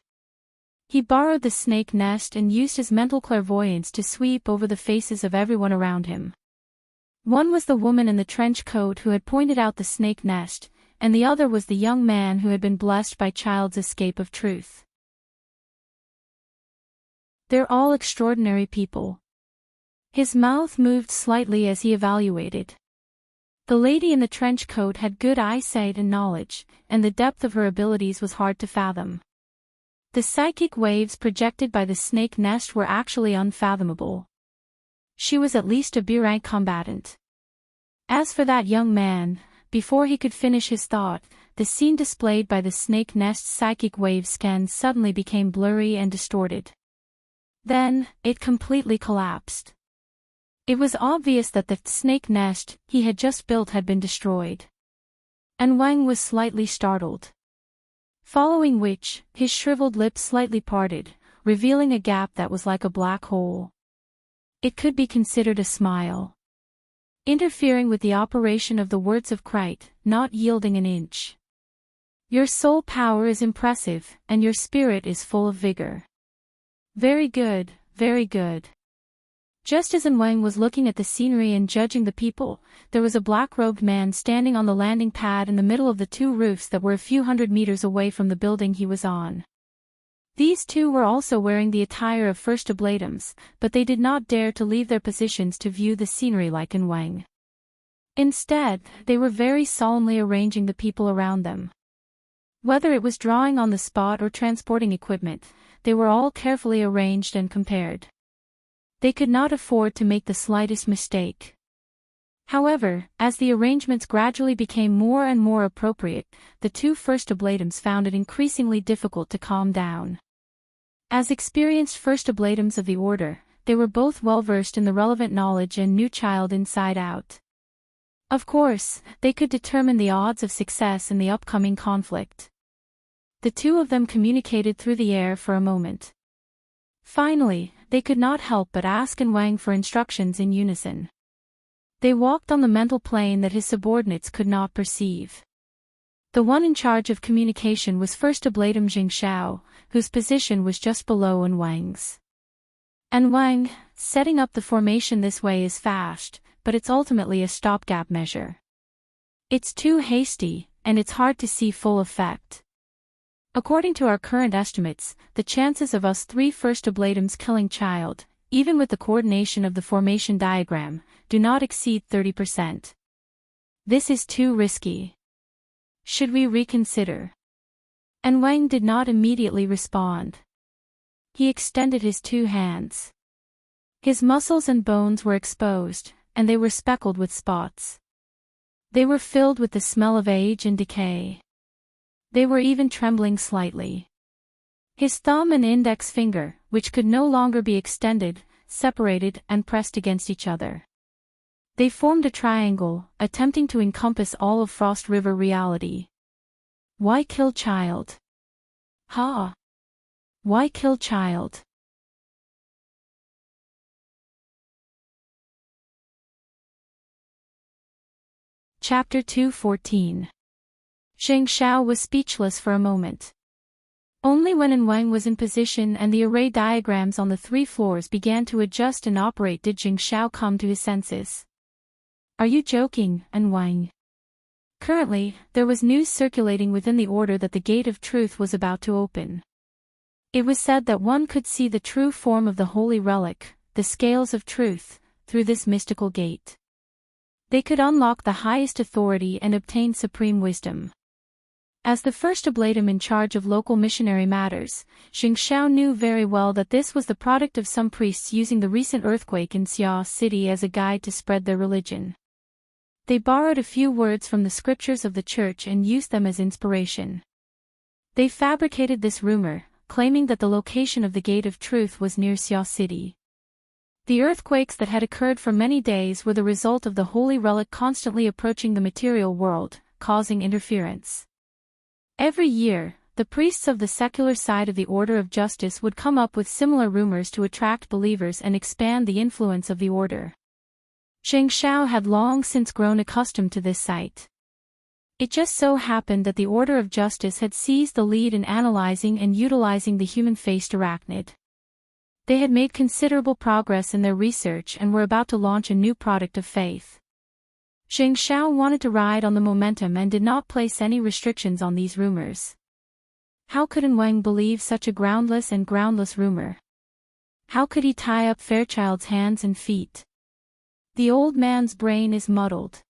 He borrowed the snake nest and used his mental clairvoyance to sweep over the faces of everyone around him. One was the woman in the trench coat who had pointed out the snake nest, and the other was the young man who had been blessed by child's escape of truth. They're all extraordinary people. His mouth moved slightly as he evaluated. The lady in the trench coat had good eyesight and knowledge, and the depth of her abilities was hard to fathom. The psychic waves projected by the snake nest were actually unfathomable. She was at least a B-rank combatant. As for that young man, before he could finish his thought, the scene displayed by the snake nest's psychic wave scan suddenly became blurry and distorted. Then, it completely collapsed. It was obvious that the snake nest he had just built had been destroyed. And Wang was slightly startled. Following which, his shriveled lips slightly parted, revealing a gap that was like a black hole. It could be considered a smile. Interfering with the operation of the words of Christ, not yielding an inch. Your soul power is impressive, and your spirit is full of vigor. Very good, very good. Just as Wang was looking at the scenery and judging the people, there was a black-robed man standing on the landing pad in the middle of the 2 roofs that were a few hundred meters away from the building he was on. These 2 were also wearing the attire of first ablatums, but they did not dare to leave their positions to view the scenery like Wang. Instead, they were very solemnly arranging the people around them. Whether it was drawing on the spot or transporting equipment, they were all carefully arranged and compared. They could not afford to make the slightest mistake. However, as the arrangements gradually became more and more appropriate, the 2 first ablatums found it increasingly difficult to calm down. As experienced first ablatums of the order, they were both well versed in the relevant knowledge and knew child inside out. Of course, they could determine the odds of success in the upcoming conflict. The 2 of them communicated through the air for a moment. Finally, they could not help but ask Wang for instructions in unison. They walked on the mental plane that his subordinates could not perceive. The one in charge of communication was first ablatum Jing Xiao, whose position was just below Wang's. And Wang, setting up the formation this way is fast, but it's ultimately a stopgap measure. It's too hasty, and it's hard to see full effect. According to our current estimates, the chances of us 3 first ablatums killing child, even with the coordination of the formation diagram, do not exceed 30%. This is too risky. Should we reconsider? And Wang did not immediately respond. He extended his two hands. His muscles and bones were exposed, and they were speckled with spots. They were filled with the smell of age and decay. They were even trembling slightly. His thumb and index finger, which could no longer be extended, separated and pressed against each other. They formed a triangle, attempting to encompass all of Frost River reality. Why kill child? Ha! Why kill child? Chapter 2:14. Zheng Xiao was speechless for a moment. Only when Wang was in position and the array diagrams on the 3 floors began to adjust and operate did Zheng Xiao come to his senses. Are you joking, Wang? Currently, there was news circulating within the order that the gate of truth was about to open. It was said that one could see the true form of the holy relic, the scales of truth, through this mystical gate. They could unlock the highest authority and obtain supreme wisdom. As the first oblatum in charge of local missionary matters, Zheng Xiao knew very well that this was the product of some priests using the recent earthquake in Xia City as a guide to spread their religion. They borrowed a few words from the scriptures of the church and used them as inspiration. They fabricated this rumor, claiming that the location of the Gate of Truth was near Xia City. The earthquakes that had occurred for many days were the result of the holy relic constantly approaching the material world, causing interference. Every year, the priests of the secular side of the Order of Justice would come up with similar rumors to attract believers and expand the influence of the order. Zheng Xiao had long since grown accustomed to this sight. It just so happened that the Order of Justice had seized the lead in analyzing and utilizing the human-faced arachnid. They had made considerable progress in their research and were about to launch a new product of faith. Zheng Xiao wanted to ride on the momentum and did not place any restrictions on these rumors. How could Wang believe such a groundless rumor? How could he tie up Fairchild's hands and feet? The old man's brain is muddled.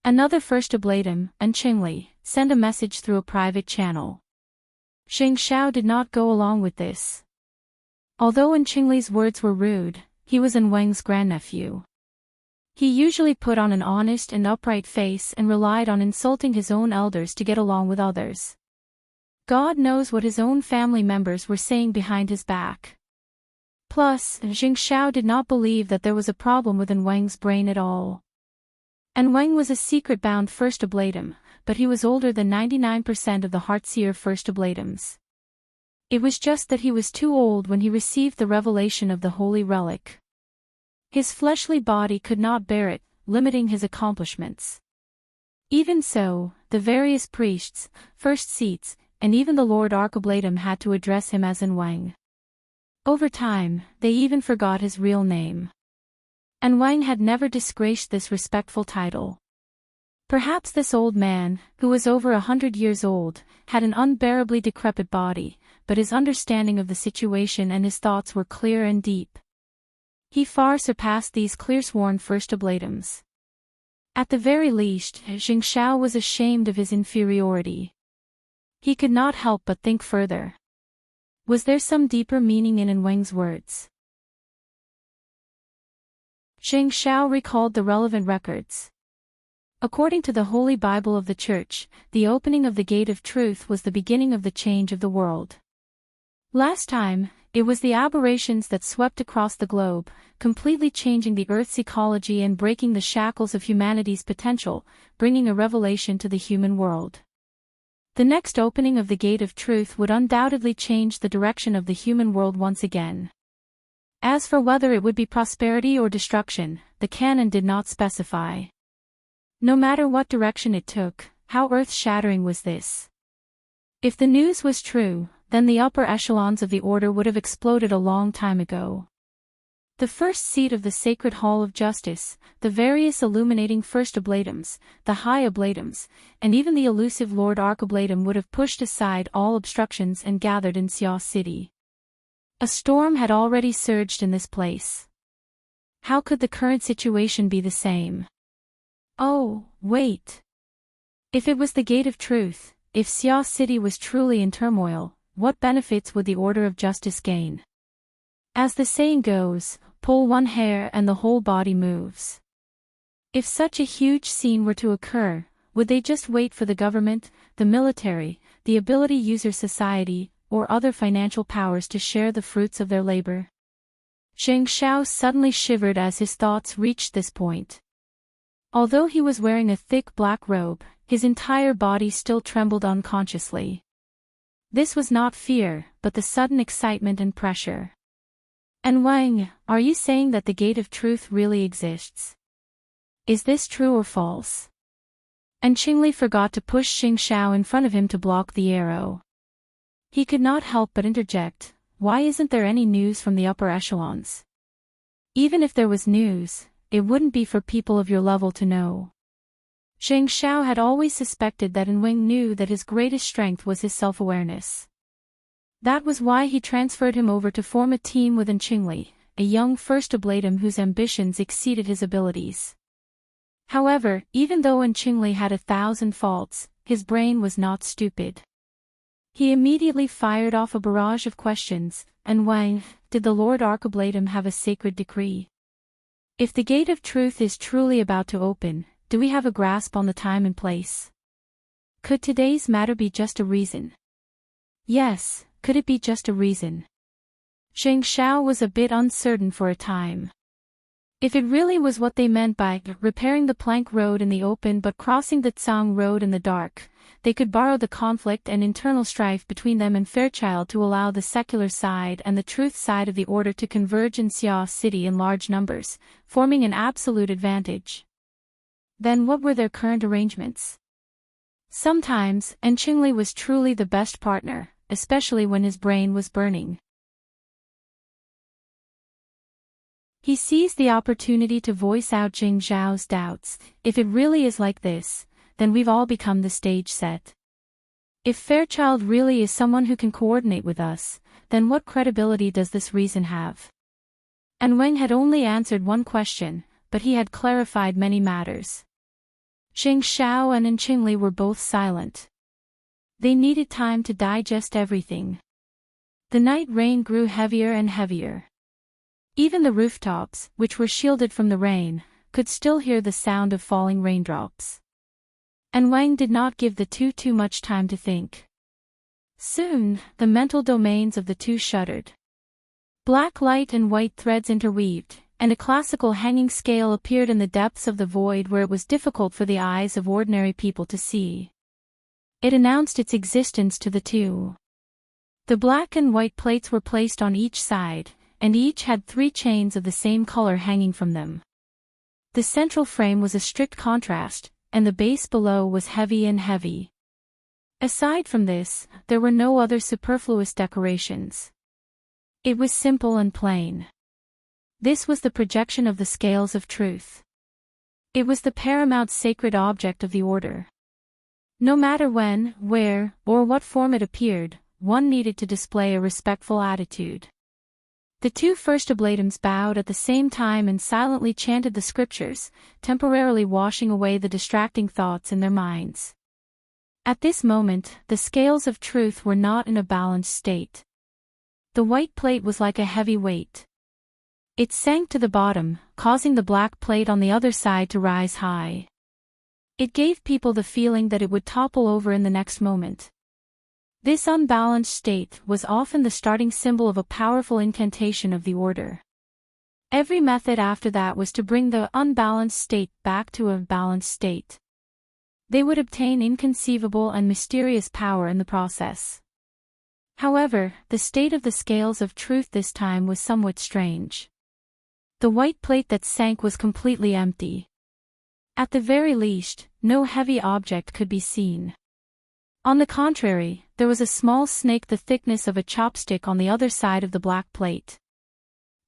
Another first oblatum, Qingli, sent a message through a private channel. Zheng Xiao did not go along with this. Although Qingli's words were rude, he was Wang's grandnephew. He usually put on an honest and upright face and relied on insulting his own elders to get along with others. God knows what his own family members were saying behind his back. Plus, Zheng Xiao did not believe that there was a problem with Wang's brain at all. Wang was a secret-bound first oblatum, but he was older than 99% of the Heartseer first oblatums. It was just that he was too old when he received the revelation of the holy relic. His fleshly body could not bear it, limiting his accomplishments. Even so, the various priests, first seats, and even the Lord Archoblatum had to address him as Wang. Over time, they even forgot his real name. Wang had never disgraced this respectful title. Perhaps this old man, who was over 100 years old, had an unbearably decrepit body, but his understanding of the situation and his thoughts were clear and deep. He far surpassed these clear-sworn first oblatums. At the very least, Zheng Xiao was ashamed of his inferiority. He could not help but think further. Was there some deeper meaning in Wang's words? Zheng Xiao recalled the relevant records. According to the Holy Bible of the Church, the opening of the Gate of Truth was the beginning of the change of the world. Last time, it was the aberrations that swept across the globe, completely changing the Earth's ecology and breaking the shackles of humanity's potential, bringing a revelation to the human world. The next opening of the Gate of Truth would undoubtedly change the direction of the human world once again. As for whether it would be prosperity or destruction, the canon did not specify. No matter what direction it took, how earth-shattering was this? If the news was true, then the upper echelons of the order would have exploded a long time ago. The first seat of the Sacred Hall of Justice, the various illuminating first oblatums, the high oblatums, and even the elusive Lord Archoblatum would have pushed aside all obstructions and gathered in Xia City. A storm had already surged in this place. How could the current situation be the same? Oh, wait. If it was the gate of truth, if Xia City was truly in turmoil, what benefits would the order of justice gain? As the saying goes, pull one hair and the whole body moves. If such a huge scene were to occur, would they just wait for the government, the military, the ability user society, or other financial powers to share the fruits of their labor? Zheng Xiao suddenly shivered as his thoughts reached this point. Although he was wearing a thick black robe, his entire body still trembled unconsciously. This was not fear, but the sudden excitement and pressure. And Wang, are you saying that the gate of truth really exists? Is this true or false? And Qingli forgot to push Xing Xiao in front of him to block the arrow. He could not help but interject, why isn't there any news from the upper echelons? Even if there was news, it wouldn't be for people of your level to know. Zheng Xiao had always suspected that Wang knew that his greatest strength was his self-awareness. That was why he transferred him over to form a team with Qingli, a young first ablatum whose ambitions exceeded his abilities. However, even though Qingli had 1,000 faults, his brain was not stupid. He immediately fired off a barrage of questions, and Wang, did the Lord Archiblatum have a sacred decree? If the gate of truth is truly about to open, do we have a grasp on the time and place? Could today's matter be just a reason? Yes, could it be just a reason? Zheng Xiao was a bit uncertain for a time. If it really was what they meant by repairing the plank road in the open but crossing the Tsang road in the dark, they could borrow the conflict and internal strife between them and Fairchild to allow the secular side and the truth side of the order to converge in Xia City in large numbers, forming an absolute advantage. Then what were their current arrangements? Sometimes, Qingli was truly the best partner, especially when his brain was burning. He seized the opportunity to voice out Zheng Xiao's doubts. If it really is like this, then we've all become the stage set. If Fairchild really is someone who can coordinate with us, then what credibility does this reason have? And Wang had only answered one question, but he had clarified many matters. Zheng Xiao and Qingli were both silent. They needed time to digest everything. The night rain grew heavier and heavier. Even the rooftops, which were shielded from the rain, could still hear the sound of falling raindrops. And Wang did not give the two too much time to think. Soon, the mental domains of the two shuddered. Black light and white threads interweaved, and a classical hanging scale appeared in the depths of the void where it was difficult for the eyes of ordinary people to see. It announced its existence to the two. The black and white plates were placed on each side, and each had 3 chains of the same color hanging from them. The central frame was a strict contrast, and the base below was heavy and heavy. Aside from this, there were no other superfluous decorations. It was simple and plain. This was the projection of the scales of truth. It was the paramount sacred object of the order. No matter when, where, or what form it appeared, one needed to display a respectful attitude. The two first oblatums bowed at the same time and silently chanted the scriptures, temporarily washing away the distracting thoughts in their minds. At this moment, the scales of truth were not in a balanced state. The white plate was like a heavy weight. It sank to the bottom, causing the black plate on the other side to rise high. It gave people the feeling that it would topple over in the next moment. This unbalanced state was often the starting symbol of a powerful incantation of the order. Every method after that was to bring the unbalanced state back to a balanced state. They would obtain inconceivable and mysterious power in the process. However, the state of the scales of truth this time was somewhat strange. The white plate that sank was completely empty. At the very least, no heavy object could be seen. On the contrary, there was a small snake the thickness of a chopstick on the other side of the black plate.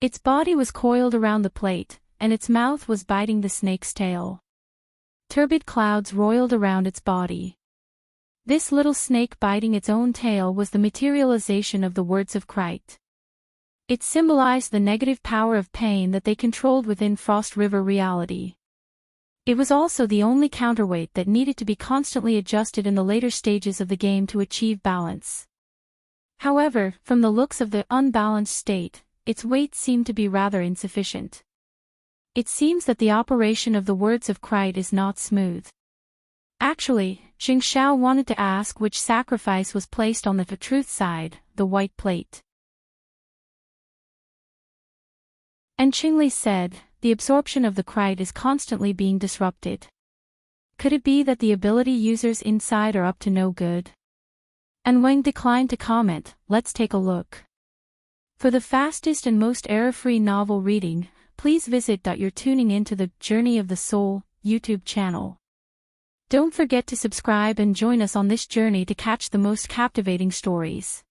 Its body was coiled around the plate, and its mouth was biting the snake's tail. Turbid clouds roiled around its body. This little snake biting its own tail was the materialization of the words of Christ. It symbolized the negative power of pain that they controlled within Frost River reality. It was also the only counterweight that needed to be constantly adjusted in the later stages of the game to achieve balance. However, from the looks of the unbalanced state, its weight seemed to be rather insufficient. It seems that the operation of the words of Krite is not smooth. Actually, Xing Xiao wanted to ask which sacrifice was placed on the truth side, the white plate. And Qingli said, the absorption of the Krite is constantly being disrupted. Could it be that the ability users inside are up to no good? And Wang declined to comment. Let's take a look. For the fastest and most error-free novel reading, please visit. You're tuning into the Journey of the Soul YouTube channel. Don't forget to subscribe and join us on this journey to catch the most captivating stories.